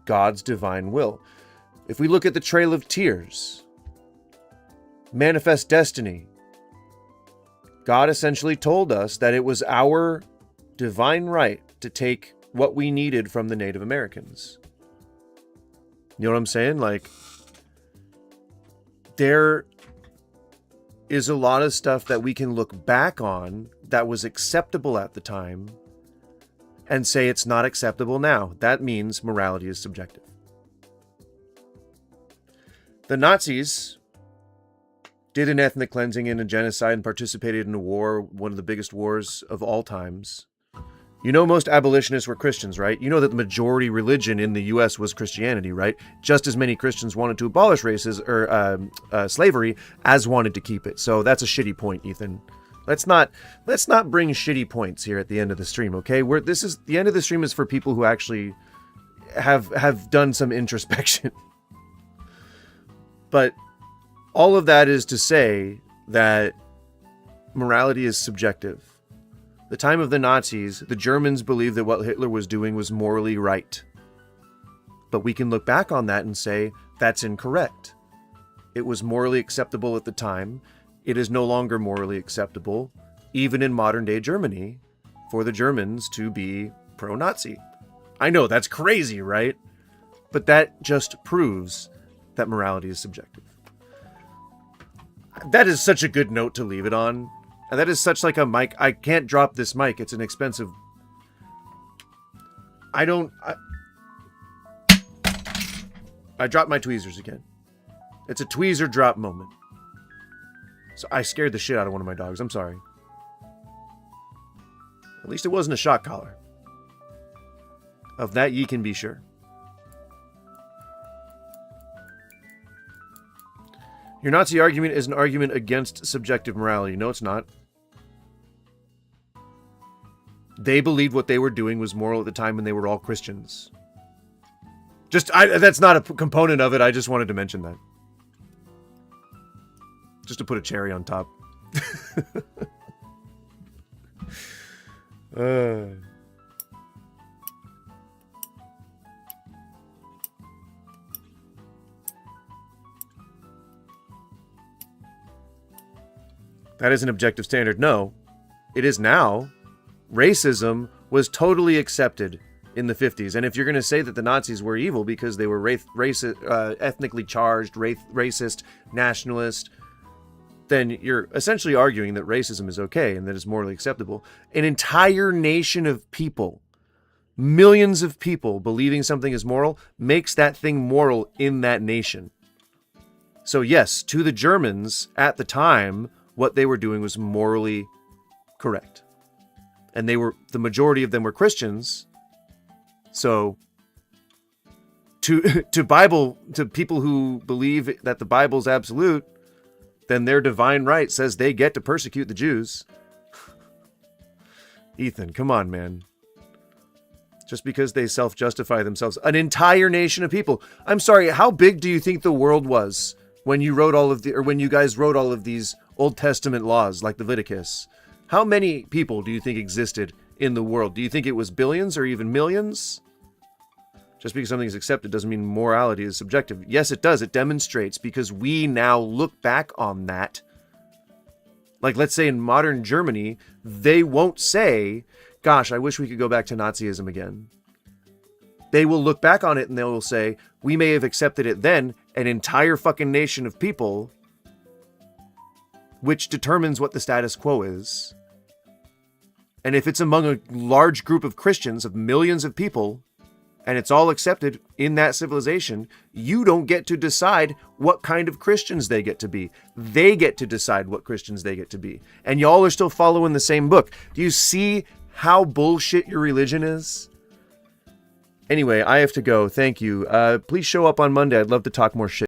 God's divine will. If we look at the Trail of Tears, Manifest Destiny, God essentially told us that it was our divine right to take what we needed from the Native Americans. You know what I'm saying? Like, there is a lot of stuff that we can look back on that was acceptable at the time and say it's not acceptable now. That means morality is subjective. The Nazis did an ethnic cleansing and a genocide and participated in a war, one of the biggest wars of all times. Most abolitionists were Christians, right? You know that the majority religion in the U.S. was Christianity, right? Just as many Christians wanted to abolish slavery as wanted to keep it. So that's a shitty point, Ethan. Let's not bring shitty points here at the end of the stream, okay? The end of the stream is for people who actually have done some introspection. But all of that is to say that morality is subjective. The time of the Nazis, the Germans believed that what Hitler was doing was morally right. But we can look back on that and say, that's incorrect. It was morally acceptable at the time. It is no longer morally acceptable, even in modern-day Germany, for the Germans to be pro-Nazi. I know, that's crazy, right? But that just proves that morality is subjective. That is such a good note to leave it on. And that is such like a mic. I can't drop this mic. It's an expensive... I dropped my tweezers again. It's a tweezer drop moment. So I scared the shit out of one of my dogs. I'm sorry. At least it wasn't a shock collar. Of that ye can be sure. Your Nazi argument is an argument against subjective morality. No, it's not. They believed what they were doing was moral at the time when they were all Christians. That's not a component of it. I just wanted to mention that. Just to put a cherry on top. That is an objective standard. No, it is now. Racism was totally accepted in the 50s. And if you're going to say that the Nazis were evil because they were ethnically charged, racist, nationalist, then you're essentially arguing that racism is okay and that it's morally acceptable. An entire nation of people, millions of people believing something is moral, makes that thing moral in that nation. So yes, to the Germans at the time, what they were doing was morally correct. And the majority of them were Christians. So to people who believe that the Bible's absolute, then their divine right says they get to persecute the Jews. Ethan, come on, man. Just because they self-justify themselves. An entire nation of people. I'm sorry, how big do you think the world was when you when you guys wrote all of these Old Testament laws like Leviticus? How many people do you think existed in the world? Do you think it was billions or even millions? Just because something is accepted doesn't mean morality is subjective. Yes, it does. It demonstrates, because we now look back on that. Like, let's say in modern Germany, they won't say, gosh, I wish we could go back to Nazism again. They will look back on it and they will say, we may have accepted it then, an entire fucking nation of people, which determines what the status quo is. And if it's among a large group of Christians, of millions of people, and it's all accepted in that civilization, you don't get to decide what kind of Christians they get to be. They get to decide what Christians they get to be. And y'all are still following the same book. Do you see how bullshit your religion is? Anyway, I have to go. Thank you. Please show up on Monday. I'd love to talk more shit.